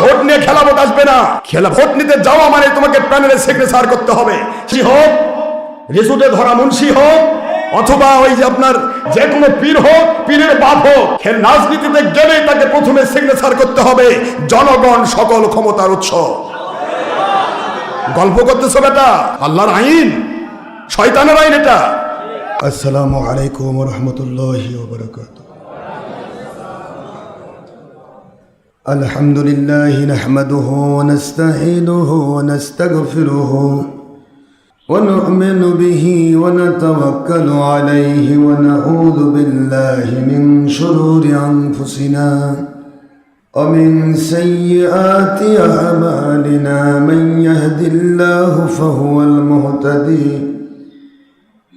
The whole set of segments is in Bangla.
ভোট নিয়ে খেলা ভোট আসবে না। খেলা ভোট নিতে যাওয়া মানে তোমাকে প্যানেলে সিগনেচার করতে হবে। সে হোক রিসুটে ধরা মুন্সি হোক অথবা ওই যে আপনার যে কোনো পীর হোক, পীরের বাপ হোক, রাজনীতিতে গেলে তাকে প্রথমে সিগনেচার করতে হবে জনগণ সকল ক্ষমতার উৎস। গল্প করতেছো বেটা, আল্লাহর আইন, শয়তানের আইন এটা। আসসালামু আলাইকুম ওয়া রাহমাতুল্লাহি ওয়া বারাকাতুহু। আলহামদুলিল্লাহি নাহমাদুহু ওয়া নাস্তাঈনুহু ওয়া নাস্তাগফিরুহু ওয়া নু'মিনু বিহি ওয়া নাতাওয়াক্কালু আলাইহি ওয়া নাউযু বিল্লাহি মিন শুরুরি আনফুসিনা ওয়া মিন সাইয়্যাতি আ'মালিনা মান ইয়াহদিল্লাহু ফাহুয়াল মুহতাদি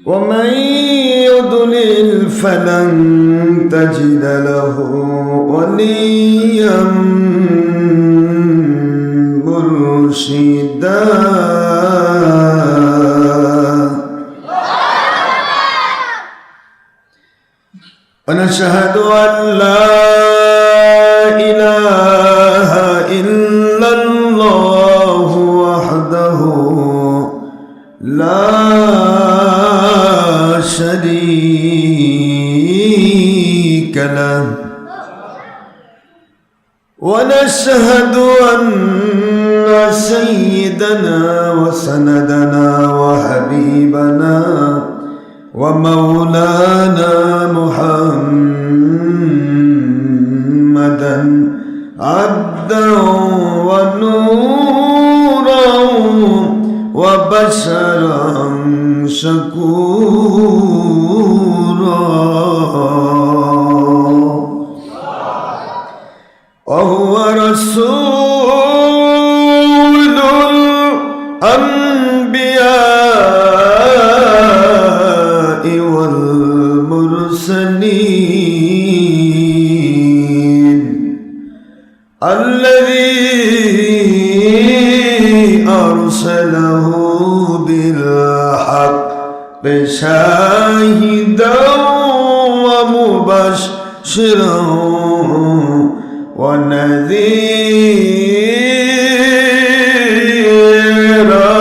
ওয়া মান يضلل فلن تجد له وليا مرشدا ونشهد أن لا إله إلا الله وحده لا شريك له ونشهد أن سيدنا وسندنا وحبيبنا ومولانا محمدا عبدا ونورا وبشرا شكورا وهو رسول الأنبياء والمرسلين الذي أرسله بالحق شاهدا ومبشرا ونذيرا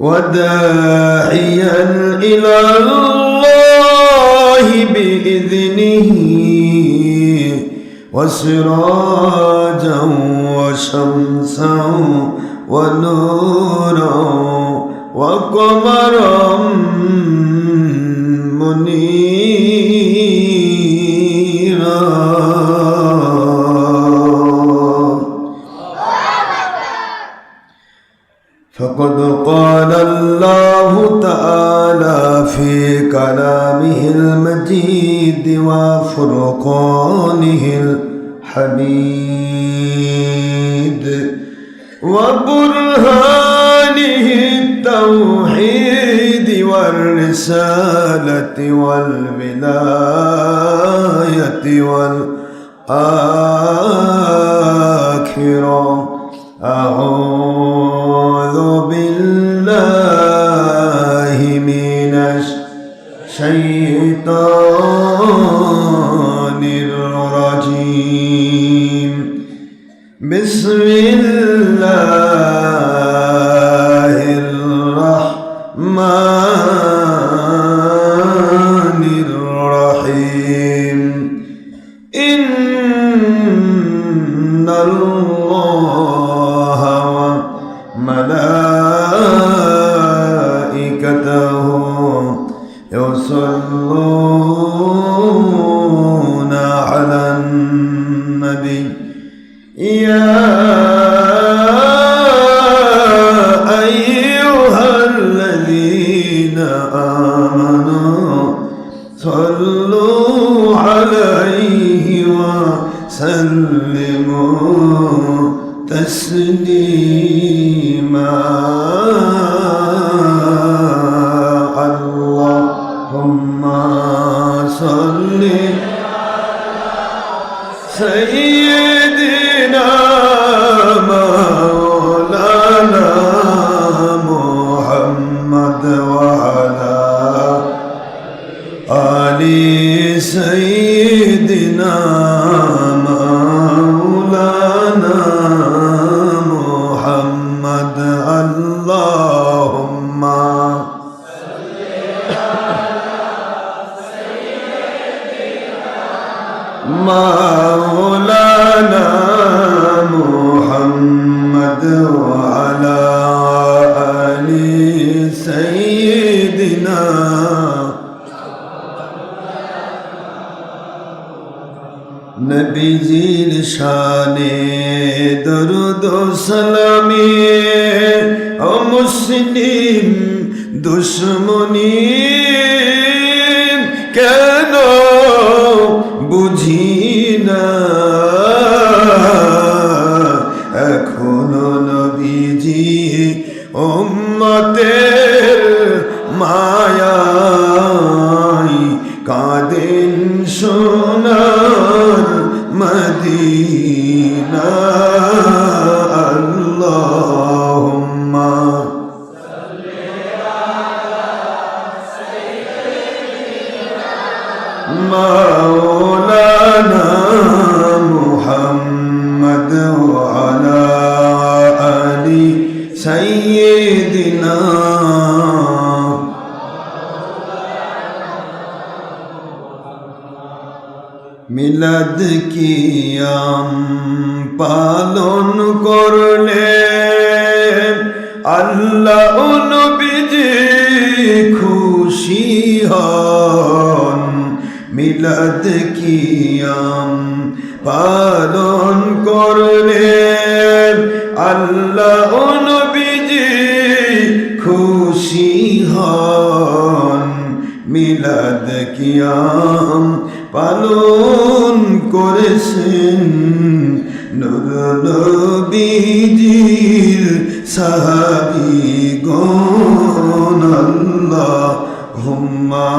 وداعيا إلى الله بإذنه وسراجا وشمسا ونورا وقمرا منيرا فقد قال الله تعالى في كلامه المجيد وفرقانه الحميد وبرهانه التوحيد والرسالة والولاية والآخرة أعوذ بالله من الشيطان الرجيم بسم الله الرحمن الرحيم إن الله وملائكته يصلون على النبي يا أيها الذين آمنوا صلوا عليه وسلموا تسليما اللهم صل سيدنا مولانا محمد وعلى آل سيدنا سيدنا مولانا محمد اللهم مولانا محمد وعلى آل سيدنا নবীজির শানে দরুদ ও সালামি ও মুসলিম দুশ্মনী কেন বুঝি না এখনো নবীজি উম্মতের মায়ায় কাঁদেন সোনার মদিনা আল্লাহুম্মা مولانا محمد وعلى آل سيدنا মিলাদ কিয়াম পালন করলে আল্লাহ নবীজি খুশি হন মিলাদ কিয়াম পালন করলে আল্লাহ নবীজি খুশি হন মিলাদ কিয়াম পালন করেছেন নূর নবীজির সাহাবীগণ আল্লাহুম্মা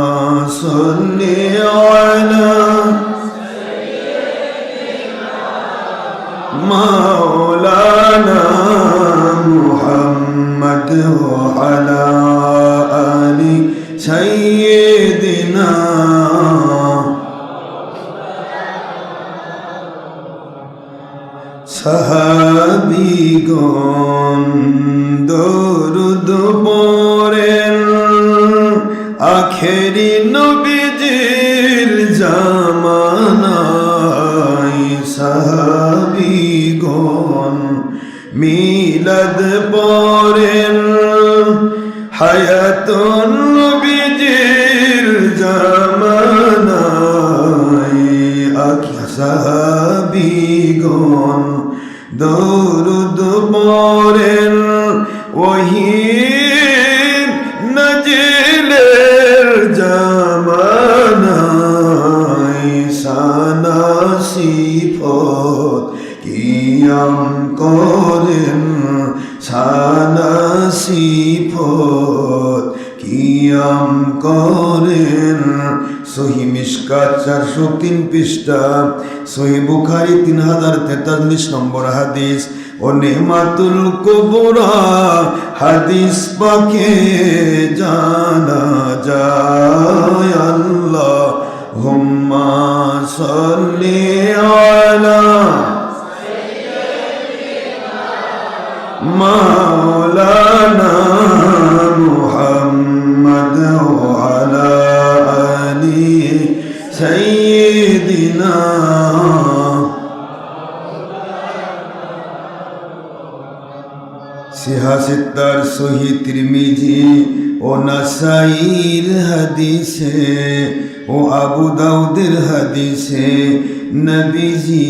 সাল্লি আলা মাওলানা মুহাম্মদ ওয়া আলা আলি সাইয়্যিদিনা সাহাবীগণ দরুদ পড়েন আখেরি নবীজির জামানায় সাহাবীগণ মিলাদ পড়েন হায়াতুন নবীজির জামানায় সাহাবীগণ দরুদ পড়েন ওহি নজিলের জামানায় সানা সিফত কিয়াম করেন সানা সিফত কিয়াম করেন সহি মিশকাত 403 পৃষ্ঠা সহি বুখারী 3043 নম্বর হাদিস ও নেমাতুল কুবরা হাদিস পাকে জানা যায় আল্লাহুম্মা সাল্লি আলা মাওলানা মুহাম্মদ ওয়া আলা আলি সাইয়্যিদিনা সিহাসিত্তার সহি তিরমিজি ও নাসাইর হাদিসে ও আবু দাউদের হাদিসে নবীজি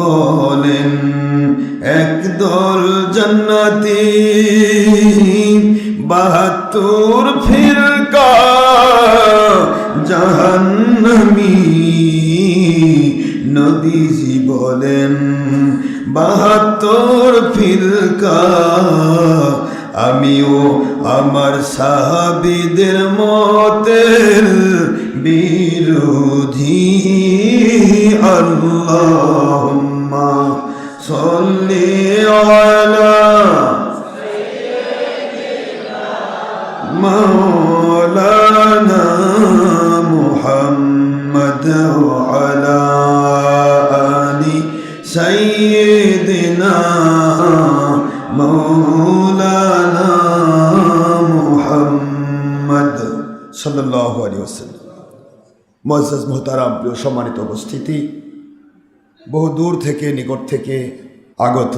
বলেন একদল জান্নাতি 72 ফিরকা জাহান্নামী নবীজি বলেন 72 ফিরকা আমিও আমার সাহাবীদের মতের বিরোধী আল্লাহুম্মা সাল্লি আলা মাওলানা মুহাম্মদ ওয়া سيدنا مولانا محمد সাল্লাল্লাহু আলাইহি ওয়াসাল্লাম। মুআজ্জাজ মুহতারাম, প্রিয় সম্মানিত উপস্থিতি, বহু দূর থেকে নিকট থেকে আগত,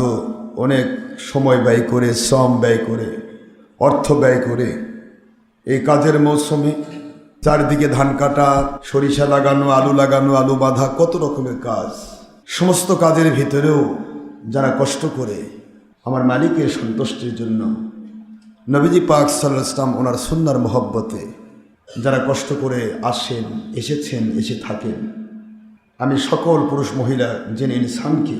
অনেক সময় ব্যয় করে, শ্রম ব্যয় করে, অর্থ ব্যয় করে এই কাজের মৌসুমে চারদিকে ধান কাটা, সরিষা লাগানো, আলু লাগানো, আলু বাঁধা, কত রকমের কাজ। সমস্ত কাজের ভিতরেও যারা কষ্ট করে আমার মালিকের সন্তুষ্টির জন্য, নবীজি পাক সাল্লাল্লাহু আলাইহি ওয়াসাল্লাম ওনার সুন্নাহর মহব্বতে যারা কষ্ট করে আসেন, এসেছেন, এসে থাকেন, আমি সকল পুরুষ মহিলা জেনে ইনসানকে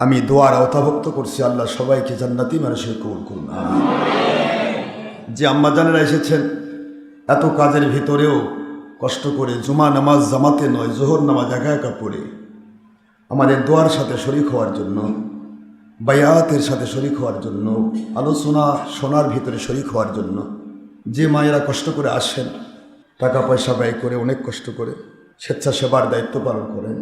আমি দোয়ার আওতাভুক্ত করছি, আল্লাহ সবাইকে জান্নাতি মানুষের কবুল করুন। যে আম্মাজানেরা এসেছেন এত কাজের ভিতরেও কষ্ট করে, জুমা নামাজ জামাতে নয়, জোহর নামাজ একা একা পড়ে আমাদের দোয়ার সাথে শরীক হওয়ার জন্য, বায়াতের সাথে শরীক হওয়ার জন্য, আলোচনা শোনার ভিতরে শরীক হওয়ার জন্য যে মায়েরা কষ্ট করে আসেন, টাকা পয়সা ব্যয় করে, অনেক কষ্ট করে স্বেচ্ছাসেবার দায়িত্ব পালন করেন,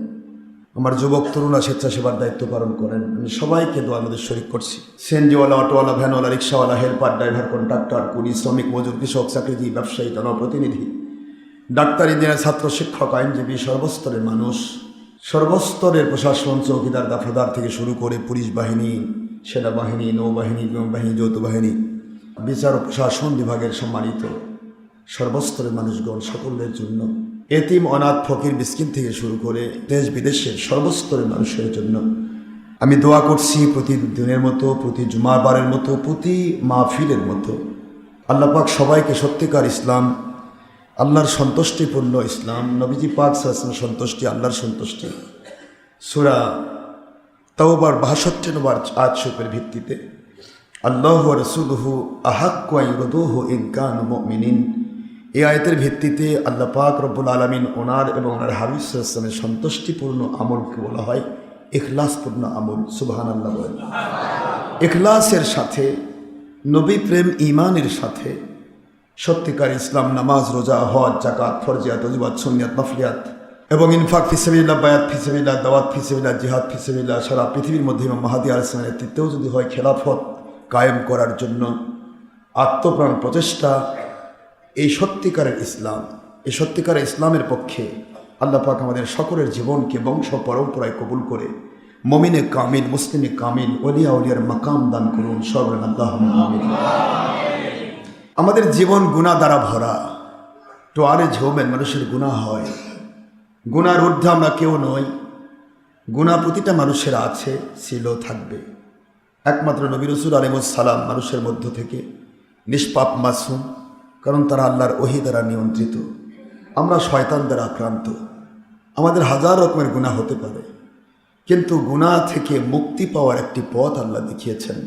আমার যুবক তরুণরা স্বেচ্ছাসেবার দায়িত্ব পালন করেন, আমি সবাইকে দোয়ার মধ্যে শরীক করছি। সিএনজিওয়ালা, অটোওয়ালা, ভ্যানওয়ালা, রিক্সাওয়ালা, হেল্পার, ড্রাইভার, কন্ট্রাক্টর, কুলি, শ্রমিক, মজুর, কৃষক, চাকরিজীবী, ব্যবসায়ী, জনপ্রতিনিধি, ডাক্তার, ইঞ্জিনিয়ার, ছাত্র, শিক্ষক, আইনজীবী, সর্বস্তরের মানুষ, সর্বস্তরের প্রশাসন, চৌকিদার, দাফাদার থেকে শুরু করে পুলিশ বাহিনী, সেনাবাহিনী, নৌবাহিনী, বিমান বাহিনী, যৌথ বাহিনী, বিচার ও প্রশাসন বিভাগের সম্মানিত সর্বস্তরের মানুষগণ, সকলের জন্য, এতিম, অনাথ, ফকির, মিসকিন থেকে শুরু করে দেশ বিদেশের সর্বস্তরের মানুষের জন্য আমি দোয়া করছি। প্রতিদিনের মতো, প্রতি জুমাবারের মতো, প্রতি মাহফিলের মতো আল্লাহ পাক সবাইকে সত্যিকার ইসলাম, আল্লাহর সন্তুষ্টিপূর্ণ ইসলাম, নবীজি পাক সাল্লাল্লাহু আলাইহি ওয়াসাল্লামের সন্তুষ্টি, আল্লাহর সন্তুষ্টি, সূরা তাওবার ৬২ নম্বর আয়াত শরীফের ভিত্তিতে আল্লাহু ওয়া রাসূলুহু আহাক্কু আন ইউরদুহু ইন কানু মুমিনিন, এই আয়াতের ভিত্তিতে আল্লাহ পাক রব্বুল আলামিন ওনার এবং ওনার হাবিব সাল্লাল্লাহু আলাইহি ওয়াসাল্লামের সন্তুষ্টিপূর্ণ আমলকে বলা হয় ইখলাসপূর্ণ আমল। সুবহানাল্লাহ বলেন। ইখলাসের সাথে, নবী প্রেম, ঈমানের সাথে সত্যিকার ইসলাম, নামাজ, রোজা, হজ, যাকাত, ফরজিয়াত, ওয়াজিবাত, সুন্নাত, নফলিয়াত এবং ইনফাক ফি সাবিলিল্লাহ, বায়াত ফি সাবিলিল্লাহ, দাওয়াত ফি সাবিলিল্লাহ, জিহাদ ফি সাবিলিল্লাহ, সারা পৃথিবীর মধ্যে ইমাম মাহদী আলাইহিস সালামের নেতৃত্বেও যদি হয় খেলাফত কায়েম করার জন্য আত্মপ্রাণ প্রচেষ্টা, এই সত্যিকারের ইসলাম, এই সত্যিকারের ইসলামের পক্ষে আল্লাহ পাক আমাদের সকলের জীবনকে বংশ পরম্পরায় কবুল করে মুমিনে কামিল, মুসলিমে কামিল, ওলিয়া উলিয়ার মাকাম দান করুন। সর্বজন আল্লাহুম্মা আমিন। আমাদের জীবন গুনাহ দ্বারা ভরা, টোয়ারে ঝৌমেন মানুষের গুনাহ হয়, গুনার ঊর্ধ্বে আমরা কেউ নই, গুনাহ প্রতিটা মানুষের আছে, ছিল, থাকবে। একমাত্র নবী রাসূল আলাইহিস সালাম মানুষের মধ্য থেকে নিষ্পাপ, মাসুম, কারণ তারা আল্লাহর ওহী দ্বারা নিয়ন্ত্রিত। আমরা শয়তান দ্বারা আক্রান্ত, আমাদের হাজার রকমের গুনাহ হতে পারে, কিন্তু গুনাহ থেকে মুক্তি পাওয়ার একটি পথ আল্লাহ দেখিয়েছেন,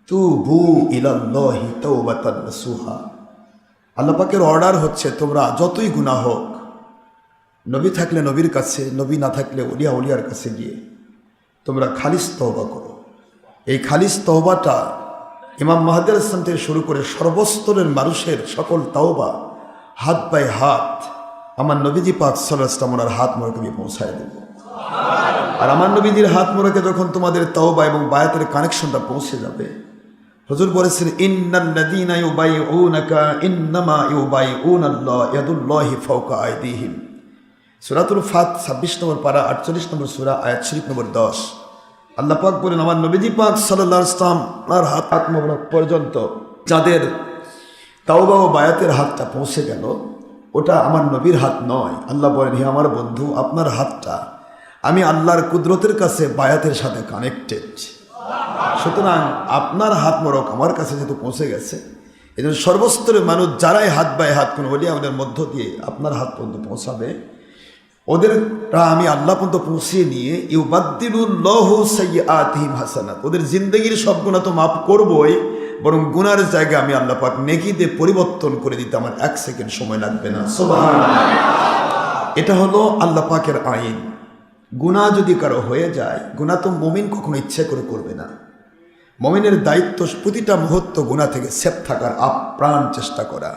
তুবু ইলাল্লাহি তাওবাতান নাসুহা। আল্লাহ পাকের অর্ডার হচ্ছে তোমরা যতই গুনাহ হোক, নবী থাকলে নবীর কাছে, নবী না থাকলে ওলিয়া উলিয়ার কাছে গিয়ে তোমরা খালিস তওবা করো। এই খালিস তওবাটা ইমাম মাহদী আলাইহিস সালাম থেকে শুরু করে সর্বস্তরের মানুষের সকল তওবা হাত বাই হাত আমার নবীজি পাক সাল্লাল্লাহু আলাইহি ওয়াসাল্লাম ওনার হাত মোড়কে আমি পৌঁছায় দেব। আর আমার নবীজির হাত মোড়কে যখন তোমাদের তওবা এবং বায়াতের কানেকশনটা পৌঁছে যাবে, হুজুর বলেছেন, ইন্নাল্লাযীনা ইউবাইউনাকা ইন্নামা ইউবাইউনাল্লাহ ইয়াদুল্লাহি ফাওকা আইদিহিম। সূরাতুল ফাত ২৬ নম্বর পারা, ৪৮ নম্বর সূরা, আয়াত শরীফ নম্বর ১০। আল্লাহ পাক বলেন, আমার নবীজি পাক সাল্লাল্লাহু আলাইহি ওয়াসাল্লাম তার হাত মোবারক পর্যন্ত যাদের তাওবা ও বায়াতের হাতটা পৌঁছে গেল, ওটা আমার নবীর হাত নয়। আল্লাহ বলেন, হে আমার বন্ধু, আপনার হাতটা আমি আল্লাহর কুদরতের কাছে বায়াতের সাথে কানেক্টেড, সুতরাং আপনার হাত মোবারক আমার কাছে যেহেতু পৌঁছে গেছে, এই জন্য সর্বস্তরের মানুষ যারাই হাত বাই হাত কোনো ওলিয়া ওদের মধ্য দিয়ে আপনার হাত পর্যন্ত পৌঁছাবে, ওদেরটা আমি আল্লাহ পর্যন্ত পৌঁছিয়ে নিয়ে ইউবাদ্দিলুল্লাহু সাইয়্যাতিহিম হাসানাত, ওদের জিন্দগির সব গুনাহ তো মাফ করবই, বরং গুনার জায়গায় আমি আল্লাহ পাক নেকিতে পরিবর্তন করে দিতে আমার 1 সেকেন্ড সময় লাগবে না। সুবহানাল্লাহ। এটা হলো আল্লাহ পাকের আইন। গুনাহ যদি কারো হয়ে যায়, গুনাহ তো মুমিন কখনো ইচ্ছে করে করবে না। মুমিনের দায়িত্ব প্রতিটা মুহূর্ত গুনাহ থেকে সেফ থাকার আপ্রাণ চেষ্টা করা।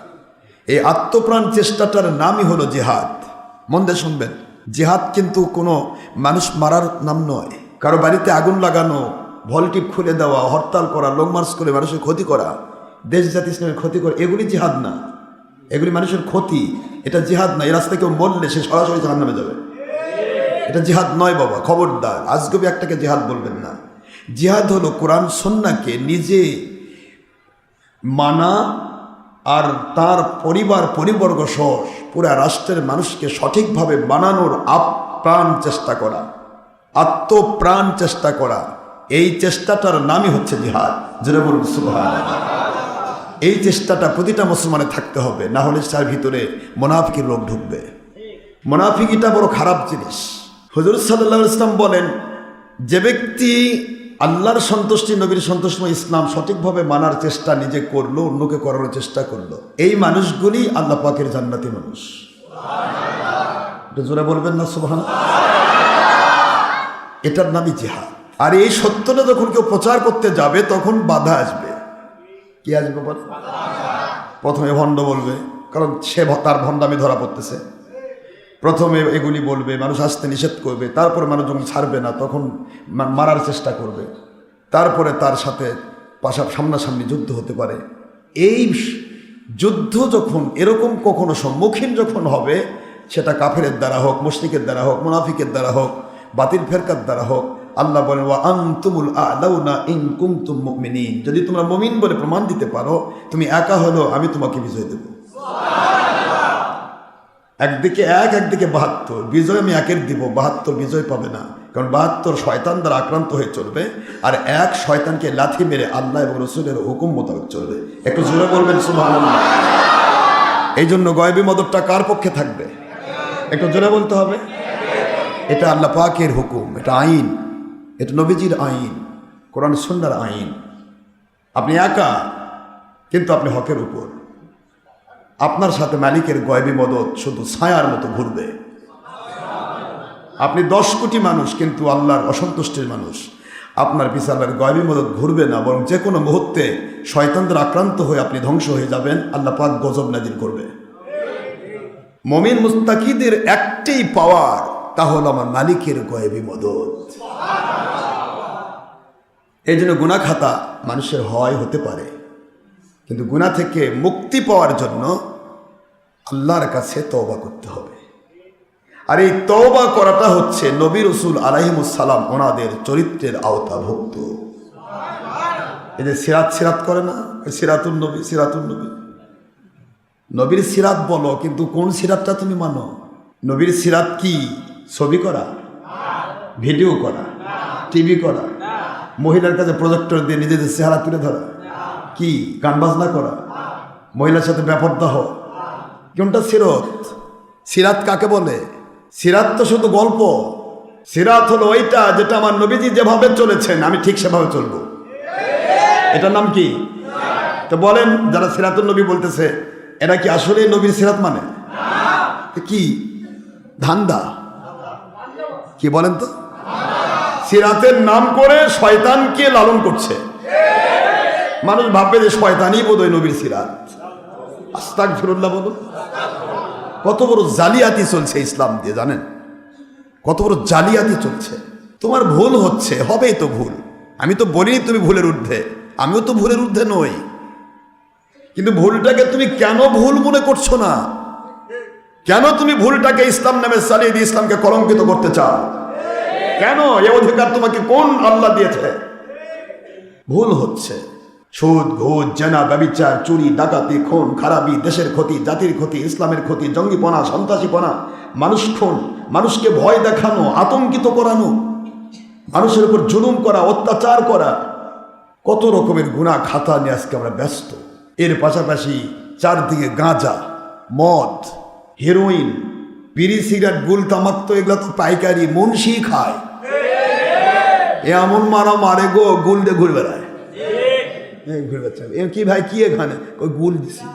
এই আত্মপ্রাণ চেষ্টাটার নামই হলো জিহাদ। মন দিয়ে শুনবেন, জিহাদ কিন্তু কোনো মানুষ মারার নাম নয়, কারো বাড়িতে আগুন লাগানো, ভলটিপ খুলে দেওয়া, হরতাল করা, লং মার্চ করে মানুষের ক্ষতি করা, দেশ জাতি ইসলামের ক্ষতি করা, এগুলি জিহাদ না, এগুলি মানুষের ক্ষতি। এটা জিহাদ না। এই রাস্তায় কেউ মরলে সে সরাসরি জাহান্নামে যাবে। এটা জিহাদ নয় বাবা, খবরদার। আজগবি একটাকে জিহাদ বলবেন না। জিহাদ হলো কোরআন সুন্নাহকে নিজে মানা আর তার পরিবর্গ সহ পুরা রাষ্ট্রের মানুষকে সঠিকভাবে বানানোর আপ্রাণ চেষ্টা করা, আত্মপ্রাণ চেষ্টা করা। এই চেষ্টাটার নামই হচ্ছে জিহাদ। যেটা বলুন সুবহানাল্লাহ। এই চেষ্টাটা প্রতিটা মুসলমানের থাকতে হবে, না হলে তার ভিতরে মুনাফিকের রোগ ঢুকবে। মুনাফিকিটা বড় খারাপ জিনিস। হুজুর সাল্লাল্লাহু আলাইহি ওয়াসাল্লাম বলেন, যে ব্যক্তি আল্লাহর সন্তুষ্টি, নবীর সন্তুষ্টি, ইসলাম সঠিকভাবে মানার চেষ্টা নিজে করলো, অন্যকে করানোর চেষ্টা করলো, এই মানুষগুলি আল্লাহ পাকের জান্নাতি মানুষ। এটা জোরে বলবেন না সুবহানাল্লাহ। এটার নামই জিহাদ। আর এই সত্যটা যখন কেউ প্রচার করতে যাবে তখন বাধা আসবে। কি আসবে বল? প্রথমে ভণ্ড বলবে, কারণ সে তার ভণ্ডামি ধরা পড়তেছে। প্রথমে এগুলি বলবে, মানুষ আসতে নিষেধ করবে, তারপরে মানুষ যখন ছাড়বে না তখন মারার চেষ্টা করবে, তারপরে তার সাথে সামনাসামনি যুদ্ধ হতে পারে। এই যুদ্ধ যখন এরকম কখনো সম্মুখীন যখন হবে, সেটা কাফেরের দ্বারা হোক, মুশরিকের দ্বারা হোক, মুনাফিকের দ্বারা হোক, বাতিল ফেরকার দ্বারা হোক, আল্লাহ বলেন ওয়া আনতুমুল আ'লাউনা ইন কুনতুম মুমিনিন। যদি তোমরা মুমিন বলে প্রমাণ দিতে পারো, তুমি একা হলো, আমি তোমাকে বিজয় দেব। একদিকে এক, একদিকে 72। বিজয় আমি একের দিব, 72 বিজয় পাবে না। কারণ 72 শয়তান দ্বারা আক্রান্ত হয়ে চলবে, আর এক শয়তানকে লাথি মেরে আল্লাহ এবং রসুলের হুকুম মোতাবেক চলবে। একটু জোরে বলবেন সুবহানাল্লাহ। এই জন্য গয়বী মদতটা কার পক্ষে থাকবে? একটু জোরে বলতে হবে। এটা আল্লাহ পাকের হুকুম, এটা আইন, এটা নবীজির আইন, কোরআন সুন্নাহর আইন। আপনি একা, কিন্তু আপনি হকের উপর। আপনার সাথে মালিকের গয়বী মদত শুধু ছায়ার মতো ঘুরবে। আপনি 10 কোটি মানুষ, কিন্তু আল্লাহর অসন্তুষ্টির মানুষ। আপনার পিছনে আল্লাহর গয়বী মদত ঘুরবে না, বরং যে কোনো মুহূর্তে শয়তানদের আক্রান্ত হয়ে আপনি ধ্বংস হয়ে যাবেন। আল্লাহ পাক গজব নাজিল করবে। মুমিন মুত্তাকিদের একটাই পাওয়ার, তা হলো আমার মালিকের গয়বী মদত। এই জন্য গুনাহ খাতা মানুষের হতে পারে, কিন্তু গুনাহ থেকে মুক্তি পাওয়ার জন্য আল্লাহর কাছে তওবা করতে হবে। আর এই তওবা করাটা হচ্ছে নবী রাসূল আলাইহিমুস সালাম ওনাদের চরিত্রের আওতাভুক্ত। এই যে সিরাত করে না, সিরাতুন নবী, নবীর সিরাত বলো, কিন্তু কোন সিরাতটা তুমি মানো? নবীর সিরাত কি? ছবি করা, ভিডিও করা, টিভি করা, মহিলার কাছে প্রজেক্টর দিয়ে নিজেদের চেহারা তুলে ধরা, কি গান বাজনা করা, মহিলার সাথে বেপরদা হওয়া, কোনটা সিরাত? সিরাত কাকে বলে? সিরাত তো শুধু গল্প। সিরাত হলো ওইটা যেটা আমার নবীজি যেভাবে চলেছেন আমি ঠিক সেভাবে চলবো। এটার নাম কি? তো বলেন, যারা সিরাতুন নবী বলতেছে এরা কি আসলে নবীর সিরাত মানে? কি ধান্দা? কি বলেন তো? সিরাতের নাম করে শয়তানকে লালন করছে। মানুষ ভাববে যে শয়তানই বোধহয় নবীর সিরাত। আস্তাগফিরুল্লাহ বলুন। কত বড় জালিয়াতি চলছে ইসলাম দিয়ে, জানেন? কত বড় জালিয়াতি চলছে। তোমার ভুল হচ্ছে, হবেই তো ভুল। আমি তো বলিনি তুমি ভুলের ঊর্ধ্বে, আমিও তো ভুলের ঊর্ধ্বে নই, কিন্তু ভুলটাকে তুমি কেন ভুল মনে করছো না? কেন তুমি ভুলটাকে ইসলাম নামে চালিয়ে দিয়ে ইসলামকে কলঙ্কিত করতে চাও? কেন? এ অধিকার তোমাকে কোন আল্লাহ দিয়েছে? ভুল হচ্ছে। সুদ, ঘুষ, জেনা, ব্যভিচার, চুরি, ডাকাতি, খুন, খারাপি, দেশের ক্ষতি, জাতির ক্ষতি, ইসলামের ক্ষতি, জঙ্গিপনা, সন্ত্রাসীপনা, মানুষ খুন, মানুষকে ভয় দেখানো, আতঙ্কিত করানো, মানুষের উপর জুলুম করা, অত্যাচার করা, কত রকমের গুনাহ খাতা নিয়ে আজকে আমরা ব্যস্ত। এর পাশাপাশি চারদিকে গাঁজা, মদ, হেরোইন, বিড়ি, সিগারেট, গুল, তামাক, তো এগুলো তো পাইকারি মুন্সি খায়। এমন মারা মারে গো, গুল দিয়ে ঘুরে বেড়ায়। কি ভাই কি এখানে? ওই গুল দিছি।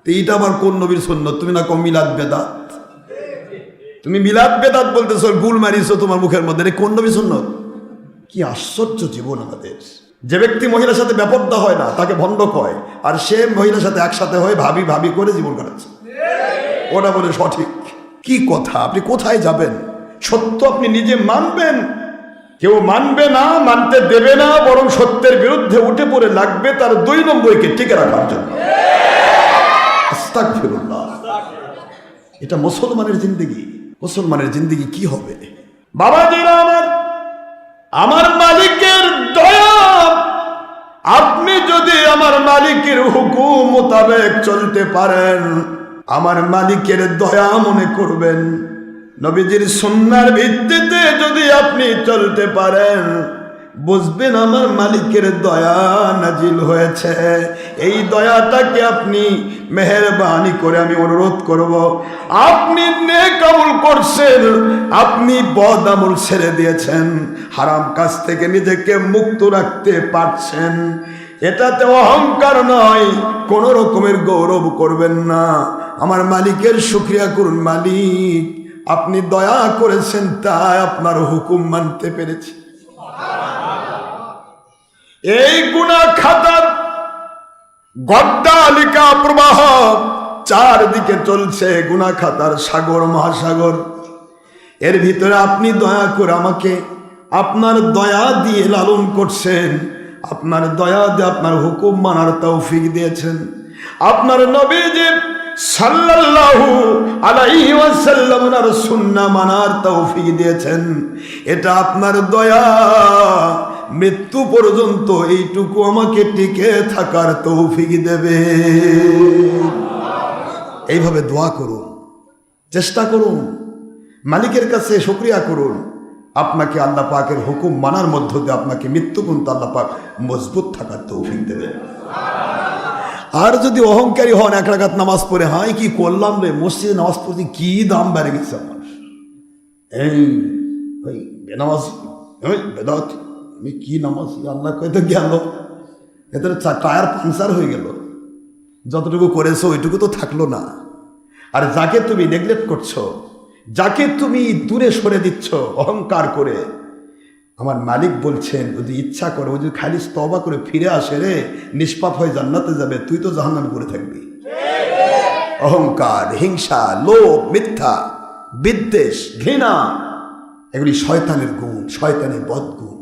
তো এইটা আবার কোন নবীর সুন্নত? তুমি না কম মিলাদ বেদাত। তুমি মিলাদ বেদাত বলতেছো, গুল মারিছো তোমার মুখের মধ্যে। কোন নবীর সুন্নত? কি আশ্চর্য জীবন আমাদের। যে ব্যক্তি মহিলার সাথে বেপরদা হয় না তাকে ভণ্ড কয়, আর সে মহিলার সাথে একসাথে হয়ে ভাবি ভাবি করে জীবন কাটাচ্ছে, ওটা বলে সঠিক। কি কথা? আপনি কোথায় যাবেন? সত্য আপনি নিজে মানবেন, কেউ মানবে না, মানতে দেবে না, বরং সত্যের বিরুদ্ধে উঠে পড়ে লাগবে তার 2 নম্বরকে টিকে রাখার জন্য। আস্তাগফিরুল্লাহ। এটা মুসলমানের জিন্দেগি। মুসলমানের জিন্দেগি কি হবে? বাবাজিরা আমার মালিকের দয়া, আপনি যদি আমার মালিকের হুকুম মোতাবেক চলতে পারেন, আমার মালিকের দয়া মনে করবেন। নবীজির সুন্নাহর ভিত্তিতে যদি আপনি চলতে পারেন, বুঝবেন আমার মালিকের দয়া নাজিল হয়েছে। এই দয়াটাকে আপনি মেহেরবানি করে আমি অনুরোধ করব, আপনি নেক আমল করছেন, আপনি বদ আমল ছেড়ে দিয়েছেন, হারাম কাজ থেকে নিজেকে মুক্ত রাখতে পারছেন, এটাতে অহংকার নয়, কোন রকমের গৌরব করবেন না। আমার মালিকের শুকরিয়া করুন, মালিক আপনি দয়া করেছেন তাই আপনার হুকুম মানতে পেরেছি। এই গুনাহ খাতার গড্ডালিকা প্রবাহ চারদিকে চলছে, গুনাহ খাতার সাগর মহাসাগর। এর ভিতরে আপনি দয়া করে আমাকে আপনার দয়া দিয়ে লালন করছেন, আপনার দয়া দিয়ে আপনার হুকুম মানার তৌফিক দিয়েছেন। আপনার নবীজি সাল্লাল্লাহু আলাইহি ওয়াসাল্লাম ওনার সুন্নাহ মানার তৌফিক দিয়েছেন। এটা আপনার দয়া, মৃত্যু পর্যন্ত এইটুকু আমাকে টিকে থাকার তৌফিক দেবে। এইভাবে দোয়া করুন, চেষ্টা করুন, মালিকের কাছে শুকরিয়া করুন, আপনাকে আল্লাহ পাকের হুকুম মানার মধ্য দিয়ে আপনাকে মৃত্যু পর্যন্ত আল্লাহ পাক মজবুত থাকার তৌফিক দেবে। আর যদি অহংকারী হন, 1 রাকাত নামাজ পড়ে হাই কি করলাম রে, মসজিদে নামাজ পড়তে কি দাম বেড়ে গেছে আমার, এই বেনামাজ বেদাত, আমি কি নামাজ, আল্লাহ কইতে গেল এদের টায়ার পাংচার হয়ে গেল, যতটুকু করেছো ওইটুকু তো থাকলো না। আর যাকে তুমি নেগলেক্ট করছো, যাকে তুমি দূরে সরে দিচ্ছ অহংকার করে, আমার মালিক বলছেন যদি ইচ্ছা করো, যদি খালি তওবা করে ফিরে আসে রে, নিষ্পাপ হয়ে জান্নাতে যাবে, তুই তো জাহান্নামে পড়ে থাকবি। অহংকার, হিংসা, লোভ, মিথ্যা, বিদ্বেষ, ঘৃণা, এগুলি শয়তানের গুণ, শয়তানের বদগুণ।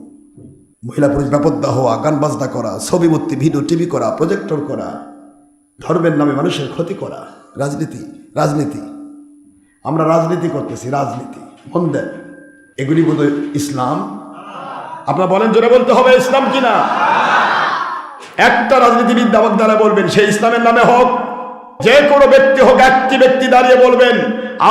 মহিলা পুরুষ বেপরদা হওয়া, গান বাজনা করা, ছবি মূর্তি, ভিডিও টিভি করা, প্রজেক্টর করা, ধর্মের নামে মানুষের ক্ষতি করা, রাজনীতি, রাজনীতি, আমরা রাজনীতি করতেছি, রাজনীতি মন দেন, এগুলি বোধহয় ইসলাম? আপনারা বলেন, জোরে বলতে হবে ইসলাম কিনা? একটা রাজনীতিবিদ দাবাক দ্বারা বলবেন সেই ইসলামের নামে হোক, যে কোনো ব্যক্তি হোক, একটি ব্যক্তি দাঁড়িয়ে বলবেন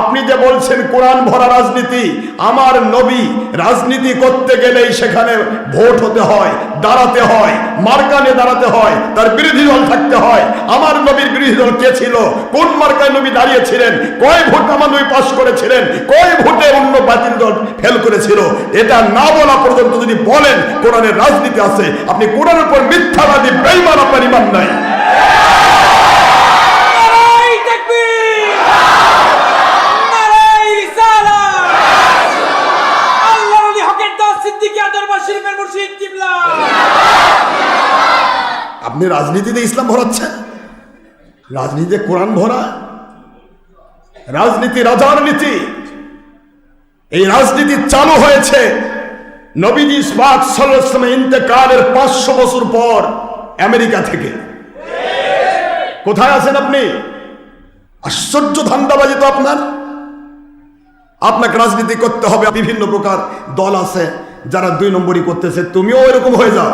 আপনি যে বলছেন কোরআন ভরা রাজনীতি, আমার নবী রাজনীতি করতে গেলেই সেখানে ভোট হতে হয়, দাঁড়াতে হয়, মার্কানে দাঁড়াতে হয়, তার বিরোধী দল থাকতে হয়। আমার নবীর বিরোধী দল কে ছিল? কোন মার্কায় নবী দাঁড়িয়েছিলেন? কয় ভোট আমার নবী পাস করেছিলেন? কয় ভোটে অন্য বাতিল দল ফেল করেছিল? এটা না বলা পর্যন্ত যদি বলেন কোরআনের রাজনীতি আছে, আপনি কোরআনের উপর মিথ্যাবাদী, বেঈমান, আপনার ঈমান নাই। আপনি রাজনীতিতে ইসলাম ভরাচ্ছেন, রাজনীতিতে কোরআন ভরা, রাজনীতি রাজার নীতি। এই রাজনীতি চালু হয়েছে নবীজি পাক সাল্লাল্লাহু আলাইহি ওয়াসাল্লামের ইন্তেকালের 500 বছর পর আমেরিকা থেকে। কোথায় আছেন আপনি? আশ্চর্য ধান্দাবাজি তো আপনার। আপনাকে রাজনীতি করতে হবে, বিভিন্ন প্রকার দল আছে যারা 2 নম্বরই করতেছে, তুমিও এরকম হয়ে যাও।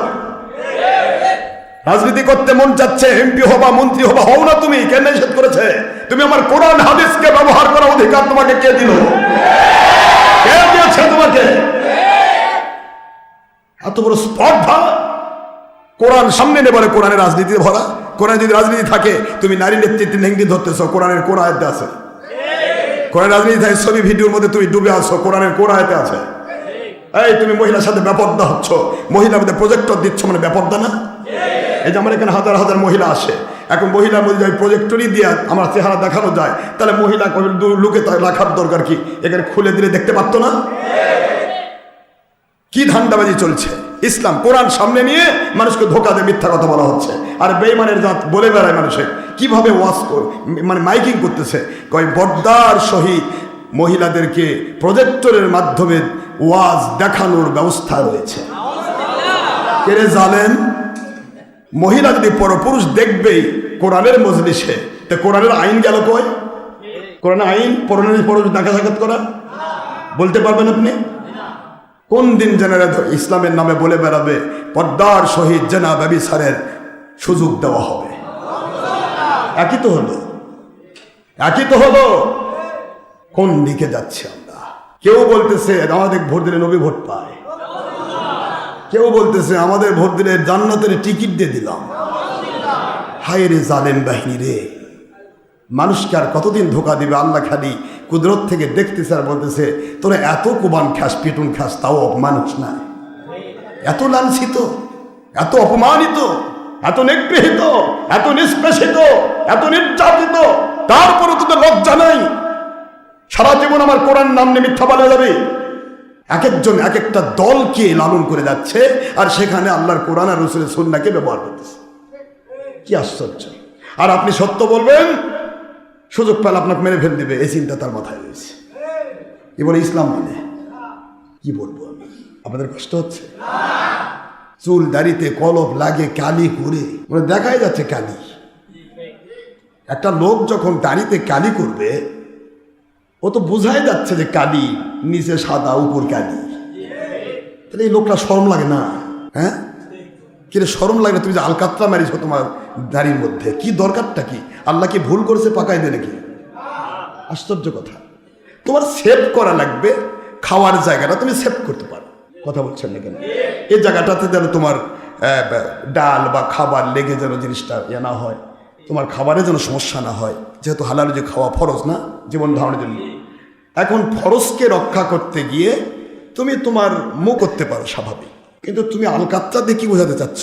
রাজনীতি করতে মন চাচ্ছে, এমপি হবা, মন্ত্রী হবা, হও না। তুমি কেন নিষেধ করেছে? তুমি আমার কোরআন হাদিসকে ব্যবহার করার অধিকার তোমাকে কে দিল? কে দিয়েছে তোমাকে? এত বড় স্পর্ধা! কোরআন সামনে নেই বলে কোরআনের রাজনীতি ভরা। কোরআন যদি রাজনীতি থাকে, তুমি নারী নেতৃত্বে নেংটি ধরতেছ, কোরআনের কোন আয়াতে আছে? কোরআন রাজনীতি থাকে, ছবি ভিডিওর মধ্যে তুমি ডুবে আছো, কোরআনের কোন আয়াতে আছে? এই তুমি মহিলার সাথে বেপরদা হচ্ছ, মহিলার মধ্যে প্রজেক্টর দিচ্ছ, মানে বেপরদা না? এই যে আমার এখানে হাজার হাজার মহিলা আসে, এখন মহিলার মধ্যে প্রজেক্টরই দিয়ে আমার চেহারা দেখানো যায়, তাহলে মহিলা লুকে রাখার দরকার কি? এখানে খুলে দিলে দেখতে পারতো না? কি ধান্দাবাজি চলছে! ইসলাম কোরআন সামনে নিয়ে মানুষকে ধোকা দিয়ে মিথ্যা কথা বলা হচ্ছে। আর বেঈমানের জাত বলে বেড়ায় মানুষের কিভাবে ওয়াজ মানে মাইকিং করতেছে, কয় পর্দার সহিত মহিলাদেরকে প্রজেক্টরের মাধ্যমে ওয়াজ দেখানোর ব্যবস্থা রয়েছে। কেরে জানেন, মহিলা যদি পরপুরুষ দেখবেই কোরআনের মজলিসে, তো কোরআনের আইন গেল কই? কোরআনের আইন পরপুরুষ দেখা সাক্ষাৎ করা বলতে পারবেন আপনি? কোন দিন জেনারা ইসলামের নামে বলে বেড়াবে পর্দার সহিত জেনা ব্যভিচারের সুযোগ দেওয়া হবে? একই তো হলো, একই তো হলো। কোন দিকে যাচ্ছে আমরা? কেউ বলতেছে আমাদের ভোট দিলে নবী ভোট পায়, কেউ বলতেছে আমাদের ভোট দিলে জান্নাতের টিকিট দিয়ে দিলাম। হায় রে জালেম বাহিনী রে, মানুষকে আর কতদিন ধোকা দিবে? আল্লাহ খালি কুদরত থেকে দেখতেছে আর বলতেছে তোরা এত কুবান খাস, পিটুন খাস, তাও মানুষ না। এত লাঞ্ছিত, এত অপমানিত, এত নিগৃহীত, এত নিষ্পেষিত, এত নির্যাতিত, তারপরে তোদের লজ্জা নাই? সারা জীবন আমার কোরআন নাম নিয়ে মিথ্যা বলা যাবে? এক একজন এক একটা দলকে লালন করে যাচ্ছে, আর সেখানে আল্লাহর কোরআন আর রাসূলের সুন্নাহকে ব্যবহার করতেছে। কি আশ্চর্য! আর আপনি সত্য বলবেন, সুযোগ পেলে আপনাকে মেরে ফেল দিবে, এই চিন্তা তার মাথায় রয়েছে। কি বলে ইসলাম মানে? কি বলবো আমি? আপনাদের কষ্ট হচ্ছে? চুল দাড়িতে কলপ লাগে, কালি করে মানে দেখাই যাচ্ছে কালি। একটা লোক যখন দাড়িতে কালি করবে, ও তো বোঝাই যাচ্ছে যে কালি, নিচে সাদা উপর কালি। তাহলে এই লোকটা শরম লাগে না? হ্যাঁ, কিরে শরম লাগে না? তুমি যে আলকাতরা মারিছ তোমার দাড়ির মধ্যে, কি দরকারটা কি? আল্লাহ কি ভুল করেছে পাকাই দেয় নাকি? আশ্চর্য কথা। তোমার সেভ করা লাগবে খাওয়ার জায়গাটা, তুমি সেভ করতে পারো। কথা বলছেন না কেন? এই জায়গাটাতে যেন তোমার ডাল বা খাবার লেগে যেন জিনিসটা ইয়ে না হয়, তোমার খাবারে যেন সমস্যা না হয়, যেহেতু হালাল যে খাওয়া ফরজ না জীবন ধারণের জন্য। এখন ফরজকে রক্ষা করতে গিয়ে তুমি তোমার মুখ করতে পারো স্বাভাবিক, কিন্তু তুমি আলকাতরা দিয়ে কি বোঝাতে চাচ্ছ?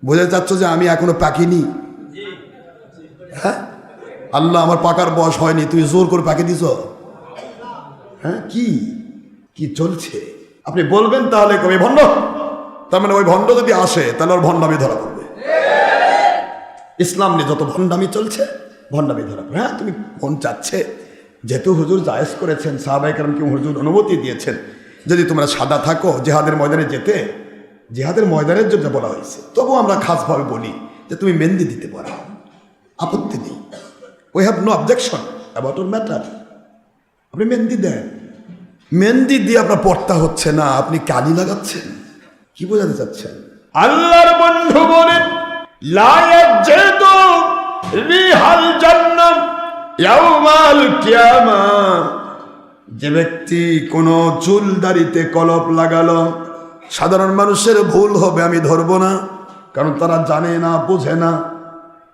বোঝাতে চাচ্ছ যে আমি এখনো পাকিনি? হ্যাঁ, আল্লাহ আমার পাকার বয়স হয়নি, তুমি জোর করে পাকি দিছ? হ্যাঁ, কি কি চলছে? আপনি বলবেন তাহলে কবে ভণ্ড? তার মানে ওই ভণ্ড যদি আসে তাহলে ওর ভণ্ডামি ধরা পড়বে। ইসলাম নিয়ে যত ভণ্ডামি চলছে, ভণ্ডামি ধরা পড়বে। হ্যাঁ, তুমি মন চাচ্ছে, যেহেতু হুজুর জায়েজ করেছেন, সাহাবায়ে কেরামকে হুজুর অনুমতি দিয়েছেন, যদি তোমরা সাদা থাকো জেহাদের ময়দানে যেতে, জেহাদের ময়দানের জন্য বলা হয়েছে, তবু আমরা খাসভাবে বলি যে তুমি মেহেন্দি দিতে পারো, আপত্তি নেই। We have no objection about your matter. আপনি মেহেন্দি দেন, মেহেন্দি দিয়ে আপনার পর্দা হচ্ছে না, আপনি কালি লাগাচ্ছেন। কি বোঝাতে চাচ্ছেন? আল্লাহর বন্ধু বলেন লা ইয়াজিদু রিহাল জান্নাত ইয়াউমাল কিয়ামাহ। যে ব্যক্তি কোনো চুল দাড়িতে কলপ লাগালো, সাধারণ মানুষের ভুল হবে, আমি ধরবো না, কারণ তারা জানে না, বোঝে না।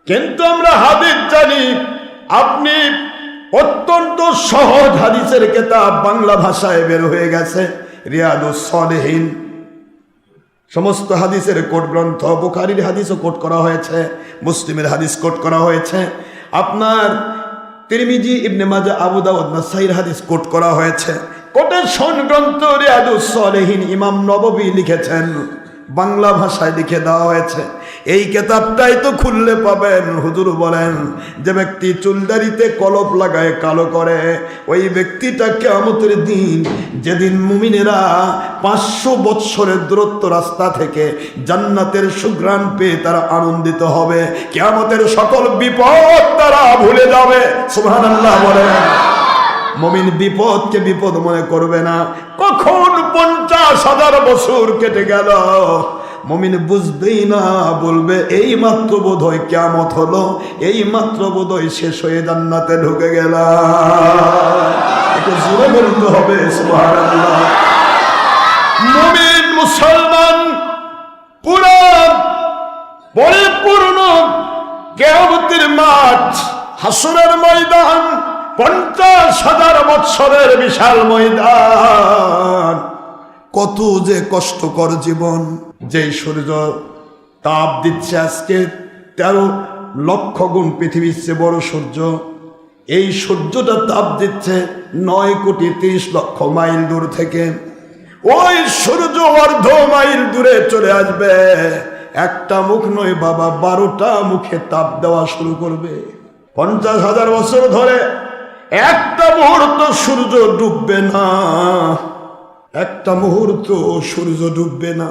কিন্তু আমরা হাদিস জানি। আপনি অত্যন্ত সহজ হাদিসের কিতাব বাংলা ভাষায় বের হয়ে গেছে, রিয়াদুস সালেহিন। সমস্ত হাদিসের কোট গ্রন্থ, বুখারীর হাদিসও কোট করা হয়েছে, মুসলিমের হাদিস কোট করা হয়েছে, আপনার তিরমিজি, ইবনে মাজাহ, আবু দাউদ, নাসাঈর হাদিস কোট করা হয়েছে। কোটেশন গ্রন্থ রিয়াদুস সালেহিন ইমাম নববী লিখেছেন, বাংলা ভাষায় লিখে দেওয়া হয়েছে। এই কিতাবটাই তো খুললে পাবেন। হুজুর বলেন যে ব্যক্তি চুলদারিতে কলপ লাগায়, কালো করে, ওই ব্যক্তিটা কিয়ামতের দিন, যেদিন মুমিনেরা 500 বৎসরের দূরত্ব রাস্তা থেকে জান্নাতের সুঘ্রাণ পেয়ে তারা আনন্দিত হবে, কিয়ামতের সকল বিপদ তারা ভুলে যাবে। সুবহানাল্লাহ বলেন। মুমিন বিপদকে বিপদ মনে করবে না। কখন 50,000 বছর কেটে গেল মুমিন বুঝবেই না, বলবে এই মাত্র বোধহয় কিয়ামত হলো, এই মাত্র বোধহয় শেষ হয়ে জান্নাতে ঢুকে গেলাম। একটু জোরে বলতে হবে সুবহানাল্লাহ। মুমিন মুসলমান পুরো পরিপূর্ণ কিয়ামতের মাঠ, হাসরের ময়দান, 50,000 বৎসরের বিশাল ময়দান। কত যে কষ্টকর জীবন। যেই সূর্য তাপ দিচ্ছে আজকে 13 লক্ষ গুণ পৃথিবীর চেয়ে বড় সূর্য, এই সূর্যটা তাপ দিচ্ছে 9,30,00,000 মাইল দূর থেকে। ওই সূর্য অর্ধ মাইল দূরে চলে আসবে, একটা মুখ নয় বাবা, 12টা মুখে তাপ দেওয়া শুরু করবে। 50,000 বছর ধরে একটা মুহূর্ত সূর্য ডুববে না, একটা মুহূর্ত সূর্য ডুববে না।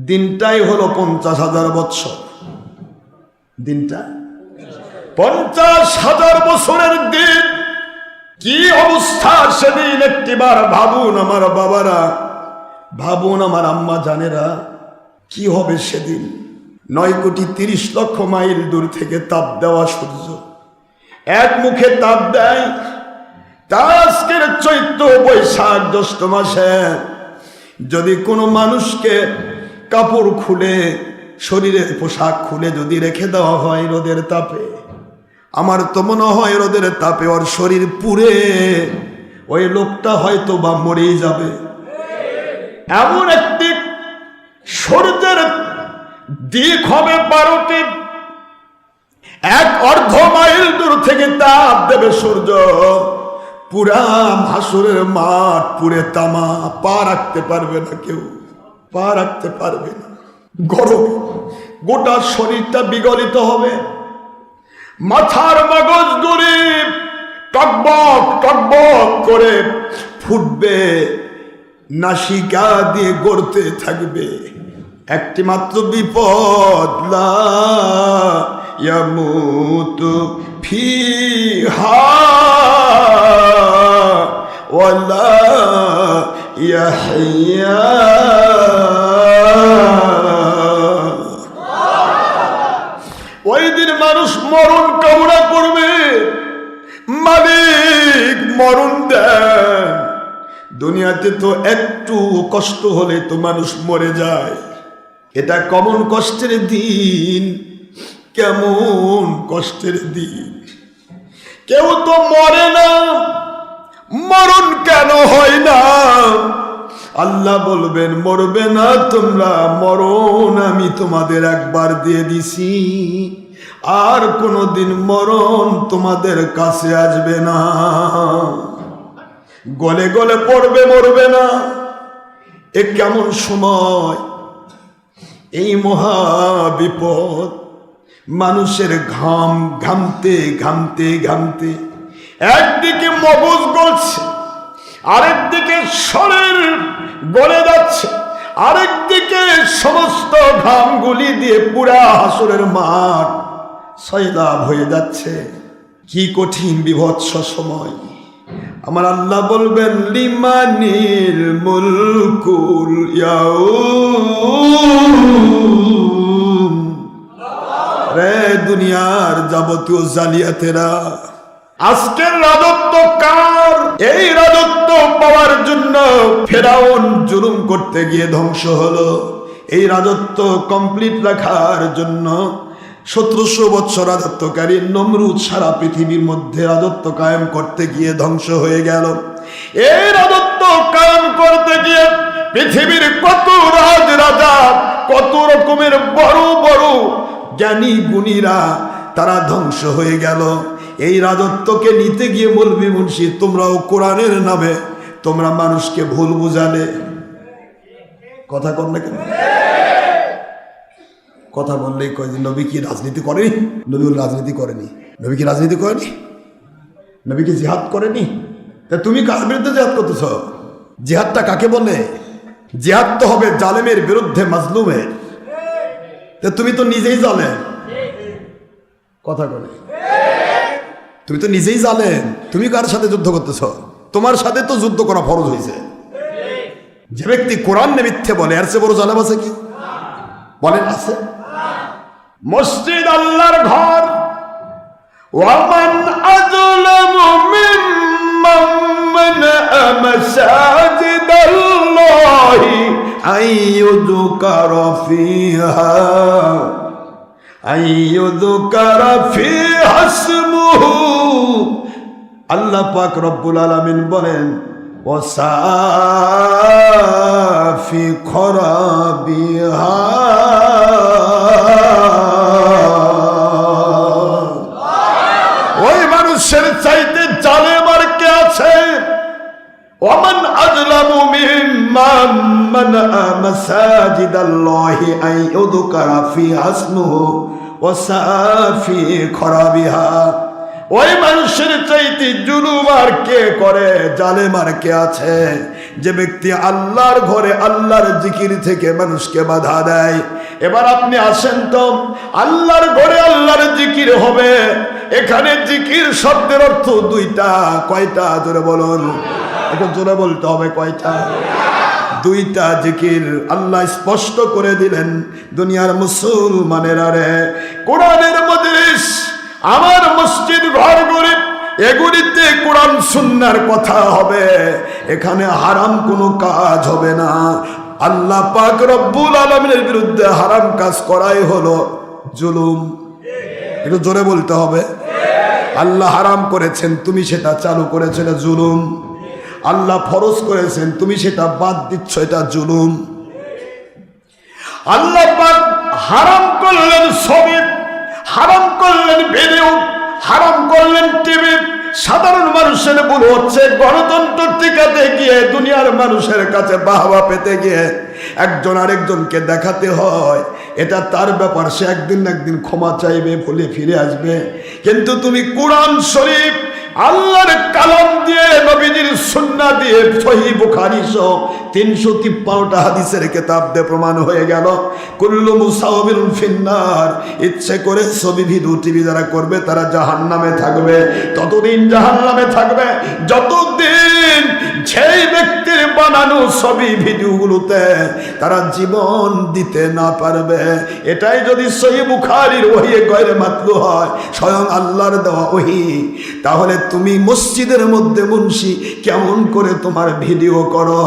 দিনটাই হলো 50,000 বৎসর। দিনটা 50,000 বছরের দিন। কি অবস্থা সেদিন একটিবার ভাবুন আমার বাবারা, ভাবুন আমার আম্মা জানেরা, কি হবে সেদিন। 9,30,00,000 মাইল দূর থেকে তাপ দেওয়া সূর্য এক মুখে তাপ দেয়। তা আজকের চৈত্র বৈশাখ জ্যৈষ্ঠ মাসে যদি কোনো মানুষকে কাপড় খুলে, শরীরের পোশাক খুলে যদি রেখে দেওয়া হয় রোদের তাপে, আমার তো মনে হয় রোদের তাপে ওর শরীর পুড়ে ওই লোকটা হয়তো বা মরেই যাবে। এমন একটি সূর্যের দিক হবে 12টি, এক অর্ধ মাইল দূর থেকে তাপ দেবে সূর্য। পুরা হাসরের মাঠ পুরে তামা, পা রাখতে পারবে না কেউ, পা রাখতে পারবে না। গরম গোটা শরীরটা বিগলিত হবে, মাথার মগজগুলি টকবক টকবক করে ফুটবে, নাসিকা দিয়ে গড়তে থাকবে। একটি মাত্র বিপদ, লা ইয়ামুতু ফিহা ওয়ালা ইয়াহইয়া। ওই দিন মানুষ মরণ কামনা করবে, মালিক মরণ দেন। দুনিয়াতে তো একটু কষ্ট হলে তো মানুষ মরে যায়। এটা কেমন কষ্টের দিন, কেমন কষ্টের দিন। কেউ তো মরে না, মরণ কেন হয় না? আল্লাহ বলবেন মরবে না তোমরা, মরণ আমি তোমাদের একবার দিয়ে দিছি, আর কোনোদিন মরণ তোমাদের কাছে আসবে না। গলে গলে পড়বে, মরবে না। এ কেমন সময়, এই মহা বিপদ। মানুষের ঘাম ঘামতে ঘামতে ঘামতে একদিকে মগজ গলছে, আরেকদিকে শরীর গলে যাচ্ছে, আরেকদিকে সমস্ত ঘামগুলি দিয়ে পুরা হাসরের মাঠ সয়লাব হয়ে যাচ্ছে। কি কঠিন বিভৎস সময়। আমার আল্লাহ বলবেন লিমানিল মুলকুল ইয়াউম। রে দুনিয়ার যাবতীয় জালিয়াতেরা, আজকের রাজত্ব কার? এই রাজত্ব পাওয়ার জন্য ফেরাউন জুলুম করতে গিয়ে ধ্বংস হলো। এই রাজত্ব কমপ্লিট রাখার জন্য 1700 বছর রাজত্বকারী নমরুদ সারা পৃথিবীর মধ্যে রাজত্ব কায়েম করতে গিয়ে ধ্বংস হয়ে গেল। এই রাজত্ব কায়েম করতে গিয়ে পৃথিবীর কত রাজ রাজা, কত রকমের বড় বড় জ্ঞানী গুণীরা তারা ধ্বংস হয়ে গেল। এই রাজত্বকে নিতে গিয়ে মৌলভী মুন্সি তোমরাও কোরআনের নামে তোমরা মানুষকে ভুল বুঝালে। কথা কর না কেন? কথা বললেই কয় যে নবী কি রাজনীতি করেনি? নবী রাজনীতি করেনি। নবী কি রাজনীতি করেনি? নবী কি জিহাদ করেনি? তা তুমি কার বিরুদ্ধে জিহাদ করতেছ? জিহাদটা কাকে বলে? জিহাদ তো হবে জালেমের বিরুদ্ধে, মাজলুমের। তা তুমি তো নিজেই জালেম। কথা বলে, তুমি তো নিজেই জালেম। তুমি কার সাথে যুদ্ধ করতেছ? তোমার সাথে তো যুদ্ধ করা ফরজ হয়েছে। যে ব্যক্তি কোরআন মিথ্যে বলে এর চেয়ে বড় জালেম আছে কি? বলেন আছে? মসজিদ আল্লাহর ঘর। ওয়ামান আযলামু মিম্মান মানাআ মাসাজিদাল্লাহি আইয়ুযকারা ফিহা ইসমুহু। আল্লাহ পাক রব্বুল আলামিন বলেন ওয়াসাফি খরাবিহা। ওই মানুষের চাইতে জালেম আর কে আছে? ওয়ামান আযলামু মিম্মান মানাআ মাসাজিদাল্লাহি আইয়ুযকারা ফিহা ইসমুহু ওয়াসাফি খরাবিহা। ওই মানুষের চাইতে জুলুম আর কে করে, জালেম আর কে আছে? যে ব্যক্তি আল্লাহর ঘরে আল্লাহর জিকির থেকে মানুষকে বাধা দেয়। এবার আপনি আসেন তো, আল্লাহর ঘরে আল্লাহর জিকির হবে, এখানে জিকির শব্দের অর্থ দুইটা। কয়টা? জোরে বলুন, একটু জোরে বলতে হবে। কয়টা? দুইটা জিকির আল্লাহ স্পষ্ট করে দিলেন। দুনিয়ার মুসলমানেরা রে, কোরআনের মজলিস, আমার মসজিদ ঘরগুলি, এগুলিতে কোরআন সুন্নাহর কথা হবে, এখানে হারাম কোনো কাজ হবে না। আল্লাহ পাক রব্বুল আলামিনের বিরুদ্ধে হারাম কাজ করাই হলো জুলুম। একটু জোরে বলতে হবে। আল্লাহ হারাম করেছেন, তুমি সেটা চালু করেছো, এটা জুলুম। আল্লাহ ফরজ করেছেন, তুমি সেটা বাদ দিচ্ছ, এটা জুলুম। আল্লাহ পাক হারাম করলেন ছবি, হারাম করলেন ভিডিও, হারাম করলেন টিভি। সাধারণ মানুষের ভুল হচ্ছে, গণতন্ত্র টিকাতে গিয়ে, দুনিয়ার মানুষের কাছে বাহবা পেতে গিয়ে একজন আরেকজনকে দেখাতে হয় এটা তার ব্যাপার, সে একদিন না একদিন ক্ষমা চাইবে, ভুলে ফিরে আসবে। কিন্তু তুমি কোরআন শরীফ, আল্লাহর কালাম দিয়ে, নবীজির সুন্নাহ দিয়ে, সহিহ বুখারী সহ 353টা হাদিসের কিতাব দিয়ে প্রমাণ হয়ে গেল কুল্লু মুসাওবিরুন ফিন্নার। ইচ্ছে করে ছবি ভিডিও টিভি যারা করবে তারা জাহান্নামে থাকবে। ততদিন জাহান্নামে থাকবে যতদিন সেই ব্যক্তির বানানো ছবি ভিডিওগুলোতে তারা জীবন দিতে না পারবে। এটাই যদি সহিহ বুখারীর ওহী গয়রে মাতলু হয়, স্বয়ং আল্লাহর দেওয়া ওহী, তাহলে তুমি মসজিদের মধ্যে মুন্সি কেমন করে তোমার ভিডিও করো?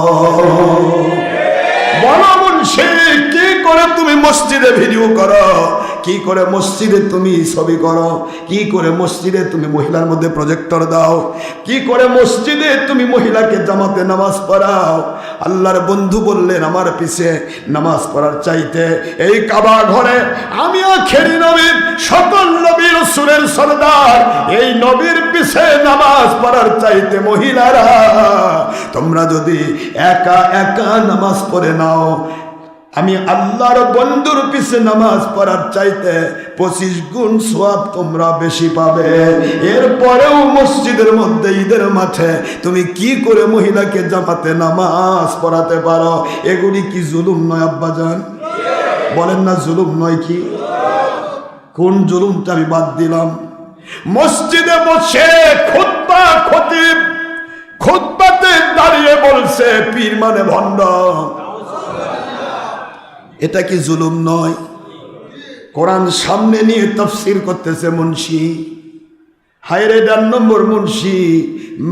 বলো মুন্সি, কি করে তুমি মসজিদে ভিডিও করো? কি করে মসজিদে তুমি ছবি করো? কি করে মসজিদে তুমি মহিলার মধ্যে প্রজেক্টর দাও? কি করে মসজিদে তুমি মহিলাকে জামাতে নামাজ পড়াও? আল্লাহর বন্ধু বললেন, আমার পিছে নামাজ পড়ার চাইতে এই কাবা ঘরে আমি আখেরি নবী, সকল নবী রাসূলের সরদার, এই নবীর পিছে নামাজ পড়ার চাইতে মহিলারা তোমরা যদি একা একা নামাজ পড়ে নাও, আমি আল্লাহর বন্ধুর পিছে নামাজ পড়ার চাইতে 25 গুণ সওয়াব তোমরা বেশি পাবে। এরপরেও মসজিদের মধ্যে ঈদের মাঠে তুমি কি করে মহিলাকে জামাতে নামাজ পড়াতে পারো? এগুলি কি জুলুম নয় আব্বাজান? বলেন না জুলুম নয়? কি কোন জুলুমটা আমি বাদ দিলাম? মসজিদে বসে খুতবা, খতিব খুতবাতে দাঁড়িয়ে বলছে পীর মানে ভণ্ড, এটা কি জুলুম নয়? কোরআন সামনে নিয়ে তাফসীর করতেছে মুন্সি, হায়রে 1.5 নম্বর মুন্সি,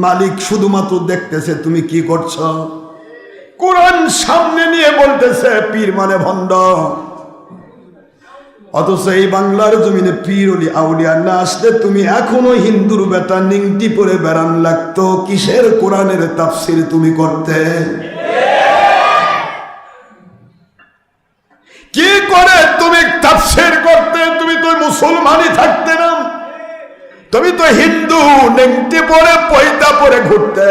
মালিক শুধুমাত্র দেখতেছে তুমি কি করছো। কোরআন সামনে নিয়ে বলতেছে পীর মানে ভণ্ড, অথচ এই বাংলার জমিনে পীর ওলি আউলিয়া না আসলে তুমি এখনো হিন্দুর বেটা নিংটি পরে বেড়ান লাগতো। কিসের কোরআনের তাফসীর তুমি করতে? কি করে তুমি তাফসীর করতে? তুমি তো মুসলমানই থাকতে না, তুমি তো হিন্দু, নেংটি পরে পয়দা পরে ঘুরতে।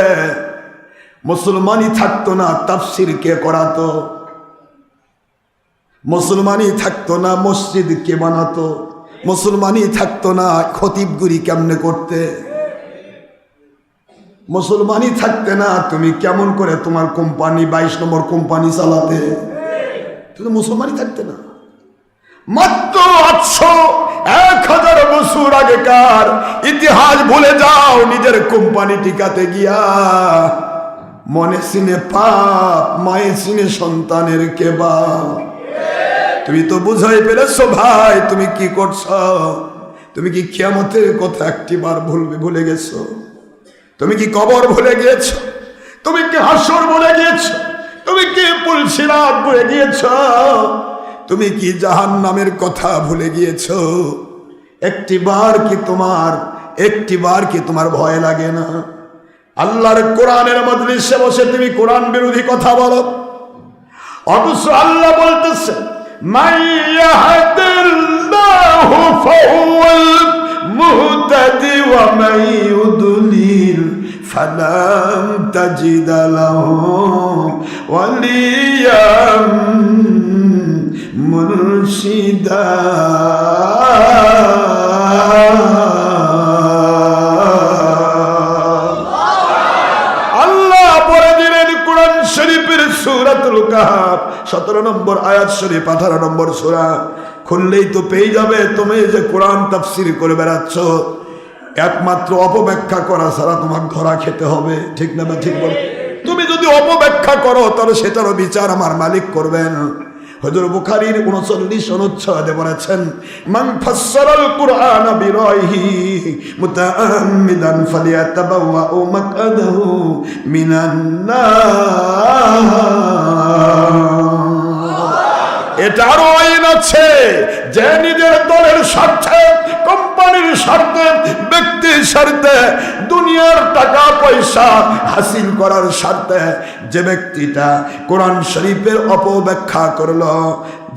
মুসলমানই থাকতো না, তাফসীর কে করাতো? মুসলমানই থাকতো না, মসজিদ কে বানাতো? মুসলমানই থাকতো না, খতিবগুরি কেমনে করতে? মুসলমানই থাকতে না, তুমি কেমন করে তোমার কোম্পানি 22 নম্বর কোম্পানি চালাতে? তুমি মুসলমানই থাকতে না। মাত্র 800-1000 বছর আগেকার ইতিহাস ভুলে যাও, নিজের কোম্পানি টিকাতে গিয়া মনে সিনে পাপ, মায়ে সিনে সন্তানের কেবা। তুমি তো বুঝাই পেরেছো ভাই তুমি কি করছো? তুমি কি কিয়ামতের কথা একটিবার ভুলে গেছো? তুমি কি কবর ভুলে গিয়েছো? তুমি কি হাসর ভুলে গিয়েছো? তুমি কি পুলসিরাত ভুলে গিয়েছো? তুমি কি জাহান্নামের কথা ভুলে গিয়েছো? একটিবার কি তোমার ভয় লাগে না? আল্লাহর কোরআনের মজলিসে বসে তুমি কোরআন বিরোধী কথা বলো, অথচ আল্লাহ বলতেছে মাইয়াহদিল্লাহু ফাহুয়াল মুহতাদি ওয়া মাইয়ুদলিল ফালাম তাজিদ লাহু ওয়ালিয়াম মুরশিদা। সূরাতুল কাহফ 17 নম্বর আয়াত শরীফ 18 নম্বর সূরা খুললেই তো পেয়ে যাবে। তুমি যে কোরআন তাফসীর করে বেড়াচ্ছ, একমাত্র অপব্যাখ্যা করা ছাড়া তোমাকে ধরা খেতে হবে। ঠিক না? ঠিক বল। তুমি যদি অপব্যাখ্যা করো তাহলে সেটারও বিচার আমার মালিক করবেন। হুজুর বুখারীর 39 অনুচ্ছেদে বলেছেন, মান ফাসসারাল কুরআন বিরাইহি মুতাআম্মিদান ফালিয়াতাবাওয়া মাকআদাহু মিনান নার। এটারও আইন আছে যে নিজের দলের স্বার্থে, কোম্পানির স্বার্থে, ব্যক্তির স্বার্থে, দুনিয়ার টাকা পয়সা হাসিল করার স্বার্থে যে ব্যক্তিটা কোরআন শরীফের অপব্যাখ্যা করলো,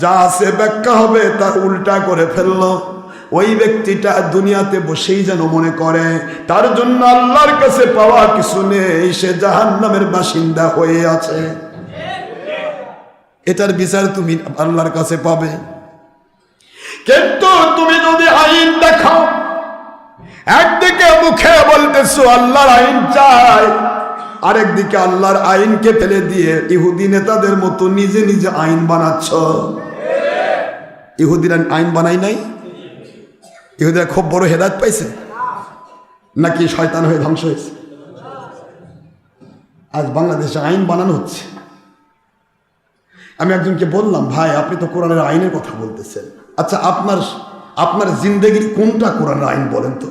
যা আছে ব্যাখ্যা হবে তার উল্টা করে ফেললো, ওই ব্যক্তিটা দুনিয়াতে বসেই যেন মনে করে তার জন্য আল্লাহর কাছে পাওয়া কিছু নেই, সে জাহান্নামের বাসিন্দা হয়ে আছে। এটার বিচার তুমি আল্লাহর কাছে পাবে। কিন্তু তুমি যদি আইন দেখাও, একদিকে মুখে বলতেছো আল্লাহর আইন চাই, আরেকদিকে আল্লাহর আইনকে ফেলে দিয়ে ইহুদি নেতাদের মতো নিজে নিজে আইন বানাচ্ছ। ইহুদিরা আইন বানাই নাই? ইহুদিরা খুব বড় হেদায়েত পাইছে নাকি শয়তান হয়ে ধ্বংস হয়েছে? আজ বাংলাদেশে আইন বানানো হচ্ছে। আমি একজনকে বললাম, ভাই আপনি তো কোরআনের আইনের কথা বলতেছেন, আচ্ছা আপনার জিন্দেগির কোনটা কোরআনের আইন বলেন তো,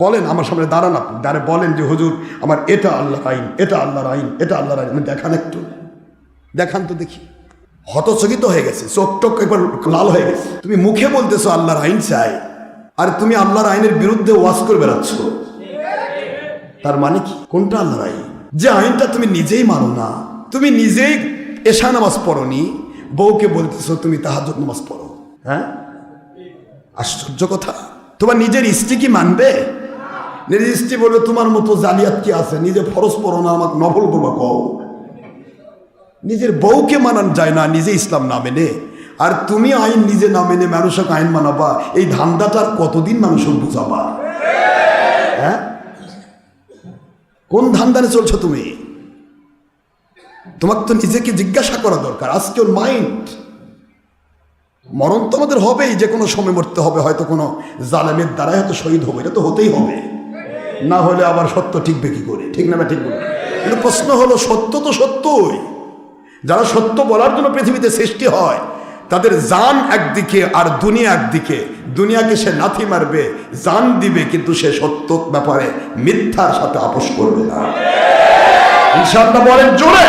বলেন। আমার সামনে দাঁড়ান, আপনি দাঁড়ে বলেন যে হুজুর আমার এটা আল্লাহর আইন, এটা আল্লাহর আইন, এটা আল্লাহর আইন। দেখান, একটু দেখান তো দেখি। হতচকিত হয়ে গেছে, চোখ টোক একবার লাল হয়ে গেছে। তুমি মুখে বলতেছো আল্লাহর আইন চাই, আর তুমি আল্লাহর আইনের বিরুদ্ধে ওয়াজ করে বেড়াচ্ছ। তার মানে কি? কোনটা আল্লাহর আইন? যে আইনটা তুমি নিজেই মানো না। তুমি নিজেই এশা নামাজ পড়নি, বউকে বলতেছো তুমি তাহাজ্জুদ নামাজ পড়ো। হ্যাঁ, আশ্চর্য কথা। তোমার নিজের স্ত্রী কি মানবে? নিজের স্ত্রী বলবে তোমার মতো জালিয়াত কি আছে, নিজে ফরজ পড়ো না, আমাকে নফল পড়বা কও। নিজের বউকে মানান যায় না, নিজে ইসলাম না মেনে, আর তুমি আইন নিজে না মেনে মানুষকে আইন মানাবা। এই ধান্দাটার কতদিন মানুষকে বুঝাবা? হ্যাঁ, কোন ধান্দানে চলছো তুমি? তোমাকে তো নিজেকে জিজ্ঞাসা করা দরকার। আজকে ওর মাইন্ড, মরণ তো আমাদের হবেই, যে কোনো সময় মরতে হবে, হয়তো কোনো জালেমের দ্বারাই হয়তো শহীদ হবে, এটা তো হতেই হবে, না হলে আবার সত্য টিকবে কি করে? ঠিক না? ঠিক বলে। কিন্তু প্রশ্ন হলো, সত্য তো সত্যই। যারা সত্য বলার জন্য পৃথিবীতে সৃষ্টি হয়, তাদের জান একদিকে আর দুনিয়া একদিকে। দুনিয়াকে সে লাথি মারবে, জান দিবে, কিন্তু সে সত্য ব্যাপারে মিথ্যার সাথে আপোষ করবে না। ইনশাআল্লাহ বলেন জোরে।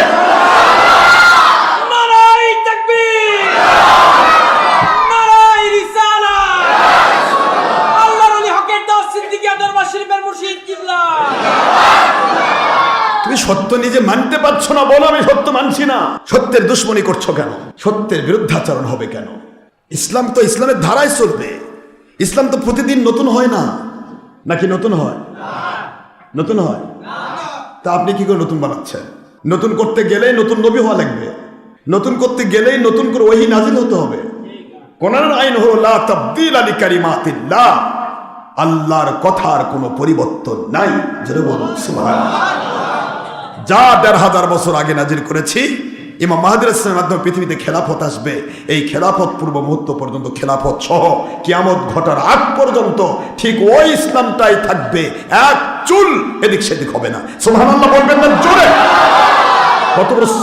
তুমি সত্য নিজে মানতে পারছো না, বলো আমি সত্য মানছি না। সত্যের দুশ্মনী করছো কেন? সত্যের বিরুদ্ধাচরণ হবে কেন? ইসলাম তো ইসলামের ধারায় চলবে। ইসলাম তো প্রতিদিন নতুন হয় না, নাকি নতুন হয়? নতুন হয়। তা আপনি কি করে নতুন বানাচ্ছেন? নতুন করতে গেলেই নতুন নবী হওয়া লাগবে, নতুন করতে গেলেই নতুন করে ওহী নাজিল হতে হবে। কোরআনের আইন হলো লা তাবদীলা লিকালিমাতিল্লাহ, আল্লাহর কথার কোনো পরিবর্তন নাই। যারা বলুন সুবহানাল্লাহ। যা ১৫০০ বছর আগে নাজিল করেছি, ইমাম মাহদী ইসলামের মাধ্যমে পৃথিবীতে খেলাফত আসবে। এই খেলাফত পূর্ব মুহূর্ত পর্যন্ত, খেলাফত সহ কিয়ামত ঘটার আগ পর্যন্ত ঠিক ওই ইসলামটাই থাকবে, এক চুল এদিক সেদিক হবে না। সুবহানাল্লাহ বলবেন না জোরে?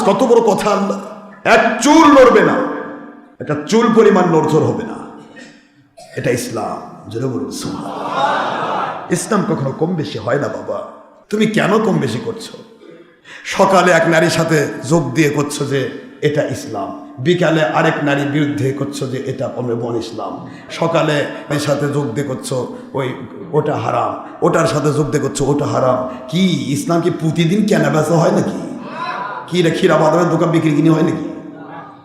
কত বড় কথা! আল্লাহ এক চুল লড়বে না, একটা চুল পরিমাণ নড়চড় হবে না। এটা ইসলাম। জোরে বলুন সুবহানাল্লাহ। ইসলাম কখনো কম বেশি হয় না বাবা। তুমি কেন কম বেশি করছো? সকালে এক নারীর সাথে যোগ দিয়ে করছো যে এটা ইসলাম, বিকালে আরেক নারীর বিরুদ্ধে করছো যে এটা বন ইসলাম, সকালে এর সাথে যোগ দিয়ে করছো ওটা হারাম, ওটার সাথে যোগ দিয়ে করছো ওটা হারাম। কি ইসলাম কি প্রতিদিন কেনা বেচা হয় নাকি? কি রে, ক্ষীরা বাদামের দোকান বিক্রি কিনে হয় নাকি?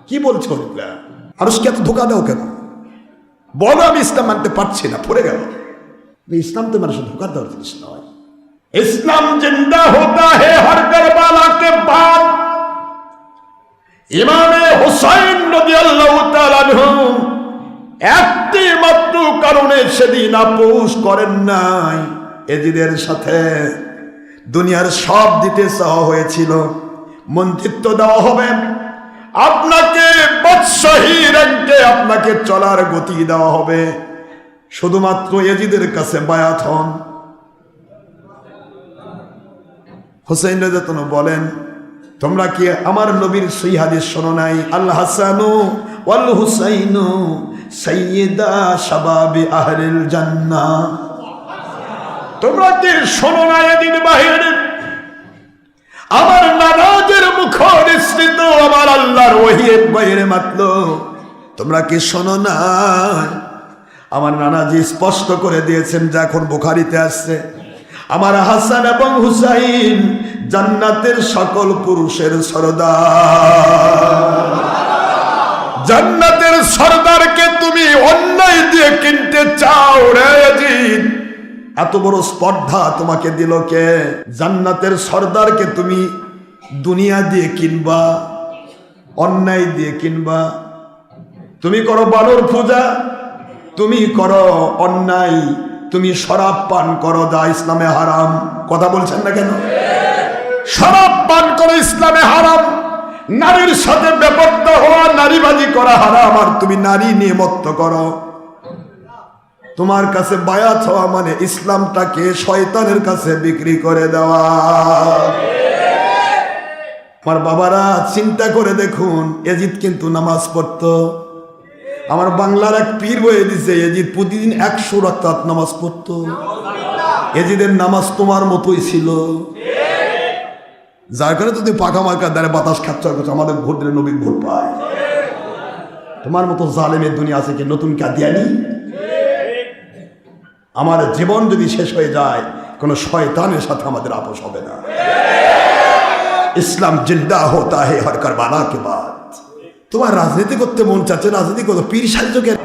কি বলছো? মানুষকে এত ধোকা দাও কেন? বলো আমি ইসলাম মানতে পারছি না, পড়ে গেল। ইসলাম তো মানুষের ধোকা দেওয়ার জিনিস নয়। इस्लाम जिंदा होता है हर करबला के बाद। इमाम हुसैन রাদিয়াল্লাহু তাআলা আনহু একটি মাত্র কারণে সেদিন আপোষ করেন নাই। এজিদের সাথে দুনিয়ার সব দিতে চাওয়া হয়েছিল, মন্ত্রিত্ব দেওয়া হবে, আপনাকে বাদশাহী র্যাঙ্কে আপনাকে চলার গতি দেওয়া হবে। শুধুমাত্র ইয়াজিদের কাছে বায়াত হন। হুসাইন রাদিয়াল্লাহু বলেন, তোমরা কি আমার নবীর সহিহ হাদিস শোনো নাই? আল হাসানু ওয়াল হুসাইনু সাইয়্যিদা শাবাবি আহলিল জান্নাহ। তোমরা কি শোনো না এদিন বাহির আমার নানাজের মুখ নিঃসৃত আমার আল্লাহর ওহীর বাইরে মাত্র? তোমরা কি শোনো না? আমার নানাজি স্পষ্ট করে দিয়েছেন, যা এখন বুখারীতে আসছে, আমার হাসান এবং হুসাইন জান্নাতের সকল পুরুষের সরদার। জান্নাতের সরদারকে তুমি অন্যায় দিয়ে কিনতে চাও রে ইয়াজিদ? এত বড় স্পর্ধা তোমাকে দিল কে? জান্নাতের সরদারকে তুমি দুনিয়া দিয়ে কিনবা, অন্যায় দিয়ে কিনবা। তুমি করো বানর পূজা, তুমি করো অন্যায়, তুমি শরাব পান করো, যা ইসলামে হারাম। কথা বলছেন না কেন? শরাব পান করো, ইসলামে হারাম। নারীর সাথে বেপরোয়া হওয়া, নারীবাজি করা হারাম, আর তুমি নারী নিয়ে মত্ত করো। তোমার কাছে বায়াত হওয়া মানে ইসলামটাকে শয়তানের কাছে বিক্রি করে দেওয়া। আমার বাবারা চিন্তা করে দেখুন, ইয়াজিদ কিন্তু নামাজ পড়তো। আমার বাংলার এক পীর বলে দিছে, ইয়াজিদ প্রতিদিন 100 রাকাত নামাজ পড়তো। ইয়াজিদের নামাজ তোমার মতোই ছিল, যার কারণে তুমি পাকা মার্কা দ্বারা বাতাস খাচ্ছ, আমাদের ভোট দিলে নবীর ভোট পায়। তোমার মতো জালেমের দুনিয়া আছে কি? নতুন কাদিয়ানি। আমার জীবন যদি শেষ হয়ে যায়, কোন শয়তানের সাথে আমাদের আপোষ হবে না। ইসলাম জিন্দা হতা হে হর কারবালা কে বাদ। তোমার রাজনীতি করতে মন চাচ্ছে, রাজনীতি করো, পীর সাইজো কেন?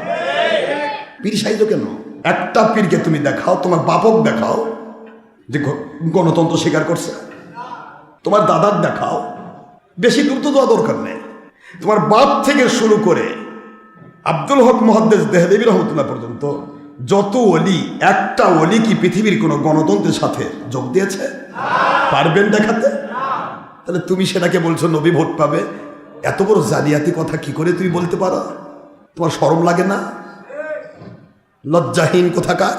পীর সাইজো কেন? একটা পীরকে তুমি দেখাও, তোমার বাপক দেখাও যে গণতন্ত্র স্বীকার করছে, তোমার দাদার দেখাও। বেশি দূর তো দেওয়া দরকার নেই। তোমার বাপ থেকে শুরু করে আব্দুল হক মুহাদ্দিস দেহলেভি রহমতুল্লাহ পর্যন্ত যত ওলি, একটা ওলি কি পৃথিবীর কোনো গণতন্ত্রের সাথে যোগ দিয়েছে? পারবেন দেখাতে? তাহলে তুমি সেটাকে বলছো নবী ভোট পাবে। এত বড় জালিয়াতি কথা কি করে তুমি বলতে পারো? তোমার শরম লাগে না? লজ্জাহীন কোথাকার।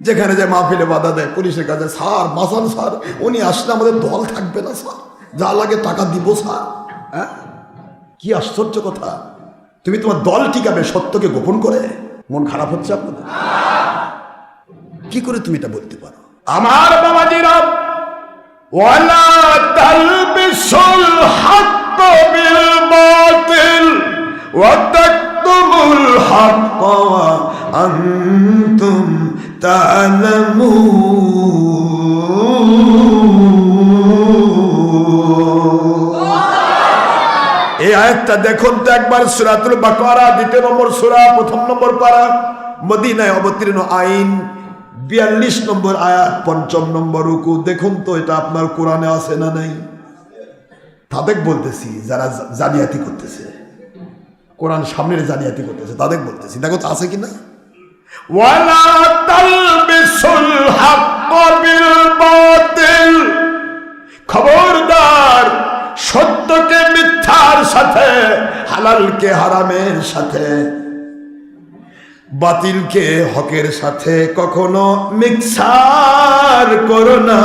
যেখানে যে মাহফিলে বাধা দেয়, পুলিশের কাছে, স্যার মাসান স্যার, উনি আসলে আমাদের দল থাকবে না স্যার, যা লাগে টাকা দিব স্যার। হ্যাঁ, কি আশ্চর্য কথা। তুমি তোমার দল টিকাবে সত্যকে গোপন করে? মন খারাপ হচ্ছে আপনাদের? কি করে তুমি এটা বলতে পারো? আমার বাবাজিরা, ওয়ালা তালবিসুল হক বিল বাতিল ওয়া তাকতুমুল হক ওয়া আনতুম তা'লামুন। এই আয়াতটা দেখুন তো একবার, সূরাতুল বাকারা 2 নম্বর সূরা 1 নম্বর পারা, মদিনায় অবতীর্ণ আইন 42 নম্বর আয়াত 5 নম্বর রুকু। দেখুন তো এটা আপনার কোরআনে আছে না নাই? তাদের বলতেছি যারা জালিয়াতি করতেছে, কোরআন সামনের জালিয়াতি করতেছে, তাদের বলতেছি দেখো তো আছে কিনা। ওয়ালা তালবিসুল হক বিল বাতিল, খবরদার সত্যকে মিথ্যার সাথে, হালালকে হারামের সাথে, বাতিলকে হকের সাথে কখনো মিক্সার করো না।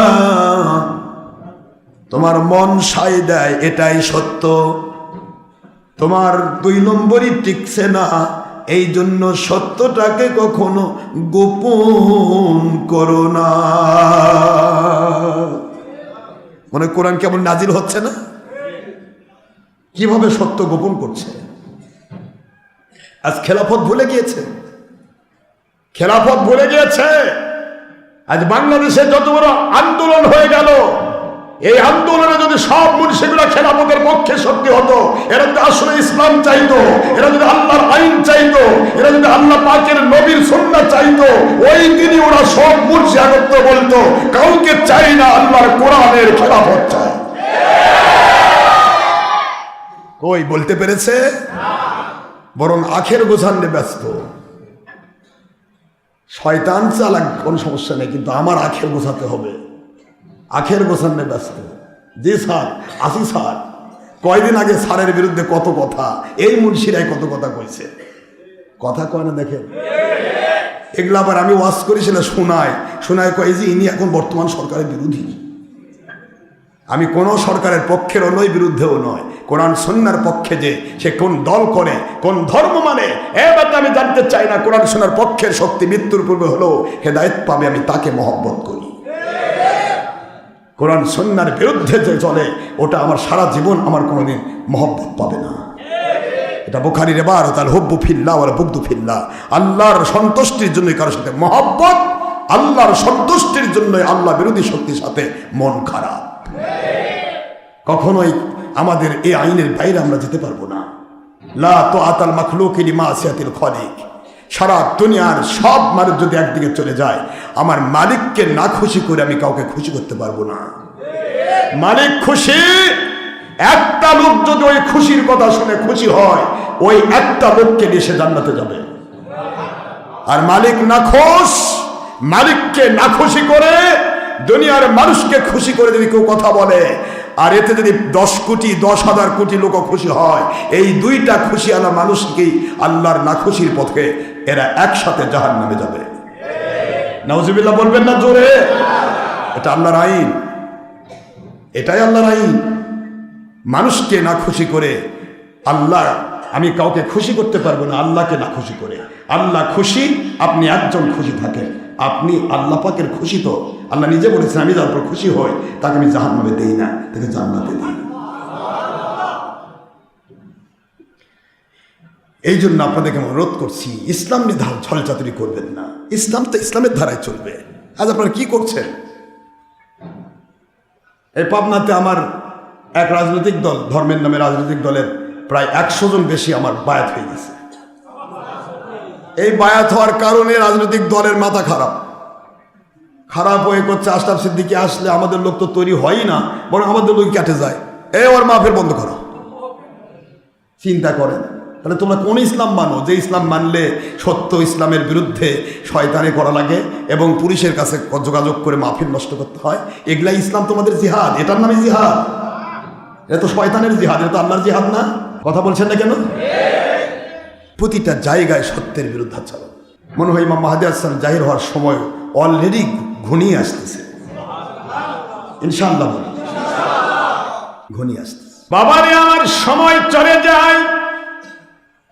তোমার মন সায় দেয় এটাই সত্য, তোমার 2 নম্বরই টিকছে না, এই জন্য সত্যটাকে কখনো গোপন করো না। মনে কোরআন কেমন নাজিল হচ্ছে না? কিভাবে সত্য গোপন করছে। আজ খেলাফত ভুলে গিয়েছে, খেলাফত ভুলে গিয়েছে। আজ বাংলাদেশে যত বড় আন্দোলন হয়ে গেল, এই আন্দোলনে যদি সব মুন্সিগুলা খেলাফতের পক্ষে শক্তি হতো, এরা যদি আসলে ইসলাম চাইতো, এরা যদি আল্লাহর আইন চাইতো, এরা যদি আল্লাহ পাকের নবীর সুন্নাহ চাইতো, ওই দিনই ওরা সব মুন্সি একত্র বলতো কাউকে চাই না, আল্লাহর কোরআনের খেলাফত চাই। কই বলতে পেরেছে? বরং আখের গোছান্নে ব্যস্ত। শয়তান চালাক, কোন সমস্যা নেই, কিন্তু আমার আখের গোছাতে হবে, আখের গোছান্নে ব্যস্ত। জি স্যার, আসি স্যার। কয়দিন আগে স্যারের বিরুদ্ধে কত কথা, এই মুন্সিরাই কত কথা কইছে। কথা কয় না দেখেন, এগুলো আবার আমি ওয়াজ করেছিল শোনায় কয় যে ইনি এখন বর্তমান সরকারের বিরোধী। আমি কোন সরকারের পক্ষেরও নয়, বিরুদ্ধেও নয়। কোরআন সুন্নাহর পক্ষে যে সে কোন দল করে, কোন ধর্ম মানে, এবার আমি জানতে চাই না। কোরআন সুন্নাহর পক্ষের শক্তি মৃত্যুর পূর্বে হলেও হেদায়েত পাবে, আমি তাকে মহব্বত করি। কোরআন সুন্নাহর বিরুদ্ধে যে চলে, ওটা আমার সারা জীবন আমার কোনোদিন মহব্বত পাবে না। এটা বুখারীর ইবারত, আল হুব্বু ফিল্লাহ ওয়াল বুগদু ফিল্লাহ। আল্লাহর সন্তুষ্টির জন্য কারোর সাথে মহব্বত, আল্লাহর সন্তুষ্টির জন্য আল্লাহ বিরোধী শক্তির সাথে মন খারাপ। কখনোই আমাদের এই আইনের বাইরে আমরা যেতে পারবো না। লা তাআতাল মাখলুকি লিমাসিয়াতিল খালিক। সারা দুনিয়ার সব মানুষ যদি একদিকে চলে যায়, আমার মালিককে না খুশি করে আমি কাউকে খুশি করতে পারবো না। মালিক খুশি, একটা লোক যদি ওই খুশির কথা শুনে খুশি হয়, ওই একটা লোককে নিয়ে সে জান্নাতে যাবে। আর মালিক নাখুশ, মালিককে না খুশি করে দুনিয়ার মানুষকে খুশি করে যদি কেউ কথা বলে, আর এতে যদি 10 কোটি 10,000 কোটি লোক খুশি হয়, এই দুইটা খুশি আলা মানুষকেই আল্লাহর নাখুশির পথে এরা একসাথে জাহান্নামে যাবে। নাউজুবিল্লাহ বলবেন না জোরে? এটা আল্লাহর আইন, এটাই আল্লাহর আইন। মানুষকে না খুশি করে আল্লাহ, আমি কাউকে খুশি করতে পারবো না আল্লাহকে না খুশি করে। আল্লাহ খুশি, আপনি একজন খুশি থাকেন, আপনি আল্লাহ পাকের খুশি। তো আল্লাহ নিজে বলেছেন, আমি যার উপর খুশি হই তাকে আমি জাহান্নামে দেই না, তাকে জান্নাতে দিই। এই জন্য আপনাদেরকে অনুরোধ করছি, ইসলাম নিয়ে ছলচাতুরি করবেন না। ইসলাম তো ইসলামের ধারায় চলবে। আজ আপনারা কি করছেন? এই পাবনাতে আমার এক রাজনৈতিক দল, ধর্মের নামে রাজনৈতিক দলের প্রায় 100 জন বেশি আমার বায়াত হয়ে গেছে। এই বায়াত হওয়ার কারণে রাজনৈতিক দলের মাথা খারাপ হয়ে করছে। আশরাফ সিদ্দিকী আসলে আমাদের লোক তো তৈরি হয়ই না, বরং আমাদের লোক কেটে যায়। ওর মাহফিল বন্ধ করো। চিন্তা করেন, তাহলে তোমরা কোন ইসলাম মানো যে ইসলাম মানলে সত্য ইসলামের বিরুদ্ধে শয়তানি করা লাগে এবং পুলিশের কাছে যোগাযোগ করে মাহফিল নষ্ট করতে হয়? এগুলাই ইসলাম তোমাদের জিহাদ? এটার নামে জিহাদ? এটা তো শয়তানের জিহাদ, এটা তো আল্লাহর জিহাদ না। কথা বলছেন না কেন? প্রতিটা জায়গায় সত্যের বিরুদ্ধাচরণ। মনে হয় ইমাম মাহদী আসসালাম জাহির হওয়ার সময় অলরেডি ঘনিয়ে আসতেছে। ইনশাআল্লাহ ঘনিয়ে আসতেছে। বাবারে আমার সময় চলে যায়,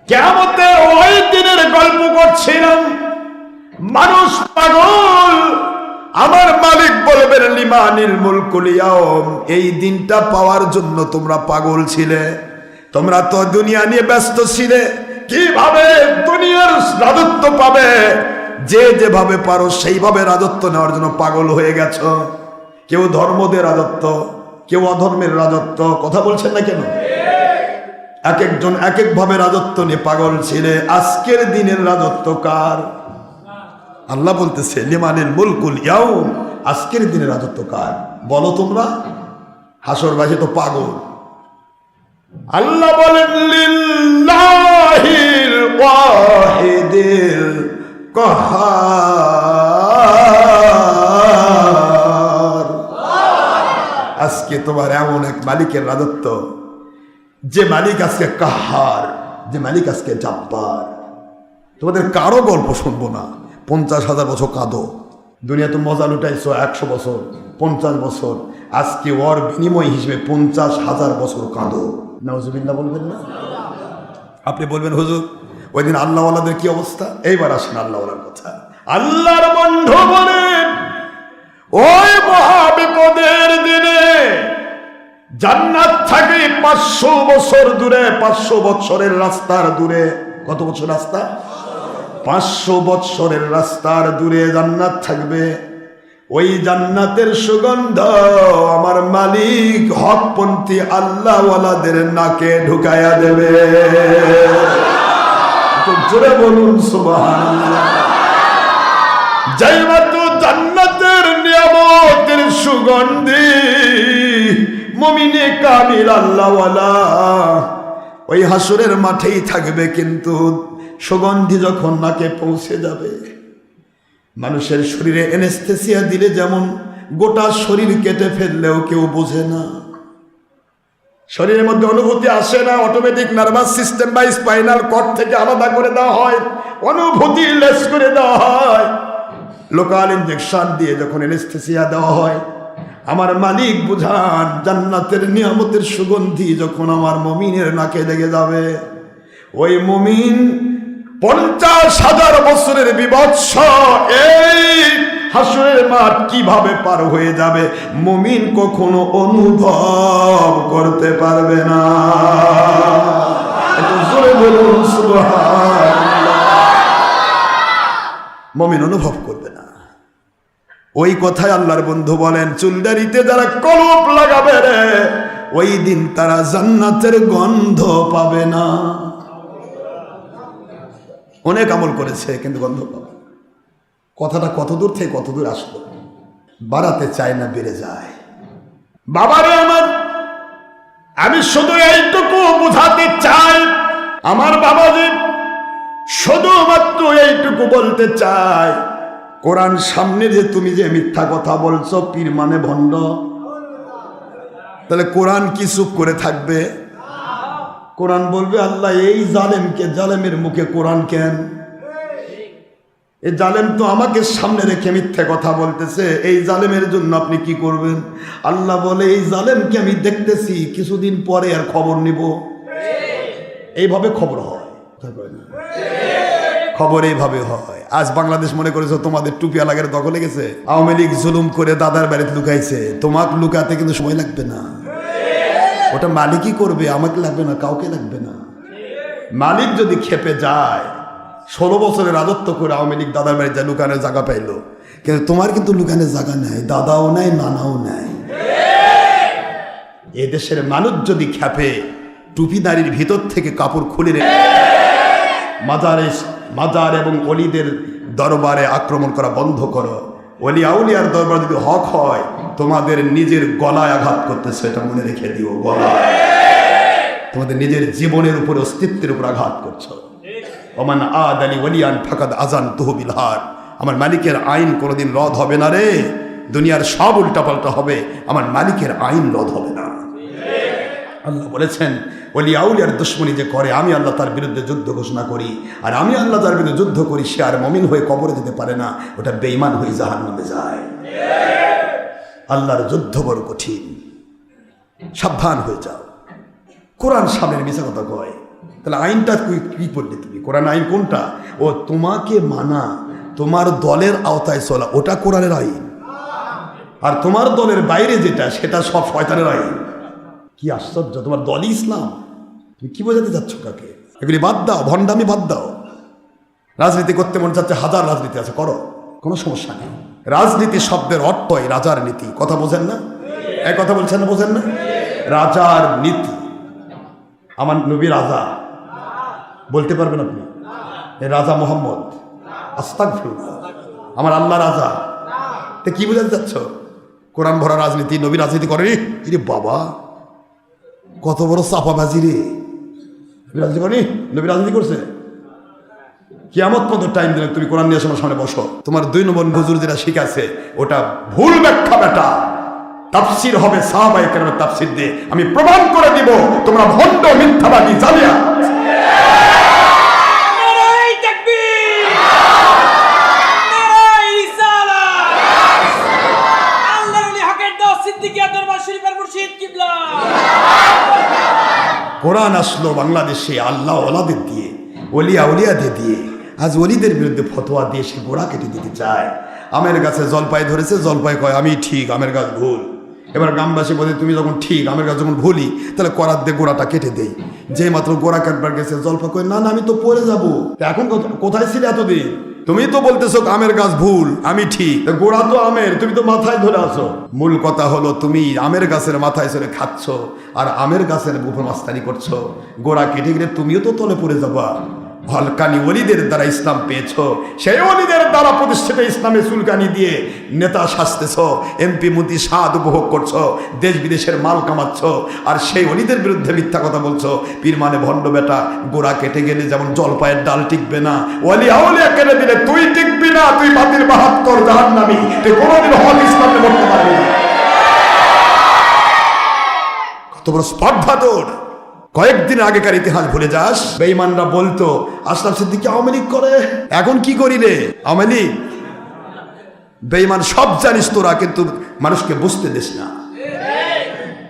কিয়ামতের ওই দিনের গল্প করছিলাম। মানুষ পাগল, আমার মালিক বলবেন লিমানিল মুলকুল ইয়াউম। এই দিনটা পাওয়ার জন্য তোমরা পাগল ছিলে। তোমরা তো দুনিয়া নিয়ে ব্যস্ত ছিলে, কিভাবে দুনিয়ার রাজত্ব পাবে। যে যেভাবে পারো সেইভাবে রাজত্ব নেওয়ার জন্য পাগল হয়ে গেছো। কেউ ধর্ম দিয়ে রাজত্ব, কেউ অধর্মের রাজত্ব। কথা বলছেন না কেন? এক একজন এক একভাবে রাজত্ব নিয়ে পাগল ছিলে। আজকের দিনের রাজত্ব কার? আল্লাহ বলতেছে লিমানিল মুলকুল ইয়াউম। আজকের দিনের রাজত্ব কার বলো তোমরা? হাসরবাসী তো পাগল। আল্লাহ বলেন লিল্লাহিল ওয়াহিদিল কাহার। আজকে তোমার এমন এক মালিকের রাজত্ব, যে মালিক আজকে কাহার, যে মালিক আজকে জাব্বার। তোমাদের কারো গল্প শুনবো না। 50,000 বছর কাঁদো, দুনিয়া তো মজা লুটাইছো 100 বছর 50 বছর, আজকে ওর বিনিময় হিসেবে 50,000 বছর কাঁদো। নাউজুবিল্লাহ বলবেন না? আপনি বলবেন হুজুর ওই দিন আল্লাহওয়ালাদের কি অবস্থা? এইবার আসেন আল্লাহওয়ালার কথা। আল্লাহর বন্ধু বলেন, ওই মহা বিপদের দিনে জান্নাত থাকে 500 বছর দূরে, 500 বছরের রাস্তার দূরে। কত বছর রাস্তা? 500 বছরের রাস্তার দূরে জান্নাত থাকবে। ওই জান্নাতের সুগন্ধ আমার মালিক হকপন্থী আল্লাহওয়ালাদের নাকে ঢুকায়া দেবে। জোরে বলুন সুবহানাল্লাহ। জান্নাত জান্নাতের নিয়ামতের সুগন্ধি মুমিনে কামিল আল্লাহওয়ালা ওই হাসরের মাঠেই থাকবে, কিন্তু সুগন্ধি যখন নাকে পৌঁছে যাবে, মানুষের শরীরে এনেস্থেসিয়া দিলে যেমন গোটা শরীর কেটে ফেললেও কেউ বোঝে না, শরীরের মধ্যে অনুভূতি আসে না, অটোমেটিক নার্ভাস সিস্টেম বা স্পাইনাল কর্ড থেকে আলাদা করে দেওয়া হয়, অনুভূতি লেস করে দেওয়া হয়, লোকাল ইনজেকশন দিয়ে যখন অ্যানেস্থেসিয়া দেওয়া হয়। আমার মালিক বুঝান, জান্নাতের নিয়ামতের সুগন্ধি যখন আমার মুমিনের নাকে লেগে যাবে, ওই মুমিন 50,000 বছরের বিভৎস এই হাসরের মাঠ কিভাবে পার হয়ে যাবে মুমিন কখনো অনুভব করতে পারবে না। একটু জোরে বলুন সুবহানাল্লাহ। মুমিন অনুভব করবে না। ওই কথায় আল্লাহর বন্ধু বলেন, চুলদারিতে যারা কলপ লাগাবে রে, ওই দিন তারা জান্নাতের গন্ধ পাবে না। অনেক আমল করেছে কিন্তু গন্ধ পাবে। কথাটা কত দূর থেকে কত দূর আসলো, বাড়াতে চায় না, বেড়ে যায়। বাবারে আমার, আমি শুধু এইটুকু বুঝাতে চাই, আমার বাবাজি শুধুমাত্র এইটুকু বলতে চাই, কোরআন সামনে যে তুমি যে মিথ্যা কথা বলছো, পীর মানে ভণ্ড, তাহলে কোরআন কি চুপ করে থাকবে? কোরআন বলবে আল্লাহ এই জালেমকে, জালেমের মুখে কোরআন কেন? এই জালেম তো আমাকে সামনে রেখে মিথ্যে কথা বলতেছে, এই জালেমের জন্য আপনি কি করবেন? আল্লাহ বলে এই জালেমকে আমি দেখতেছি, কিছুদিন পরে আর খবর নিব। এইভাবে খবর হয়, খবর এইভাবে হয়। আজ বাংলাদেশ মনে করেছো তোমাদের টুপিয়া লাগার দখলে গেছে, আওয়ামী লীগ জুলুম করে দাদার বাড়িতে লুকাইছে, তোমাকে লুকাতে কিন্তু সময় লাগবে না, ওটা মালিকই করবে, আমাকে লাগবে না, কাউকে লাগবে না। মালিক যদি খেপে যায়, 16 বছরের রাজত্ব করে আওয়ামী লীগ দাদার বাড়িতে যা লুকানোর জায়গা পাইলো, কিন্তু তোমার কিন্তু লুকানোর জায়গা নাই, দাদাও নাই, নানাও নাই। এদেশের মানুষ যদি খেপে, টুপিদারির ভিতর থেকে কাপড় খুলে রেখে মাজার এবং অলিদের দরবারে আক্রমণ করা বন্ধ করো। অলি আউলিয়ার দরবার যদি হক হয়, তোমাদের নিজের গলায় আঘাত করতেছে, এটা মনে রেখে দিও। গলায় তোমাদের নিজের জীবনের উপর, অস্তিত্বের উপর আঘাত করছো। ওমান আদালি ওয়ালিয়ান ফাকাদ আজান তহবিল হার। আমার মালিকের আইন কোনোদিন রদ হবে না রে। দুনিয়ার সব উল্টাপাল্টা হবে, আমার মালিকের আইন রদ হবে না। আল্লাহ বলেছেন, ওলি আউলিয়ার দুশ্মনী যে করে, আমি আল্লাহ তার বিরুদ্ধে যুদ্ধ ঘোষণা করি, আর আমি আল্লাহ তার বিরুদ্ধে যুদ্ধ করি, সে আর মুমিন হয়ে কবরে যেতে পারে না, ওটা বেঈমান হয়ে জাহান্নামে যায়। আল্লাহর যুদ্ধ বড় কঠিন, সাবধান হয়ে যাও। কোরআন সামনের মিশা কথা কয়, তাহলে আইনটা কি করলে তুমি? কোরআন আইন কোনটা? ও তোমাকে মানা, তোমার দলের আওতায় চলা, ওটা কোরআনের আইন। আর তোমার দলের বাইরে যেটা, সেটা সব শয়তানের আইন। কি আশ্চর্য, তোমার দলই ইসলাম, তুমি কি বোঝাতে যাচ্ছ কাকে? এগুলি বাদ দাও, ভণ্ডামি বাদ দাও। রাজনীতি করতে মনে চাচ্ছে, হাজার রাজনীতি আছে, করো, কোনো সমস্যা নেই। রাজনীতি শব্দের অর্থই রাজার নীতি, কথা বোঝেন না? এক কথা বলছেন না, বোঝেন না? রাজার নীতি। আমার নবী রাজা বলতে পারবেন আপনি? রাজা মোহাম্মদ, আস্তাগফিরুল্লাহ, আমার আল্লাহ রাজা। তা কি বোঝাতে চাচ্ছ? কোরআন ভরা রাজনীতি, নবী রাজনীতি করেনি? ইরে বাবা, কত বড় চাপাবাজি রে! রাজনীতি করেনি, নবী রাজনীতি করছে। কিয়ামত পর্যন্ত টাইম দিলে তুমি কোরআন নিয়ে আমার সামনে বসো, তোমার 2 নম্বর হুজুর যেটা শিখাছে ওটা ভুল ব্যাখ্যা। বেটা তাফসীর হবে সাহাবায়ে কেরামের তাফসীর দিয়ে, আমি প্রমাণ করে দিব তোমরা ভণ্ড, মিথ্যাবাদী, জালিয়া। নারায়ে তাকবীর, নারায়ে রিসালাত। আল্লাহর ওলি হকের দাওয়াত সিদ্দিকিয়া দরবার শরীফের মুর্শিদ কিবলা। কোরআন আসলো বাংলাদেশে আল্লাহ ওলাদের দিয়ে, ওলিয়া উলিয়াদের দিয়ে। আজ ওলিদের বিরুদ্ধে ফতোয়া দিয়ে সে গোড়া কেটে দিতে চায়। আমের গাছে জলপাই ধরেছে, জলপাই কয় আমি ঠিক, আমের গাছ ভুল। এবার গ্রামবাসী বলে তুমি যখন ঠিক, আমের গাছ যখন ভুলি, তাহলে করার দিয়ে গোড়াটা কেটে দেই। যে মাত্র গোড়া কাটবার গেছে, জলপাই কয় না না, আমি তো পড়ে যাবো। এখন কোথায় ছিলে এতদিন? তুমি তো বলতেছো আমের গাছ ভুল, আমি ঠিক, গোড়া তো আমের, তুমি তো মাথায় ধরে আছো। মূল কথা হলো তুমি আমের গাছের মাথায় চড়ে খাচ্ছ, আর আমের গাছের উপর মাস্তানি করছো। গোড়া কেটে গেলে তুমিও তো তলে পড়ে যাবা। হলকানি ওলিদের দ্বারা ইসলাম পেয়েছ, সেই ওলিদের দ্বারা প্রতিষ্ঠিত ইসলামে চুলকানি দিয়ে নেতা সাজতেছ, এমপি মন্ত্রী স্বাদ উপভোগ করছো, দেশ বিদেশের মাল কামাচ্ছ, আর সেই ওলিদের বিরুদ্ধে মিথ্যা কথা বলছো। পীর মানে ভণ্ড বেটা। গোড়া কেটে গেলে যেমন জলপাইয়ের ডাল টিকবে না, ওলি আউলিয়া কেটে দিলে তুই টিকবি না, তুই বাতিল 72 জাহান্নামী, তুই কোনোদিন হক ইসলামে বলতে পারবি না। কত বড় স্পর্ধা তোর! কয়েকদিন আগেকার ইতিহাস ভুলে যাস। বেঈমানরা বলতো আশরাফ সিদ্দিকী আওয়ামী লীগ করে, এখন কি করি রে? আওয়ামী লীগ। বেঈমান সব জানিস তোরা, কিন্তু মানুষকে বুঝতে দিস না।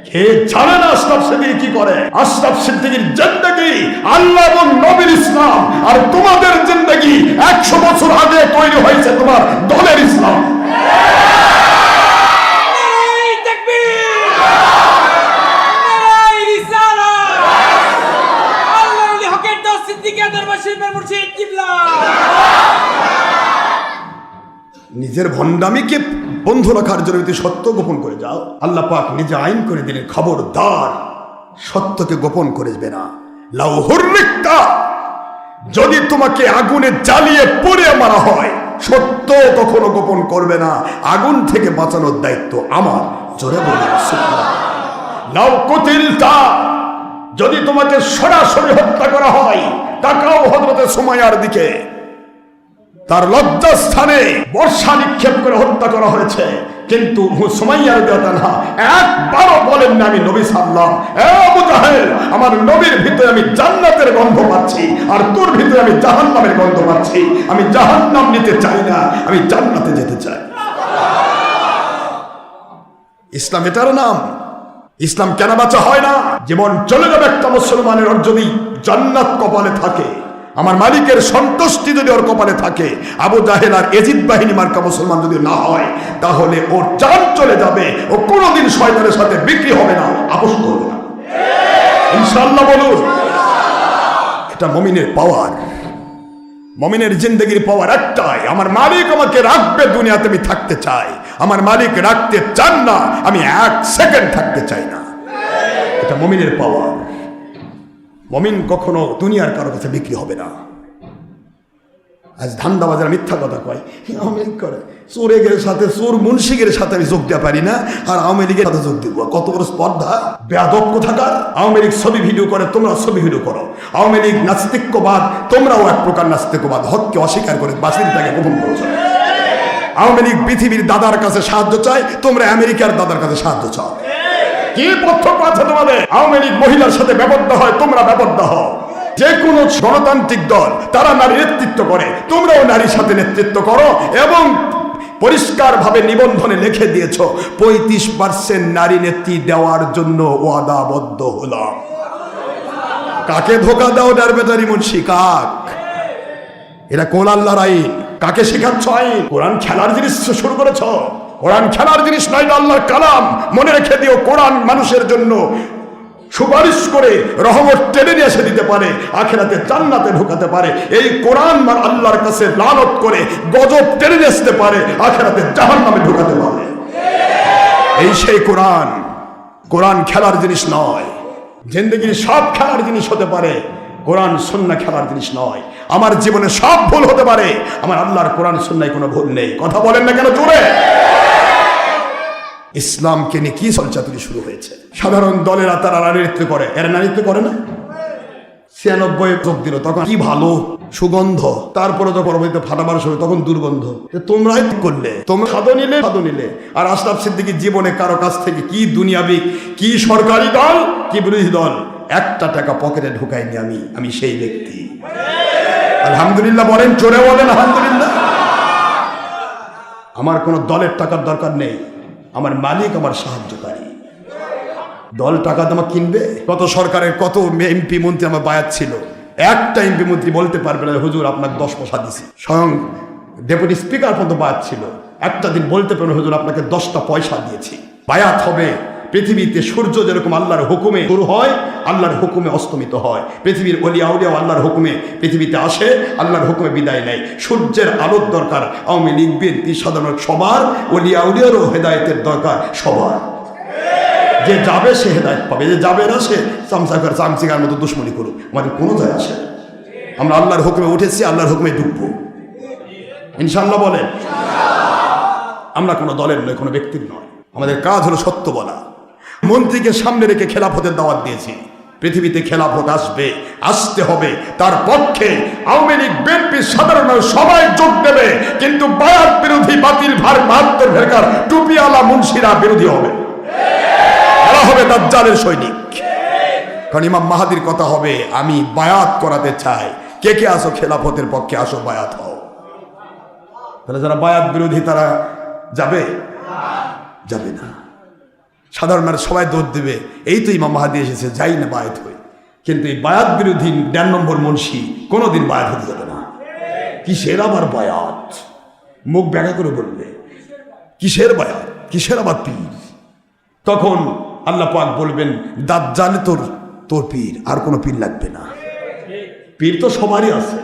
কে জানে না আশরাফ সিদ্দিকী কি করে? আশরাফ সিদ্দিকীর জিন্দেগি আল্লাহ এবং নবীর ইসলাম, আর তোমাদের জিন্দেগি 100 বছর আগে তৈরি হয়েছে তোমার দলের ইসলাম। নারায়ে তাকবীর, নারায়ে রিসালাত। আল্লাহর ওলি হকের দাস সিদ্দিকী দরবার শরীফের মুর্শিদ কিবলা। নিজের ভণ্ডামিকে বন্ধ রাখার জন্য তুই সত্য গোপন করে যাও, আল্লাহ পাক নিজে আইন করে দিলেন, খবরদার সত্যকে গোপন করবে না। লাউ হুররিকতা, যদি তোমাকে আগুনে জ্বালিয়ে পুড়িয়ে মারা হয়, সত্য কখনো গোপন করবে না। আগুন থেকে বাঁচানোর দায়িত্ব আমার। জোরে বলুন সুবহানাল্লাহ। লাউ কুতিলতা, যদি তোমাকে সরাসরি হত্যা করা হয়, তাকাও হযরতে সুমাইয়ার দিকে, তার লজ্জাস্থানে বর্ষা নিক্ষেপ করে হত্যা করা হয়েছে, কিন্তু সুমাইয়া রাদিয়াল্লাহু আনহা একবারও বলেন না আমি নবী সাল্লাম, এ আবু জাহেল, আমার নবীর ভিতরে আমি জান্নাতের গন্ধ পাচ্ছি, আর তোর ভিতরে আমি জাহান্নামের গন্ধ পাচ্ছি। আমি জাহান্নাম নিতে চাই না, আমি জান্নাতে যেতে চাই। ইসলাম এটার নাম। ইসলাম কেন বাঁচা হয় না? জীবন চলে যাবে একটা মুসলমানের, ওর যদি জান্নাত কপালে থাকে, আমার মালিকের সন্তুষ্টি যদি ওর কপালে থাকে, আবু জাহেল আর এজিদ বাহিনী মার্কা মুসলমান যদি না হয়, তাহলে ওর জান চলে যাবে। ও কোনোদিন শয়তানের সাথে বিক্রি হবে না, আপোষ করবে না। ইনশাআল্লাহ বলুন। এটা মুমিনের পাওয়ার। মুমিনের জিন্দেগির পাওয়ার একটাই, আমার মালিক আমাকে রাখবে, দুনিয়াতে আমি থাকতে চাই। আমার মালিক রাখতে চান না, আমি 1 সেকেন্ড থাকতে চাই না। এটা মুমিনের পাওয়ার। মুমিন কখনো দুনিয়ার কারো কাছে বিক্রি হবে না। আজ ধান্দাবাজার মিথ্যা কথা কয়, আওয়ামী লীগ করে, চোরের সাথে চোর মুন্সিকের সাথে আমি যোগ দিতে পারি না, আর আওয়ামী লীগের সাথে যোগ দিব। কত বড় স্পর্ধা! বেয়াদব কোথাকার! আওয়ামী লীগ ছবি ভিডিও করে, তোমরা ছবি ভিডিও করো। আওয়ামী লীগ নাস্তিক্যবাদ, তোমরাও এক প্রকার নাস্তিক্যবাদ। হককে অস্বীকার করে বাতিলটাকে গোপন করছো। আওয়ামী লীগ পৃথিবীর দাদার কাছে সাহায্য চায়, তোমরা আমেরিকার দাদার কাছে সাহায্য চাও। কি পার্থক্য আছে তোমাদের? আওয়ামী লীগ মহিলার সাথে ব্যাবদ্ধ হয়, তোমরা ব্যাবদ্ধ হও। যে কোনো গণতান্ত্রিক দল, তারা নারী নেতৃত্ব করে, তোমরাও নারীর সাথে নেতৃত্ব করো, এবং পরিষ্কার ভাবে নিবন্ধনে লিখে দিয়েছ 35% নারী নেত্রী দেওয়ার জন্য ওয়াদাবদ্ধ হলাম। কাকে ধোকা দাও ডার বেটারি মুন্সি? কাক? এটা কোন আল্লাহর আইন? কাকে শেখাচ্ছ আইন? কোরআন খেলার জিনিস শুরু করেছ। কোরআন খেলার জিনিস নয়, আল্লাহর কালাম। মনে রেখে দিও, কোরআন মানুষের জন্য সুপারিশ করে রহমত টেনে নিয়ে এসে দিতে পারে, আখিরাতে জান্নাতে ঢোকাতে পারে। এই কোরআন আল্লাহর কাছে লানত করে গজব টেনে নিয়ে আসতে পারে, আখিরাতে জাহান্নামে ঢোকাতে পারে। এই সেই কোরআন। কোরআন খেলার জিনিস নয়। জিন্দেগির সব খেলার জিনিস হতে পারে, কোরআন সুন্নাহ খেলার জিনিস নয়। আমার জীবনে সব ভুল হতে পারে, আমার আল্লাহর কোরআন সুন্নায় কোনো ভুল নেই। কথা বলেন না কেন জোরে? ইসলামকে নিয়ে কি চলচাতুরি শুরু হয়েছে? সাধারণ দলেরা তারা নারীত্ব করে, এরা নারীত্ব করে না। 96 যোগ দিল, তখন কি ভালো সুগন্ধ, তারপরে যখন পরবর্তীতে ফাটাবার সময় তখন দুর্গন্ধ। তোমরাই করলে, তোমরা খাদো নিলে। আর আশরাফ সিদ্দিকী জীবনে কারো কাছ থেকে কি দুনিয়াবি, কি সরকারি দল, কি বিরোধী দল, 1 টাকা পকেটে ঢুকাইনি আমি সেই ব্যক্তি। আলহামদুলিল্লাহ বলেন, চোরে বলেন আলহামদুলিল্লাহ। আমার কোনো দলের টাকার দরকার নেই, আমার মালিক আমার সাহায্যকারী। দল টাকা তোমাকে কিনবে? কত সরকারের কত এমপি মন্ত্রী আমার বায়াত ছিল, একটা এমপি মন্ত্রী বলতে পারবে না হুজুর আপনাকে 10 পয়সা দিছি। স্বয়ং ডেপুটি স্পিকার পর্যন্ত বায়াত ছিল, একটা দিন বলতে পারবেন হুজুর আপনাকে 10টা পয়সা দিয়েছি। বায়াত হবে পৃথিবীতে সূর্য যেরকম আল্লাহর হুকুমে শুরু হয়, আল্লাহর হুকুমে অস্তমিত হয়। পৃথিবীর ওলিয়া উলিয়া আল্লাহর হুকুমে পৃথিবীতে আসে, আল্লাহর হুকুমে বিদায় নেয়। সূর্যের আলোর দরকার আওয়ামী লীগ বিএনপি সাধারণ সবার, ওলিয়া উলিয়ারও হেদায়েতের দরকার সবার। যে যাবে সে হেদায়েত পাবে, যে যাবে না সে চামচিকার মতো দুশ্মনী করুক, আমাদের কোনো যায় আসে। আমরা আল্লাহর হুকুমে উঠেছি, আল্লাহর হুকুমে ডুববো ইনশাআল্লাহ বলেন। আমরা কোনো দলের নয়, কোনো ব্যক্তির নয়। আমাদের কাজ হলো সত্য বলা। মন্ত্রীকে সামনে রেখে খেলাফতের দাওয়াত দিয়েছি। পৃথিবীতে খেলাফত আসবে, আসতে হবে, তার পক্ষে আওয়ামী লীগ বিএনপি সাধারণ সবাই যোগ দেবে, কিন্তু বায়াত বিরোধী বাতিল ভার 72 ভেরকার টুপিওয়ালা মুন্সিরা বিরোধী হবে। এরা হবে দাজ্জালের সৈনিক। কারণ ইমাম মাহাদির কথা হবে আমি বায়াত করাতে চাই, কে কে আসো খেলাফতের পক্ষে, আসো বায়াত হও। তাহলে যারা বায়াত বিরোধী তারা যাবে? যাবে না। সাধারণ মানুষ সবাই দৌড় দেবে, এই তো ইমাম মাহাদি এসেছে, যাই না বায়াত হই। কিন্তু এই বায়াত বিরোধী 1.5 নম্বর মুন্সি কোনোদিন বায়াত হতে যাবে না। কিসের আবার বায়াত? মুখ ব্যাখ্যা করে বলবে কিসের বায়াত, কিসের আবার পীর? তখন আল্লাহ পাক বলবেন দাজ্জাল তোর পীর, আর কোনো পীর লাগবে না। পীর তো সবারই আছে,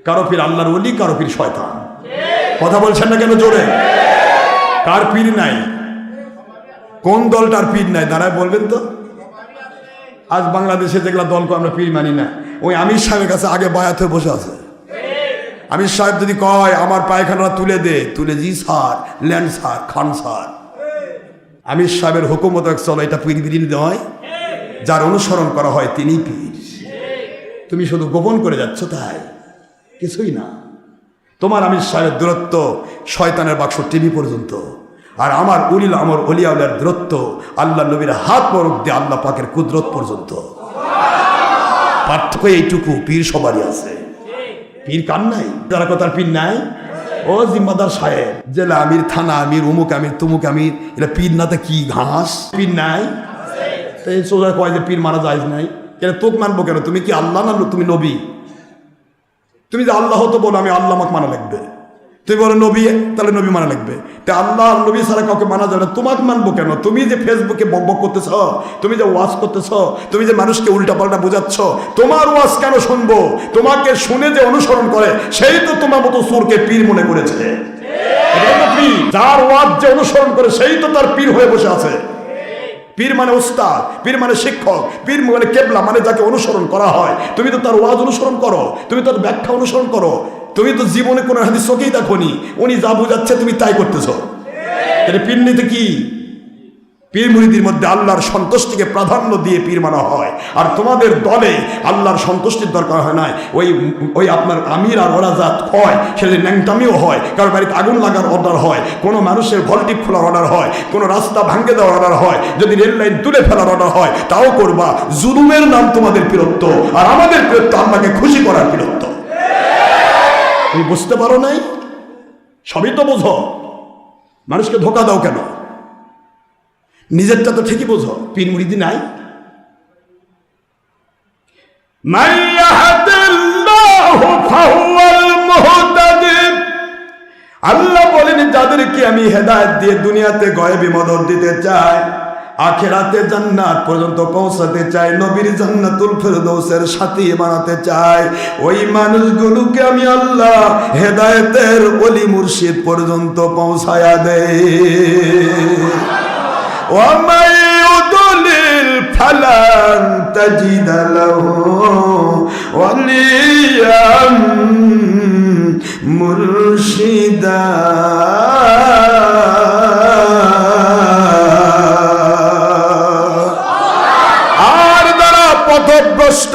কারো পীর আল্লাহর ওলি, কারো পীর শয়তান। কথা বলছেন না কেন জোরে? কার পীর নাই? কোন দলটার পীর নাই দাঁড়ায় বলবেন তো? আজ বাংলাদেশে যেগুলা দলকে আমরা পীর মানি না, ওই আমির সাহেবের কাছে আগে বায়াত হয়ে বসে আছে। আমির সাহেব যদি কয় আমার পায়খানা তুলে দে, তুলে জি স্যার, ল্যান্ড স্যার, খান স্যার। আমির সাহেবের হুকুমত চলো, এটা পীর বিরিনি নয়, যার অনুসরণ করা হয় তিনি পীর। তুমি শুধু গোপন করে যাচ্ছ, তাই কিছুই না। তোমার আমির সাহেবের দূরত্ব শয়তানের বাক্স টিভি পর্যন্ত, আর আমার উলিল আমর অলিয়াউলের দূরত্ব আল্লাহ নবীর হাত মোবারক দিয়ে আল্লাহ পাকের কুদরত পর্যন্ত। পার্থক্য এইটুকু, পীর সবারই আছে। পীর কার নাই? যারা কথার পীর নাই, ও জিম্মাদার সাহেব, জেলা আমির, থানা আমির, অমুক আমির, তুমুক আমির, এটা পীর না তো কি ঘাস? পীর নাই? এই সোজা কয় যে পীর মারা যায় নাই, কেন তোকে মানবো কেন? তুমি কি আল্লাহ না তুমি নবী? তুমি যে আল্লাহ তো বলো আমি আল্লাহ আমাকে মানা লাগবে, তুমি বলো নবী, তাহলে নবী মানা লাগবে। তা আল্লাহ নবী ছাড়া কাউকে মানা যাবে না, তোমাকে মানবো কেন? তুমি যে ফেসবুকে বকবক করতেছ, তুমি যে ওয়াজ করতেছ, তুমি যে মানুষকে উল্টাপাল্টা বোঝাচ্ছ, তোমার ওয়াজ কেন শুনবো? তোমাকে শুনে যে অনুসরণ করে সেই তো তোমার মতো সুরকে পীর মনে করেছে। যার ওয়াজ যে অনুসরণ করে সেই তো তার পীর হয়ে বসে আছে। পীর মানে উস্তাদ, পীর মানে শিক্ষক, পীর মানে কেবলা, মানে যাকে অনুসরণ করা হয়। তুমি তো তার ওয়াজ অনুসরণ করো, তুমি তার ব্যাখ্যা অনুসরণ করো। তুমি তো জীবনে কোনো হাদিস চোখেই দেখোনি, উনি যা বুঝাচ্ছে তুমি তাই করতেছো। এটা পীর নিতে কি? পীর মুরিদির মধ্যে আল্লাহর সন্তুষ্টিকে প্রাধান্য দিয়ে পীর মানা হয়। আর তোমাদের দলে আল্লাহর সন্তুষ্টির দরকার হয় না। ওই আপনার আমির আর ওরাজাত হয়, সেটা ন্যাংটামিও হয়, কারোর বাড়িতে আগুন লাগার অর্ডার হয়, কোনো মানুষের ভলটিপ খোলার অর্ডার হয়, কোনো রাস্তা ভাঙ্গে দেওয়ার অর্ডার হয়, যদি রেল লাইন তুলে ফেলার অর্ডার হয়, তাও করবা। জুলুমের নাম তোমাদের বীরত্ব, আর আমাদের বীরত্ব আল্লাহকে খুশি করার বীরত্ব। তুমি বুঝতে পারো নাই? সবই তো বোঝো, মানুষকে ধোকা দাও কেন? নিজেরটা তো ঠিকই বোঝো। পীর মুরিদি নাই? আল্লাহ বলেন যাদেরকে আমি হেদায়েত দিয়ে দুনিয়াতে গয়েবী মদদ দিতে চাই, আখিরাতে জান্নাত পর্যন্ত পৌঁছাতে চাই, নবীর জান্নাতুল ফেরদৌসের সাথী বানাতে চাই, ওই মানুষগুলোকে আমি আল্লাহ হেদায়েতের ওলি মুর্শিদ পর্যন্ত পৌঁছায়া দেই। وَمَن يُضْلِلْ فَلَن تَجِدَ لَهُ وَلِيًّا مُرْشِدًا। আর যারা পথভ্রষ্ট,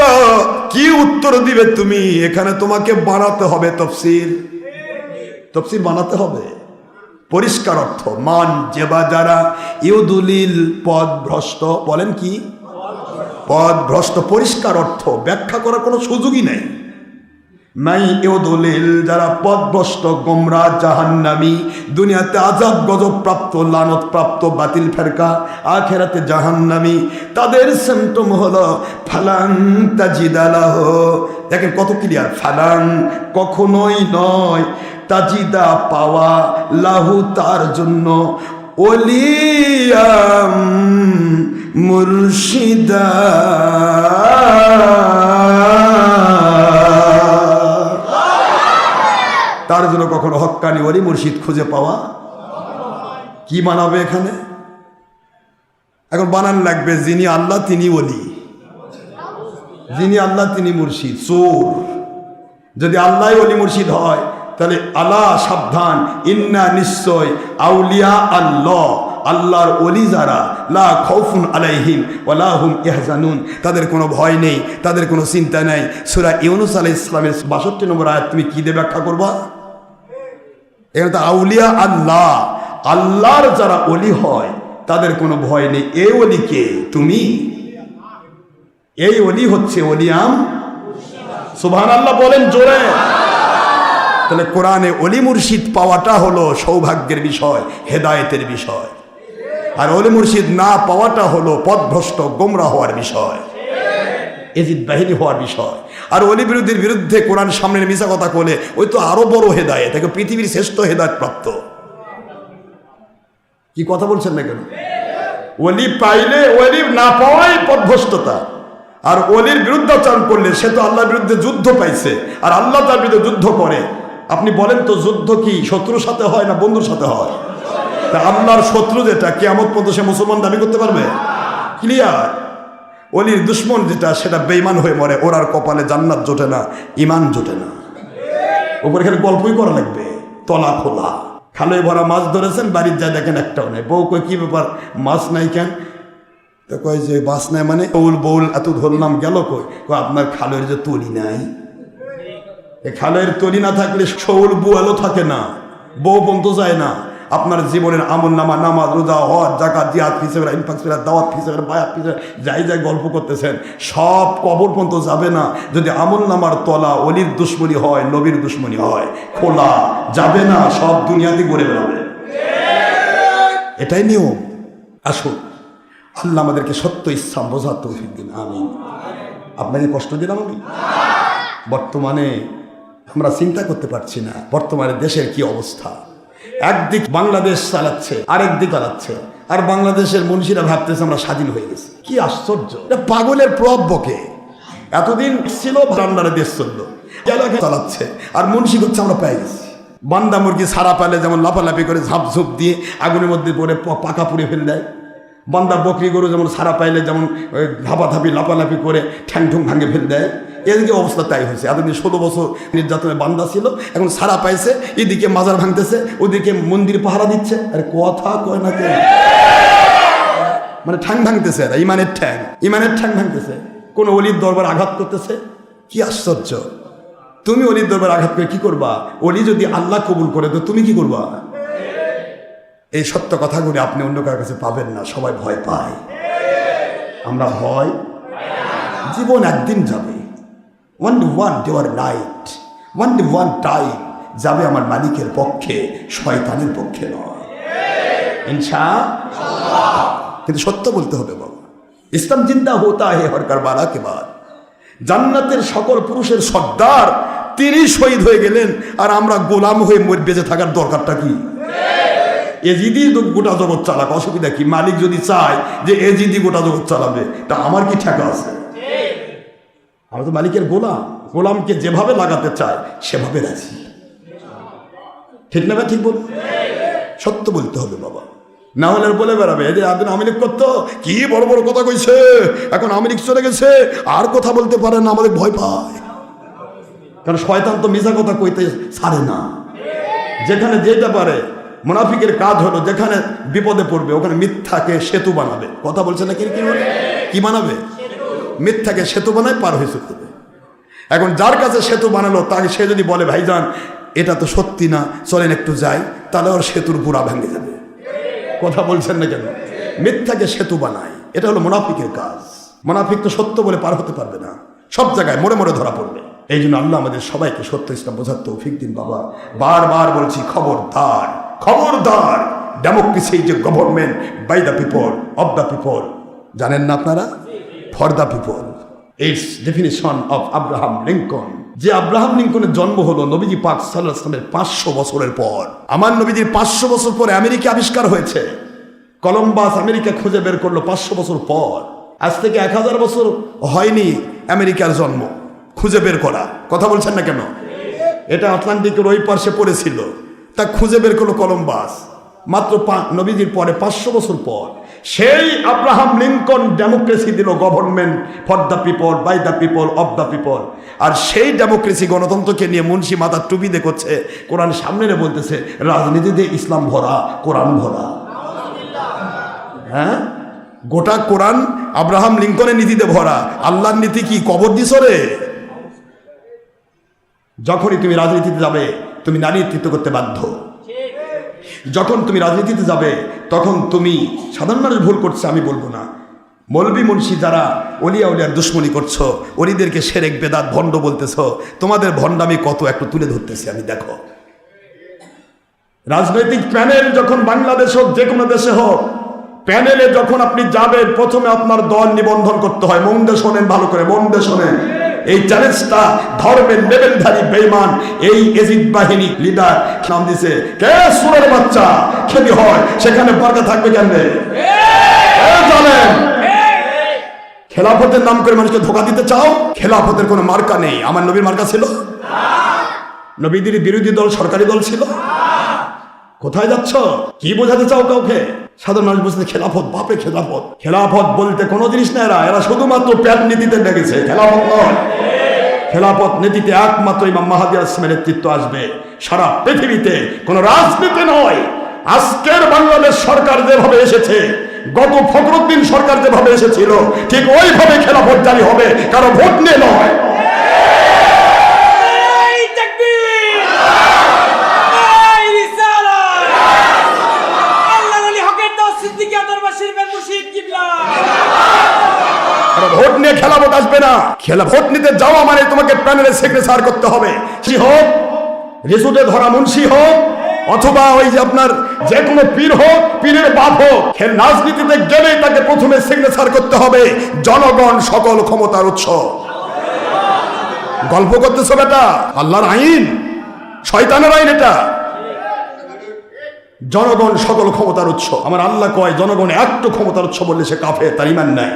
কি উত্তর দিবে তুমি? এখানে তোমাকে বানাতে হবে তফসির বানাতে হবে। পরিষ্কার অর্থ মান জেবা, যারা ইউদুলিল পদ ভ্রষ্ট, বলেন কি পদ ভ্রষ্ট, পরিষ্কার অর্থ, ব্যাখ্যা করার কোনো সুযোগই নেই। মাই ইউদুলিল, যারা পদ ভ্রষ্ট, গোমরা, জাহান্নামী, দুনিয়াতে আযাব গজব প্রাপ্ত, লানত প্রাপ্ত, বাতিল ফেরকা, আখিরাতে জাহান্নামী, তাদের সিম্পটম হলো ফালান তাজিদা লাহু। দেখেন কত ক্লিয়ার, ফালান কখনোই নয়, তাজিদা পাওয়া, লাহু তার জন্য, ওলিয়াম মুর্শিদা, তার জন্য কখনো হক্কানি ওলি মুর্শিদ খুঁজে পাওয়া। কি বানাবে এখানে? এখন বানান লাগবে যিনি আল্লাহ তিনি ওলি, যিনি আল্লাহ তিনি মুর্শিদ। চোর যদি আল্লাহ ওলি মুর্শিদ হয়, তাহলে আল্লাহ সাবধান, ইন্না নিশ্চয়, আউলিয়া আল্লাহ, আল্লাহর ওলি যারা, লা খাউফুন আলাইহিম ওয়া লা হুম ইয়াহজানুন, তাদের কোনো ভয় নেই, তাদের কোনো চিন্তা নেই। সূরা ইউনূস আলাইহিস সালামের 62 নম্বর আয়াত তুমি কি দিয়ে ব্যাখ্যা করবা? এখানে তো আউলিয়া আল্লাহ, আল্লাহর যারা ওলি হয় তাদের কোনো ভয় নেই। এ ওলিকে তুমি এই অলি হচ্ছে অলিয়াম। সুবহানাল্লাহ বলেন জোরে। তাহলে কোরআনে অলি মুর্শিদ পাওয়াটা হলো সৌভাগ্যের বিষয়, হেদায়েতের বিষয়, আর অলি মুর্শিদ না পাওয়াটা হলো পথভ্রষ্ট গোমরা হওয়ার বিষয়, এজিদ বাহিনী হওয়ার বিষয়। আর অলি বিরোধীর বিরুদ্ধে কোরআন সামনে মিশা কথা বলে ওই তো আরো বড় হেদায়েত, তাকে পৃথিবীর শ্রেষ্ঠ হেদায়েত প্রাপ্ত। কি কথা বলছেন না কেন? অলি পাইলে অলি না পাওয়াই পথভ্রষ্টতা, আর অলির বিরুদ্ধাচরণ করলে সে তো আল্লাহর বিরুদ্ধে যুদ্ধ পাইছে, আর আল্লাহ তার বিরুদ্ধে যুদ্ধ করে। আপনি বলেন তো যুদ্ধ কি শত্রুর সাথে হয় না বন্ধুর সাথে হয়? তা আল্লাহর শত্রু যেটা কিয়ামত পর্যন্ত সে মুসলমান দাবি করতে পারবে? ক্লিয়ার। অলির দুশ্মন যেটা সেটা বেঈমান হয়ে মরে, ওর আর কপালে জান্নাত জোটে না, ইমান জোটে না। ওপরে খালি গল্পই করা লাগবে, তলা খোলা। খালে ভরা মাছ ধরেছেন, বাড়ির যায় দেখেন একটাও নেই। বউ কই কি ব্যাপার মাছ নাই কেন? তো কয় যে মাছ নাই মানে বউল বউল এত ধরলাম গেল কই? আপনার খালের যে তলি নাই, এই খালের তলি না থাকলে শৌল বুয়ালো থাকে না, বউ পর্যন্ত যায় না। আপনার জীবনের আমল নামা, নামাজ, রোজা, হজ, যাকাত, জিহাদ ফিসেবেলা, ইনফাক ফিসেবেলা, দাওয়াত ফিসেবেলা, বায়াত ফিসেবেলা, যাই যাই গল্প করতেছেন সব কবর পর্যন্ত যাবে না যদি আমল নামার তলা অলির দুশ্মনী হয়, নবীর দুশ্মনী হয়, খোলা যাবে না, সব দুনিয়াতে ঘুরে বেড়াবে। এটাই নিয়ম। আসুন আল্লাহ আমাদেরকে সত্য ইসলাম বোঝার তৌফিক দিন, আমিন। আপনাকে কষ্ট দিলাম আমি? বর্তমানে আমরা চিন্তা করতে পারছি না বর্তমানে দেশের কি অবস্থা। একদিক বাংলাদেশ চালাচ্ছে, আরেক দিক চালাচ্ছে, আর বাংলাদেশের মনীষীরা ভাবতেছে আমরা স্বাধীন হয়ে গেছি। কি আশ্চর্য! এটা পাগলের প্রভাব বকে। এতদিন ছিল বান্দারে দেশ চললো, চালাচ্ছে, আর মনীষী করছে আমরা পেয়ে গেছি। বান্দা মুরগি ছাড়া পেলে যেমন লাফালাফি করে ঝাপঝুপ দিয়ে আগুনের মধ্যে পড়ে পাকা পুড়ে ফেলে দেয়, বান্দা বকরি গরু যেমন ছাড়া পাইলে যেমন ধাপাধাপি লাফালাফি করে ঠ্যাং ঠুং ভাঙে ফেলে দেয়, এদিকে অবস্থা তাই হয়েছে। এতদিন 16 বছর নির্যাতনের বান্দা ছিল, এখন ছাড়া পাইছে, এদিকে মাজার ভাঙতেছে, ওদিকে মন্দির পাহারা দিচ্ছে। আরে কথা কয় না কে? মানে ঠ্যাং ভাঙতেছে, ইমানের ঠ্যাং ভাঙতেছে, কোন অলির দরবার আঘাত করতেছে। কি আশ্চর্য! তুমি অলির দরবার আঘাত করে কি করবা? অলি যদি আল্লাহ কবুল করে তো তুমি কি করবা? এই সত্য কথাগুলি আপনি অন্য কারোর কাছে পাবেন না। সবাই ভয় পায়, আমরা ভয়। জীবন একদিন যাবে, only one day or night, only one time যাবে আমার মালিকের পক্ষে, শয়তানের পক্ষে নয়, ইনশাআল্লাহ। কিন্তু সত্য বলতে হবে বাবা। ইসলাম জিন্দা হোতা হে হর কারবালা কে বাদ। জান্নাতের সকল পুরুষের সর্দার তিনি শহীদ হয়ে গেলেন, আর আমরা গোলাম হয়ে বেঁচে থাকার দরকারটা কি? এজিদি গোটা জগৎ চালাক, অসুবিধা কি? মালিক যদি চায় যে এজিদি গোটা জগৎ চালাবে, তা আমার কি ঠেকা আছে? আমরা তো মালিকের গোলাম, গোলামকে যেভাবে লাগাতে চায় সেভাবে রাজি। ঠিক না? ঠিক বল, সত্য বলতে হবে বাবা। না হলে বলে বেড়াবে যে একদিন আওয়ামী লীগ করতো, কি বড় বড় কথা কইছে, এখন আওয়ামী লীগ চলে গেছে, আর কথা বলতে পারে না, আমাদের ভয় পায়। কারণ শয়তান তো মিছা কথা কইতে ছাড়ে না। যেখানে যেটা পারে, মুনাফিকের কাজ হলো যেখানে বিপদে পড়বে ওখানে মিথ্যাকে সেতু বানাবে। কথা বলছে না? কি বানাবে? মিথ্যাকে সেতু বানায়, পার হয়ে চলতে হবে। এখন যার কাছে সেতু বানালো তাকে সে যদি বলে ভাইজান এটা তো সত্যি না, চলেন একটু যাই, তাহলে ওর সেতুর পুরা ভেঙে যাবে। কথা বলছেন না কেন? মিথ্যাকে সেতু বানায়, এটা হলো মুনাফিকের কাজ। মুনাফিক তো সত্য বলে পার হতে পারবে না, সব জায়গায় মোড়ে মোড়ে ধরা পড়বে। এই জন্য আল্লাহ আমাদের সবাইকে সত্য ইসলাম বোঝার তৌফিক দিন বাবা। বারবার বলছি, খবরদার খবরদার, ডেমোক্রেসি যে government by the people, of the people, জানেন না আপনারা? For the people, it's definition of Abraham Lincoln. যে আব্রাহাম লিঙ্কনের জন্ম হলো নবীজি পাক সাল্লাল্লাহু আলাইহি ওয়াসাল্লামের 500 বছরের পর। আমার নবীজির 500 বছর পরে আমেরিকা আবিষ্কার হয়েছে। কলম্বাস আমেরিকা খুঁজে বের করলো 500 বছর পর। আজ থেকে 1000 বছর হয়নি আমেরিকার জন্ম, খুঁজে বের করা। কথা বলছেন না কেন? এটা আটলান্টিকের ওই পাশে পড়েছিল, তা খুঁজে বের করলো কলম্বাস মাত্র নবীজির পরে 500 বছর পর। সেই আব্রাহাম লিঙ্কন ডেমোক্রেসি দিল, government for the people, by the people, of the people. আর সেই ডেমোক্রেসি গণতন্ত্রকে নিয়ে মুন্সি মাথার টুপি দেখছে, কোরআন সামনে বলতেছে রাজনীতিতে ইসলাম ভরা, কোরআন ভরা। হ্যাঁ, গোটা কোরআন আব্রাহাম লিঙ্কনের নীতিতে ভরা। আল্লাহর নীতি কি কবর দিছ রে? যখনই তুমি রাজনীতিতে যাবে তুমি নারী নেতৃত্ব করতে বাধ্য। যখন তুমি রাজনীতিতে যাবে তখন তুমি, সাধারণ মানুষ ভুল করছে আমি বলবো না, মৌলবী মুন্সি যারা অলিয়া উলিয়ার দুশ্মনী করছো, অলিদেরকে শিরক বেদাত ভণ্ড বলতেছো, তোমাদের ভণ্ডামি কত একটু তুলে ধরতেছি আমি। দেখো, রাজনৈতিক প্যানেল যখন বাংলাদেশ হোক যে কোনো দেশে হোক, প্যানেলে যখন আপনি যাবেন প্রথমে আপনার দল নিবন্ধন করতে হয়। মন দিয়ে শোনেন, ভালো করে মন দিয়ে শোনেন। এই চ্যালেঞ্জটা ধর্মের লেভেলধারী বেঈমান এই এজিদ বাহিনী লিডার নাম দিছে, কে সুরের বাচ্চা খেতে হয় সেখানে বরকত থাকবে কেমনে? জানেন, খেলাফতের নাম করে মানুষকে ধোঁকা দিতে চাও। খেলাফতের কোনো মার্কা নেই। আমার নবীর মার্কা ছিল? নবীদের বিরোধী দল সরকারি দল ছিল? কোথায় যাচ্ছ? কি বোঝাতে চাও কাউকে? সাধারণ মানুষ বুঝতে খেলাফত, বাপে খেলাফত। খেলাফত বলতে কোনো জিনিস না, এরা শুধুমাত্র প্যাট নীতিতে ডেকেছে, খেলাফত নয়। খেলাফত নীতিতে একমাত্র ইমাম মাহদী আলাইহিস সালামের নেতৃত্ব আসবে, সারা পৃথিবীতে কোনো রাজনীতি নয়। আজকের বাংলাদেশ সরকার যেভাবে এসেছে, গত ফখরুদ্দিন সরকার যেভাবে এসেছিল, ঠিক ওইভাবে খেলাফত জারি হবে, কারো ভোট নিয়ে নয়। ভোট নিয়ে খেলাফত আসবে না। ভোট নিতে যাওয়া মানে তোমাকে প্যানেলে সিগনেচার করতে হবে। সে হোক রিসুটে ধরা মুন্সি হোক, অথবা ওই যে আপনার যে কোনো পীর হোক, পীরের বাপ হোক, রাজনীতিতে গেলেই তাকে প্রথমে সিগনেচার করতে হবে। জনগণ সকল ক্ষমতার উৎস। গল্প করতেছো বেটা? আল্লাহর আইন, শয়তানের আইন এটা। জনগণ সকল ক্ষমতার উৎস। আমার আল্লাহ কয় জনগণ একটু ক্ষমতার উৎস বললে সে কাফের, তার ঈমান নাই।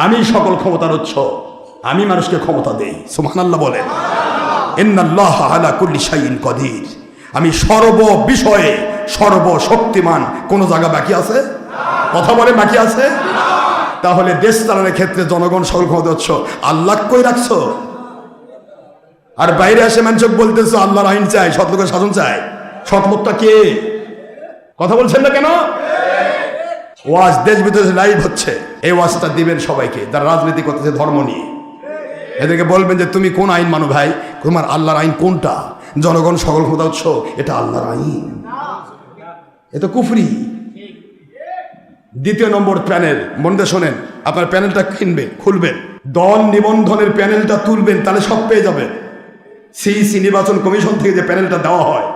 আমি সকল ক্ষমতার উৎস, আমি মানুষকে ক্ষমতা দেই। সুবহানাল্লাহ বলেন। ইন্নাল্লাহা আলা কুল্লি শাইইন কাদির। আমি সর্ব বিষয়ে সর্বশক্তিমান। কোন জায়গা বাকি আছে? কথা বলে বাকি আছে? তাহলে দেশ চালানোর ক্ষেত্রে জনগণ সকল ক্ষমতার উৎস। আল্লাহ কই রাখছো? আর বাইরে এসে মানুষ বলতেছো আল্লাহর আইন চাই, সৎ লোকের শাসন চাই। সৎ লোকটা কে? কথা বলছেন না কেন? ওয়াজ দেশ বিদেশে লাইভ হচ্ছে। এই ওয়াজটা দিবেন সবাইকে যারা রাজনীতি করতেছে ধর্ম নিয়ে। এদেরকে বলবেন যে তুমি কোন আইন মানো ভাই? তোমার আল্লাহর আইন কোনটা? জনগণ সকল ক্ষমতা উৎস, এটা আল্লাহর আইন, এটা কুফরি। দ্বিতীয় নম্বর প্যানেল, মনে শোনেন, আপনার প্যানেলটা খুলবেন, দল নিবন্ধনের প্যানেলটা তুলবেন, তাহলে সব পেয়ে যাবেন। সিইসি নির্বাচন কমিশন থেকে যে প্যানেলটা দেওয়া হয়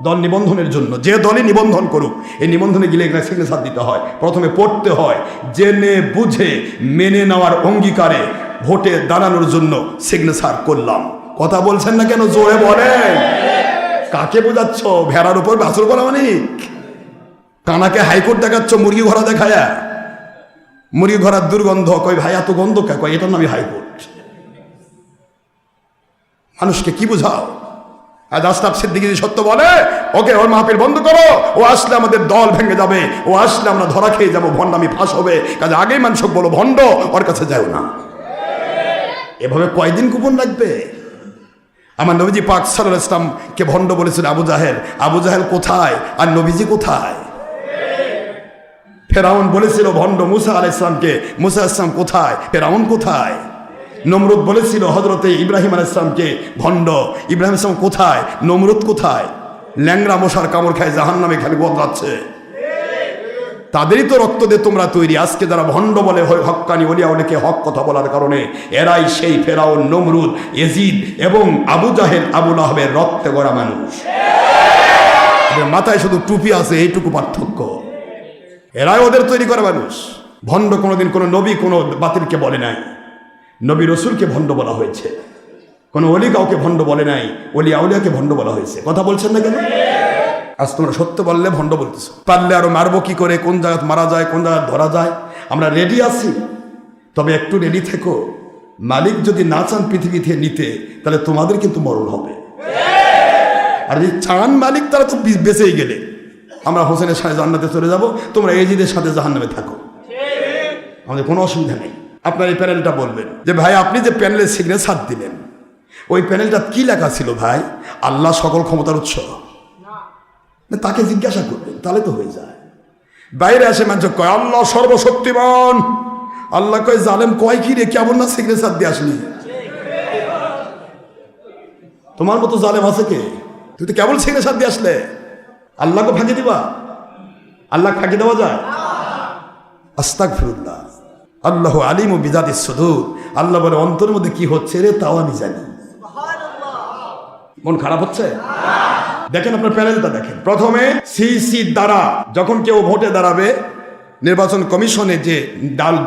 দল নিবন্ধনের জন্য, যে দলই নিবন্ধন করুক, এই নিবন্ধনে গেলে এখানে সিগনেচার দিতে হয়। প্রথমে পড়তে হয়, জেনে বুঝে মেনে নেওয়ার অঙ্গীকারে ভোটে দাঁড়ানোর জন্য সিগনেচার করলাম। কথা বলছেন না কেন? জোরে বলেন। কাকে বোঝাচ্ছ? ভেড়ার উপর বাছুর বলা মানে? কানাকে হাইকোর্ট দেখাচ্ছ মুরগি ঘোড়া দেখায়? মুরগি ঘোড়ার দুর্গন্ধ, কই ভাই এত গন্ধ কে? কয় এটার নামই হাইকোর্ট। মানুষকে কি বোঝাও? আজ আশরাফ সিদ্দিকী যদি সত্য বলে, ওকে ওর মাহফিল বন্ধ করো, ও আসলে আমাদের দল ভেঙে যাবে, ও আসলে আমরা ধরা খেয়ে যাবো, ভণ্ডামি ফাঁস হবে। কাজে আগেই মানুষ বলো ভণ্ড, ওর কাছে যাও না। এভাবে কয়দিন কুপন রাখবে? আমার নবীজি পাক সাল্লাল্লাহু আলাইহি ওয়াসাল্লামকে ভণ্ড বলেছিল আবু জাহেল। আবু জাহেল কোথায় আর নবীজি কোথায়? ফেরাউন বলেছিল ভণ্ড মুসা আলাইহিস সালামকে, মুসা আলাইহিস সালাম কোথায়? ফেরাউন কোথায়? নমরুদ বলেছিল হযরতে ইব্রাহিম আলাইহিস সালামকে ভণ্ড, ইব্রাহিম আলাইহিস সালাম কোথায়? নমরুদ কোথায়? ল্যাংড়া মশার কামড় খায় জাহান্নামে খালি বদলাচ্ছে। তাদেরই তো রক্ত দিয়ে তোমরা তৈরি। আজকে যারা ভণ্ড বলে হক্কানি ওলিয়া ওলিকে হক কথা বলার কারণে, এরাই সেই ফেরাউন, নমরুদ, এজিদ এবং আবু জাহেল, আবু লাহাবের রক্তে গড়া মানুষ। মাথায় শুধু টুপি আছে, এইটুকু পার্থক্য। এরাই ওদের তৈরি করা মানুষ। ভণ্ড কোনোদিন কোনো নবী কোনো বাতিলকে বলে নাই, নবী রসুলকে ভণ্ড বলা হয়েছে। কোনো অলি কাউকে ভণ্ড বলে নাই, ওলিয়া উলিয়াকে ভণ্ড বলা হয়েছে। কথা বলছেন না কেন? আজ তোমরা সত্য বললে ভণ্ড বলতেছো। পারলে আরো মারবো কি করে, কোন জায়গায় মারা যায়, কোন জায়গায় ধরা যায়। আমরা রেডি আছি, তবে একটু রেডি থেকো। মালিক যদি না চান পৃথিবী থেকে নিতে, তাহলে তোমাদের কিন্তু মরণ হবে। আর যদি চান মালিক, তারা তো বেঁচেই গেলে। আমরা হোসেনের সাথে জান্নাতে চলে যাব, তোমরা এজিদের সাথে জাহান্নামে থাকো, আমাদের কোনো অসুবিধা নেই। আপনার এই প্যানেলটা বলবেন যে ভাই আপনি যে প্যানেলে সিগনেচার দিলেন, ওই প্যানেলটা কি লেখা ছিল ভাই? আল্লাহ সকল ক্ষমতার উৎস। তাকে জিজ্ঞাসা করবেন, তাহলে তো হয়ে যায়। বাইরে আসে মানুষ কয় আল্লাহ সর্বশক্তিমান, আল্লাহ কয় জালেম, কয় কি রে, কেমন না সিগনেচার দিয়ে আসলি? তোমার মতো জালেম আছে কে? তুই তো কেবল সিগনেচার দিয়ে আসলে। আল্লাহকে ফাঁকি দিবা? আল্লাহ ফাঁকি দেওয়া যায়? আস্তাগফিরুল্লাহ। আল্লাহু আলিমু বিযাতিস সুদূর। আল্লাহ বলে অন্তরের মধ্যে কি হচ্ছে রে তাও আমি জানি। মন খারাপ হচ্ছে? দেখেন আপনার প্যানেলটা দেখেন। প্রথমে সিসি দ্বারা যখন কেউ ভোটে দাঁড়াবে, নির্বাচন কমিশনে যে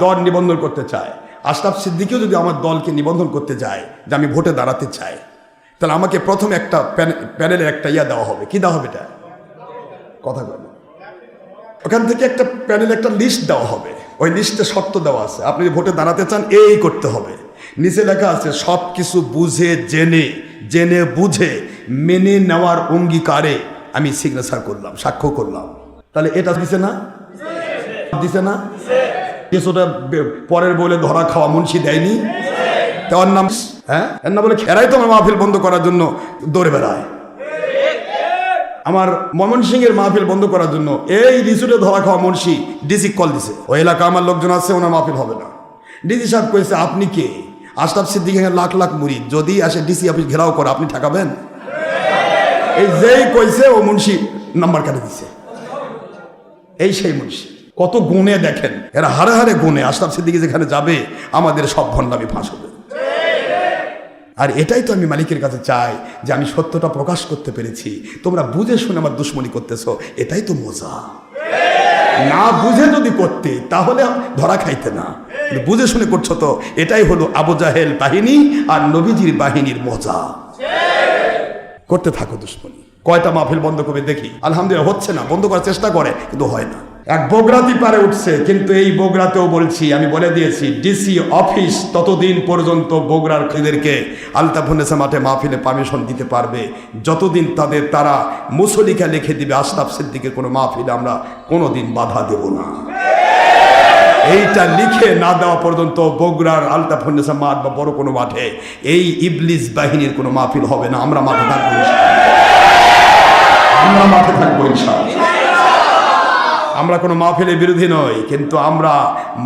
দল নিবন্ধন করতে চায়, আশরাফ সিদ্দিকীও যদি আমার দলকে নিবন্ধন করতে যায় যে আমি ভোটে দাঁড়াতে চাই, তাহলে আমাকে প্রথমে একটা প্যানেলের একটা দেওয়া হবে। কি দেওয়া হবে? এটা কথা বলে ওখান থেকে একটা প্যানেল একটা লিস্ট দেওয়া হবে। ওই লিস্টে শর্ত দেওয়া আছে, আপনি যদি ভোটে দাঁড়াতে চান এই করতে হবে। নিচে লেখা আছে সব কিছু বুঝে জেনে বুঝে মেনে নেওয়ার অঙ্গীকারে আমি সিগনেচার করলাম, সাক্ষ্য করলাম। তাহলে এটা দিছে না? দিছে না? কিছুটা পরের বলে ধরা খাওয়া মুন্সি দেয়নি? তার নাম হ্যাঁ এর না বলে খেরাই তো আমার মাহফিল বন্ধ করার জন্য দৌড়ে বেড়ায়। আমার ময়মনসিংহের মাহফিল বন্ধ করার জন্য এই রিসুটে ধরা খাওয়া মুন্সি ডিসি কল দিছে, ওই এলাকা আমার লোকজন আছে, ওনার মাহফিল হবে না। ডিসি সাহেব কয়েছে আপনি কে? আশরাফ সিদ্দিকীর লাখ লাখ মুরিদ, যদি আসে ডিসি অফিস ঘেরাও করে আপনি ঠেকাবেন? এই যেই কইছে ও মুন্সি নাম্বার কাটে দিছে। এই সেই মুন্সি কত গুণে দেখেন, এরা হারে হারে গুণে। আশরাফ সিদ্দিকী যেখানে যাবে আমাদের সব ভণ্ডামি ফাঁস হবে। আর এটাই তো আমি মালিকের কাছে চাই যে আমি সত্যটা প্রকাশ করতে পেরেছি, তোমরা বুঝে শুনে আমার দুশ্মনী করতেছো, এটাই তো মজা। না বুঝে যদি করতে তাহলে ধরা খাইতে না, বুঝে শুনে করছো তো এটাই হলো আবু জাহেল বাহিনী আর নবীজির বাহিনীর মজা। করতে থাকো দুশ্মনী। কয়টা মাহফিল বন্ধ করে দেখি, আলহামদুলিল্লাহ হচ্ছে না, বন্ধ করার চেষ্টা করে কিন্তু হয় না। এক বগরাতি পারে উঠছে, কিন্তু এই বগরাতেও বলছি, আমি বলে দিয়েছি ডিসি অফিস ততদিন পর্যন্ত বগরার খেদেরকে আলতাফুন্নেসা মাঠে মাহফিলে পারমিশন দিতে পারবে যতদিন তারা মুসলিকা লিখে দিবে আশরাফ সিদ্দিকের কোনো মাহফিলে আমরা কোনোদিন বাধা দেব না। এইটা লিখে না দেওয়া পর্যন্ত বগুড়ার আলতাফুন্নেসা মাঠ বা বড় কোনো মাঠে এই ইবলিস বাহিনীর কোনো মাহফিল হবে না। আমরা মাঠে থাকবো, আমরা মাঠে থাকবো ইনশাআল্লাহ। আমরা কোনো মাহফিলের বিরোধী নই, কিন্তু আমরা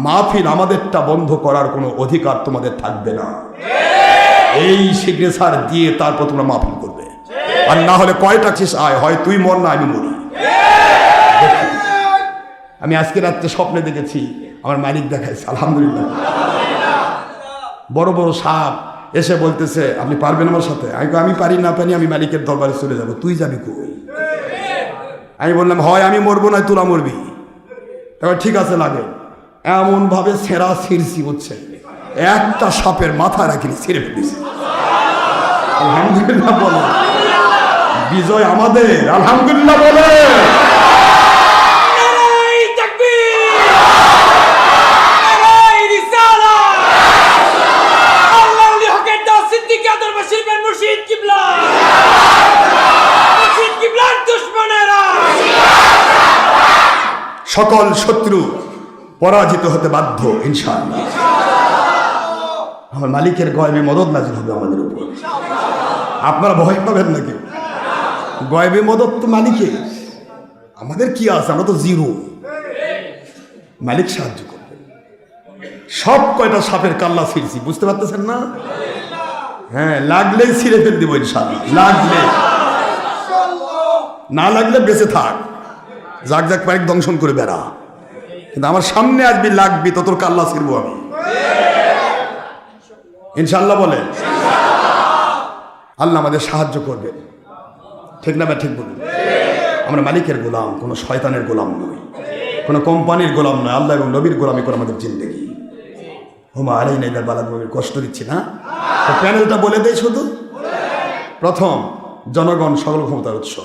মাহফিল আমাদেরটা বন্ধ করার কোনো অধিকার তোমাদের থাকবে না। এই সিগনেচার দিয়ে তারপর তোমরা মাহফিল করবে, আর না হলে কয়টা শেষ আয় হয় তুই মর না আমি মরি। আমি আজকে রাত্রে স্বপ্নে দেখেছি আমার মালিক দেখাইছে, আলহামদুলিল্লাহ। বড় বড় সাপ এসে বলতেছে আপনি পারবেন আমার সাথে? আমি পারি না পারি, আমি মালিকের দরবারে চলে যাব। তুই যাবি কই? আমি বললাম হয় আমি মরবো না তোরা মরবি। এবার ঠিক আছে লাগে, এমন ভাবে ছেঁড়া ছিঁড়ছি বুঝছে, একটা সাপের মাথা রাখিনি, ছিঁড়ে ফেলেছি। আলহামদুলিল্লাহ বলে বিজয় আমাদের, আলহামদুলিল্লাহ বলে। সকল শত্রু পরাজিত হতে বাধ্য ইনশাআল্লাহ। আমার মালিকের গয়বে মদদ নাজিল হবে আমাদের উপর। আপনারা ভয় পাবেন নাকি? গয়বে মদদ তো মালিকের, আমাদের কি আছে? আমরা তো জিরো। মালিক সাহায্য করবে। সব কয়টা সাপের কাল্লা ছিঁড়ছি, বুঝতে পারতেছেন না? হ্যাঁ, লাগলেই ছিঁড়ে ফেল দিব ইনশাআল্লাহ। লাগলে, না লাগলে বেঁচে থাক, যাক যাক পারেক দংশন করে বেড়া, কিন্তু আমার সামনে আসবি লাগবি তো তোর কাল্লা ছিড়বো আমি ইনশাআল্লাহ। বলে আল্লাহ আমাদের সাহায্য করবেন, ঠিক না? ঠিক বলুন। আমরা মালিকের গোলাম, কোনো শয়তানের গোলাম নই, কোনো কোম্পানির গোলাম নয়। আল্লাহ এবং নবীর গোলামি করে আমাদের জিন্দেগি। হুমা আলাইনা ইল্লাল বালাগ, নবীর কষ্ট দিচ্ছি না তো। প্যানেলটা বলে দেয় শুধু। প্রথম, জনগণ সকল ক্ষমতার উৎস।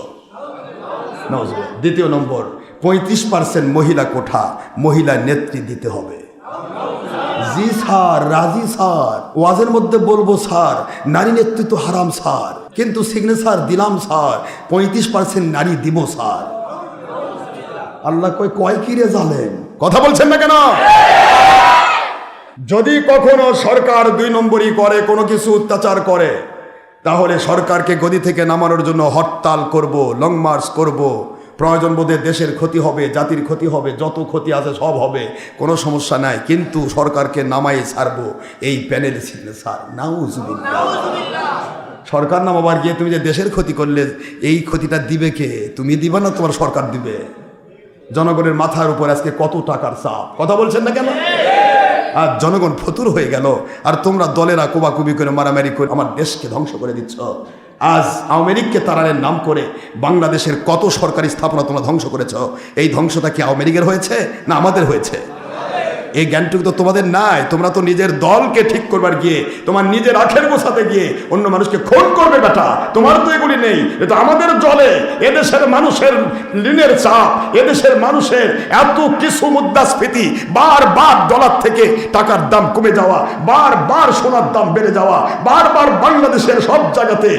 দ্বিতীয় নম্বর, 35% মহিলা কোঠা, মহিলা নেত্রী দিতে হবে। জি স্যার, রাজি স্যার, ওয়াজের মধ্যে বলবো স্যার নারী নেতৃত্ব হারাম স্যার, কিন্তু সিগনেচার দিলাম স্যার 35% নারী দিব স্যার। আল্লাহ কয় কি রে জালেম, কথা বলছেন না কেন? যদি কখনো সরকার 2 নম্বরই করে, কোনো কিছু অত্যাচার করে, তাহলে সরকারকে গদি থেকে নামানোর জন্য হরতাল করব, লং মার্চ করব। প্রয়োজন বোধে দেশের ক্ষতি হবে, জাতির ক্ষতি হবে, যত ক্ষতি আছে সব হবে, কোনো সমস্যা নাই, কিন্তু সরকারকে নামাই ছাড়বো এই প্যানেল সিগনেচার। নাউজুবিল্লাহ। সরকার নামাবার গিয়ে তুমি যে দেশের ক্ষতি করলে, এই ক্ষতিটা দিবে কে? তুমি দিবা না, তোমার সরকার দিবে। জনগণের মাথার উপর আজকে কত টাকার চাপ, কথা বলছেন না কেন? আর জনগণ ফতুর হয়ে গেল, আর তোমরা দলেরা কোবাকুবি করে মারামারি করে আমার দেশকে ধ্বংস করে দিচ্ছ। আজ আওয়ামী লীগকে তাড়ানোর নাম করে বাংলাদেশের কত সরকারি স্থাপনা তোমরা ধ্বংস করেছ। এই ধ্বংসটা কি আওয়ামী লীগের হয়েছে না আমাদের হয়েছে? এই জ্ঞানটুকু তো তোমাদের নাই। তোমরা তো নিজের দলকে ঠিক করবার গিয়ে, তোমার নিজের আখের গোছাতে গিয়ে অন্য মানুষকে খুন করবে বেটা, তোমার তো এগুলি নেই। এটা আমাদের জলে এদেশের মানুষের ঋণের চাপ, এদেশের মানুষের এত কিছু মুদ্রাস্ফীতি, বারবার ডলার থেকে টাকার দাম কমে যাওয়া, বারবার সোনার দাম বেড়ে যাওয়া, বারবার বাংলাদেশের সব জায়গাতে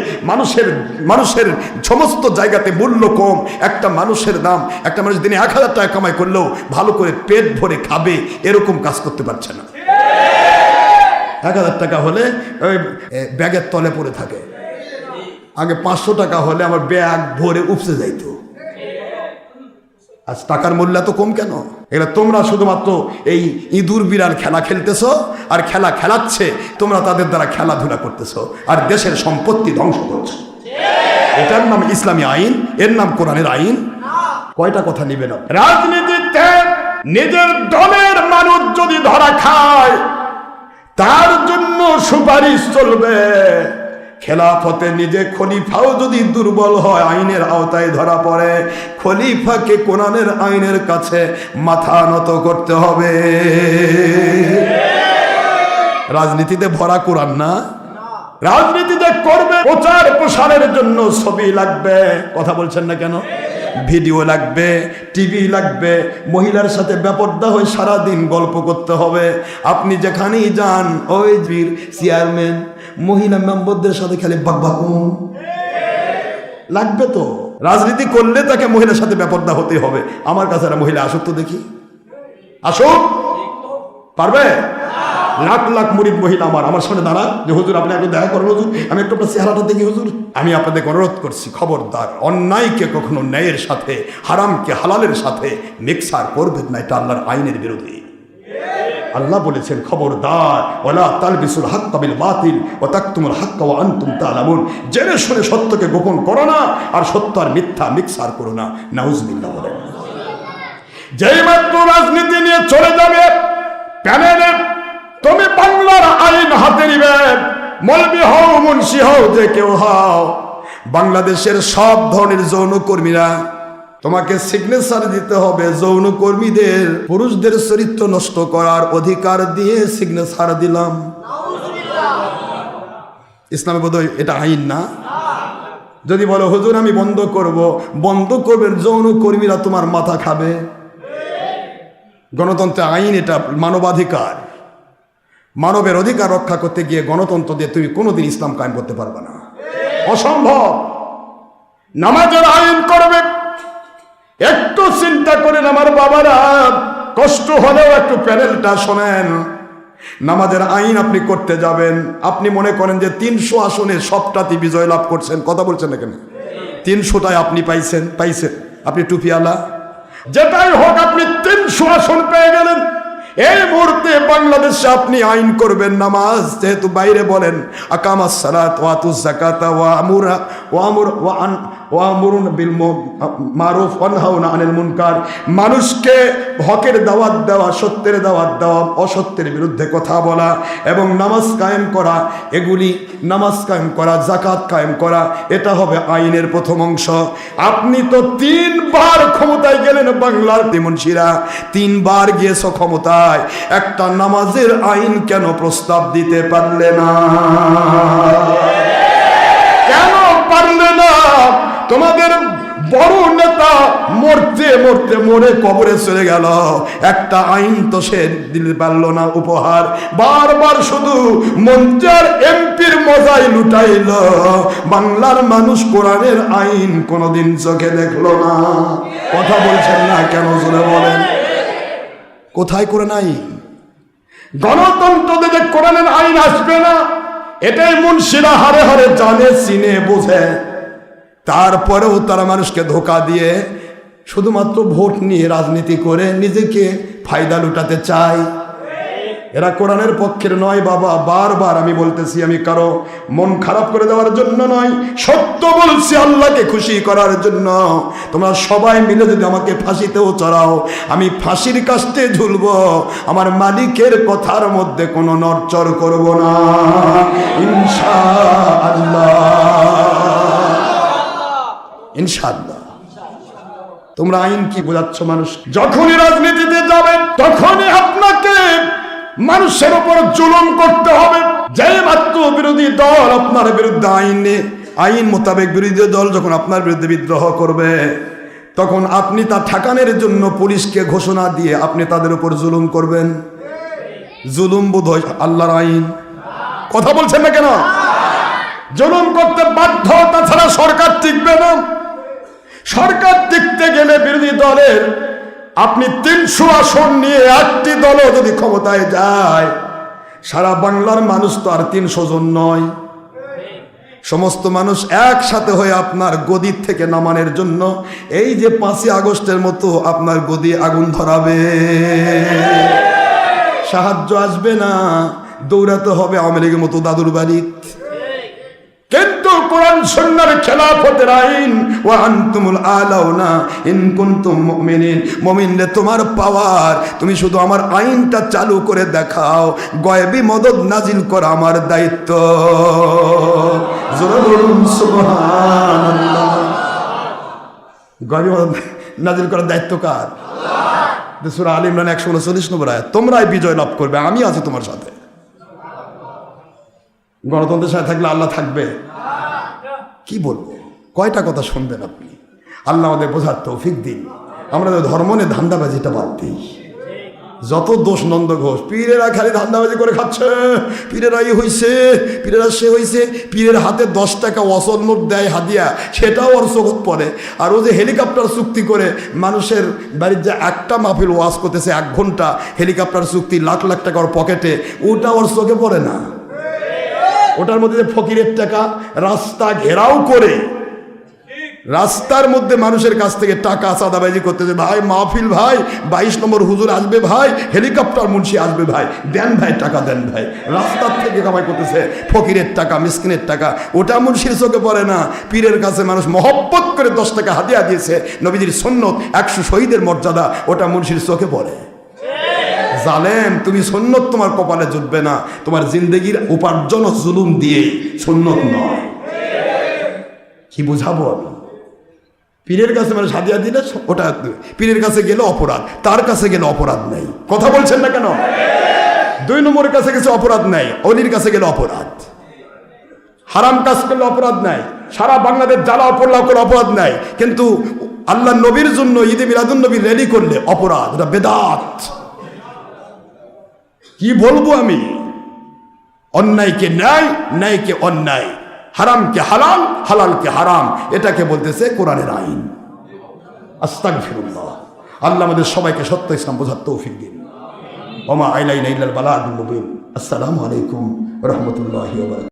মানুষের সমস্ত জায়গাতে মূল্য কম। একটা মানুষের দাম, একটা মানুষ দিনে 1000 টাকা কামাই করলেও ভালো করে পেট ভরে খাবে এরকম কাজ করতে পারছে না। 1000 টাকা হলে ওই ব্যাগের তলে পড়ে থাকে। আগে 500 টাকা হলে আমার ব্যাগ ভরে উপসে যাইতো। আজ টাকার মূল্য এত কম কেন? এগুলো তোমরা শুধুমাত্র এই ইঁদুর বিড়াল খেলা খেলতেছো, আর খেলা খেলাচ্ছে, তোমরা তাদের দ্বারা খেলাধুলা করতেছো, আর দেশের সম্পত্তি ধ্বংস করছো। এটার নাম ইসলামী আইন, এর নাম কোরআনের আইন। কয়টা কথা নিবে না? রাজনীতিতে নিজের দলের মানুষ যদি ধরা খায় তার জন্য সুপারিশ চলবে। খেলাফতে নিজে খলিফাও যদি দুর্বল হয়, আইনের আওতায় ধরা পড়ে, খলিফাকে কোরআনের আইনের কাছে মাথা নত করতে হবে। রাজনীতিতে ভরা কোরআন না, রাজনীতিতে করবে প্রচার প্রসারের জন্য ছবি লাগবে। কথা বলছেন না কেন? ভিডিও লাগবে, টিভি লাগবে, মহিলার সাথে বেপরদা হয়ে সারাদিন গল্প করতে হবে। আপনি যেখানেই যান ওই চেয়ারম্যান মহিলা মেম্বারদের সাথে খেলে বাকবাকুম লাগবে। তো রাজনীতি করলে তাকে মহিলার সাথে বেপরদা হতে হবে। আমার কাছে একটা মহিলা আসুক তো দেখি, আসুক, পারবে? লাখ লাখ মুরিদ মহিলা আমার সামনে দাঁড়ান যে হুজুর আপনি একটু দেখা করেন, হুজুর আমি একটু আপনার চেহারাটা দেখি, হুজুর আমি আপনাদেরকে অনুরোধ করছি, খবরদার অন্যায়কে কখনো ন্যায়ের সাথে, হারামকে হালালের সাথে মিক্সার করবেন না। এটা আল্লাহর আইনের বিরোধী। আল্লাহ বলেছেন খবরদার, ওয়ালা তালবিসুল হাক্কা বিল বাতিল ওয়া তাকতুমুল হাক্কা ওয়া আনতুম তা'লামুন। জেনে শুনে সত্যকে গোপন করো না, আর সত্য আর মিথ্যা মিক্সার করো না। নাউজুবিল্লাহ বলেন। যেই মাত্র রাজনীতি নিয়ে চলে যাবে প্যানেলে, তুমি বাংলার আইন হাতে নিবে, মৌলবি হও মুন্সি হও যে কেউ হও, বাংলাদেশের সব ধরনের যৌনকর্মীরা তোমাকে সিগনেচার দিতে হবে। যৌনকর্মীদের পুরুষদের চরিত্র নষ্ট করার অধিকার দিয়ে সিগনেচার দিলাম। ইসলামে বোধহয় এটা আইন না। যদি বলো হুজুর আমি বন্ধ করবেন, যৌনকর্মীরা তোমার মাথা খাবে। গণতন্ত্রের আইন, এটা মানবাধিকার। মানবের অধিকার রক্ষা করতে গিয়ে গণতন্ত্র দিয়ে তুমি কোনোদিন ইসলাম কায়েম করতে পারবে না, অসম্ভব। নামাজের আইন করবে, একটু চিন্তা করেন আমার বাবারা, কষ্ট হলেও একটু প্যানেলটা শোনেন। নামাজের আইন আপনি করতে যাবেন, আপনি মনে করেন যে 300 আসনে সবটাতে বিজয় লাভ করছেন। কথা বলছেন না কেন? 300টায় আপনি পাইছেন, আপনি টুপিওয়ালা, যেটাই হোক আপনি 300 আসন পেয়ে গেলেন। এই মুহূর্তে বাংলাদেশে আপনি আইন করবেন নামাজ, যেহেতু বাইরে বলেন আকামাস সালাত ওয়া আতুজ যাকাতা ওয়া আমুরুন বিল মারুফ ওয়া নাহাউনা আনিল মুনকার, মানুষকে হকের দাওয়াত দেওয়া, সত্যের দাওয়াত দেওয়া, অসত্যের বিরুদ্ধে কথা বলা এবং নামাজ কায়েম করা, এগুলি নামাজ কায়েম করা, যাকাত কায়েম করা, এটা হবে আইনের প্রথম অংশ। আপনি তো 3 বার ক্ষমতায় গেলেন বাংলার মুন্সিরা, 3 বার গিয়েছ ক্ষমতায়, একটা নামাজের আইন কেন প্রস্তাব দিতে পারলে না? কেন পারলে না? তোমাদের বড় নেতা মরে কবরে চলে গেল, একটা আইন তো সে দিতে পারলো না উপহার। বারবার শুধু মঞ্চার এমপির মজাই লুটাইল, বাংলার মানুষ কোরআনের আইন কোনোদিন চোখে দেখলো না। কথা বলছেন না কেন? জোরে বলেন, কোথায় কোরআন আইন? গণতন্ত্র দিলে কোরআনের আইন আসবে না, এটাই মুন্সিরা হারে হারে জানে, চিনে, বোঝে। তারপরেও তারা মানুষকে ধোঁকা দিয়ে শুধুমাত্র ভোট নিয়ে রাজনীতি করে নিজেকে ফায়দা লুটাতে চায়। এরা কোরআনের পক্ষের নয় বাবা, বারবার আমি বলতেছি, আমি কারো মন খারাপ করে দেওয়ার জন্য নয়, সত্য বলছি আল্লাহকে খুশি করার জন্য। তোমরা সবাই মিলে যদি আমাকে ফাঁসিতেও চড়াও, আমি ফাঁসির কাস্টে ঝুলব, আমার মালিকের কথার মধ্যে কোনো নড়চড় করব না ইনশাআল্লাহ, ইনশাআল্লাহ। তোমরা আইন কি বোঝাচ্ছ মানুষ? যখনই রাজনীতিতে যাবেন তখনই আপনাকে মানুষের উপর জুলুম করতে হবে। যে মাত্র বিরোধী দল আপনার বিরুদ্ধে আইন মোতাবেক বিরোধী দল যখন আপনার বিরুদ্ধে বিদ্রোহ করবে, তখন আপনি তা ঠেকানোর জন্য পুলিশকে ঘোষণা দিয়ে আপনি তাদের উপর জুলুম করবেন। জুলুম বোধ হয় আল্লাহর আইন? কথা বলছেন না কেন? জুলুম করতে বাধ্য, তাছাড়া সরকার টিকবে না। সরকার টিকতে গেলে বিরোধী দলের আপনি 300 আসন নিয়ে একটি দলও যদি ক্ষমতায় যায়, সারা বাংলার মানুষ তো আর 300 জন নয়। সমস্ত মানুষ একসাথে হয়ে আপনার গদির থেকে নামানোর জন্য এই যে 5ই আগস্টের মতো আপনার গদি আগুন ধরাবে। সাহায্য আসবে না, দৌড়াতে হবে আওয়ামী লীগের মতো দাদুর বাড়ি। কিন্তু কোরআন সুন্নাহর খেলাফতের আইন, ওয়া আনতুমুল আলাউনা ইন কুনতুম মুমিনিন, মুমিনরে তোমার পাওয়ার, তুমি শুধু আমার আইনটা চালু করে দেখাও, গায়বী মদদ নাজিল করা আমার দায়িত্ব। জোরে বলুন সুবহানাল্লাহ। গায়বী মদদ নাজিল করার দায়িত্ব কার? আল্লাহ। সূরা আলে ইমরান 139 নম্বর আয়াত, তোমরাই বিজয় লাভ করবে, আমি আছি তোমার সাথে। গণতন্ত্রের সাথে থাকলে আল্লাহ থাকবে? কি বলবো, কয়টা কথা শুনবেন আপনি? আল্লাহ আমাদের বোঝার তৌফিক দিন। আমরা ধর্ম নিয়ে ধান্দাবাজিটা বাদ দিই। যত দোষ নন্দ ঘোষ, পীরেরা খালি ধান্দাবাজি করে খাচ্ছে, পীরেরা এই হয়েছে, পীরেরা সে হয়েছে, পীরের হাতে 10 টাকা অসল নোট দেয় হাদিয়া, সেটাও ওর চোখত পড়ে। আর ও যে হেলিকপ্টার চুক্তি করে মানুষের বাড়ির যে একটা মাহফিল ওয়াজ করতেছে 1 ঘন্টা, হেলিকপ্টার চুক্তি লাখ লাখ টাকা ওর পকেটে, ওটা ওর চোখে পড়ে না। ওটার মধ্যে যে ফকিরের টাকা, রাস্তা ঘেরাও করে রাস্তার মধ্যে মানুষের কাছ থেকে টাকা চাঁদাবাজি করতেছে, ভাই মাহফিল ভাই, 22 নম্বর হুজুর আসবে ভাই, হেলিকপ্টার মুন্সি আসবে ভাই, দেন ভাই টাকা দেন ভাই, রাস্তার থেকে কামাই করতেছে ফকিরের টাকা, মিসকিনের টাকা। ওটা মুন্সির চোখে পড়ে না। পীরের কাছে মানুষ মহব্বত করে 10 টাকা হাদিয়া দিয়েছে, নবীজির সুন্নত, 100 শহীদের মর্যাদা, ওটা মুন্সির চোখে পড়ে। জালেম, তুমি সুন্নত তোমার কপালে জুটবে না, তোমার জিন্দেগির উপার্জন জুলুম দিয়ে, সুন্নত নয়। কি বুঝাবো আমি? পীরের কাছে মানুষ হাদিয়া দিলে ওটা পীরের কাছে গেলে অপরাধ, তার কাছে গেলে অপরাধ নেই। কথা বলছেন না কেন? 2 নম্বরের কাছে গেছে অপরাধ নাই, অলির কাছে গেলে অপরাধ। হারাম কাজ করলে অপরাধ নাই, সারা বাংলাদেশ জ্বালা পড়লা করে অপরাধ নাই, কিন্তু আল্লাহ নবীর জন্য ঈদে মিলাদুন নবী র্যালি করলে অপরাধ, এটা বেদাত। কি বলবো আমি? অন্যায়কে ন্যায়, ন্যায়কে অন্যায়, হারামকে হালাল, হালালকে হারাম, এটাকে বলতেছে কোরআনের আইন। আস্তাগফিরুল্লাহ। আল্লাহ আমাদের সবাইকে সত্য ইসলাম বোঝার তৌফিক দিন। ওমা আলাইনা ইল্লাল বালাগুল মুবিন। আসসালামু আলাইকুম ওয়া রাহমাতুল্লাহি ওয়া বারাকাতুহু।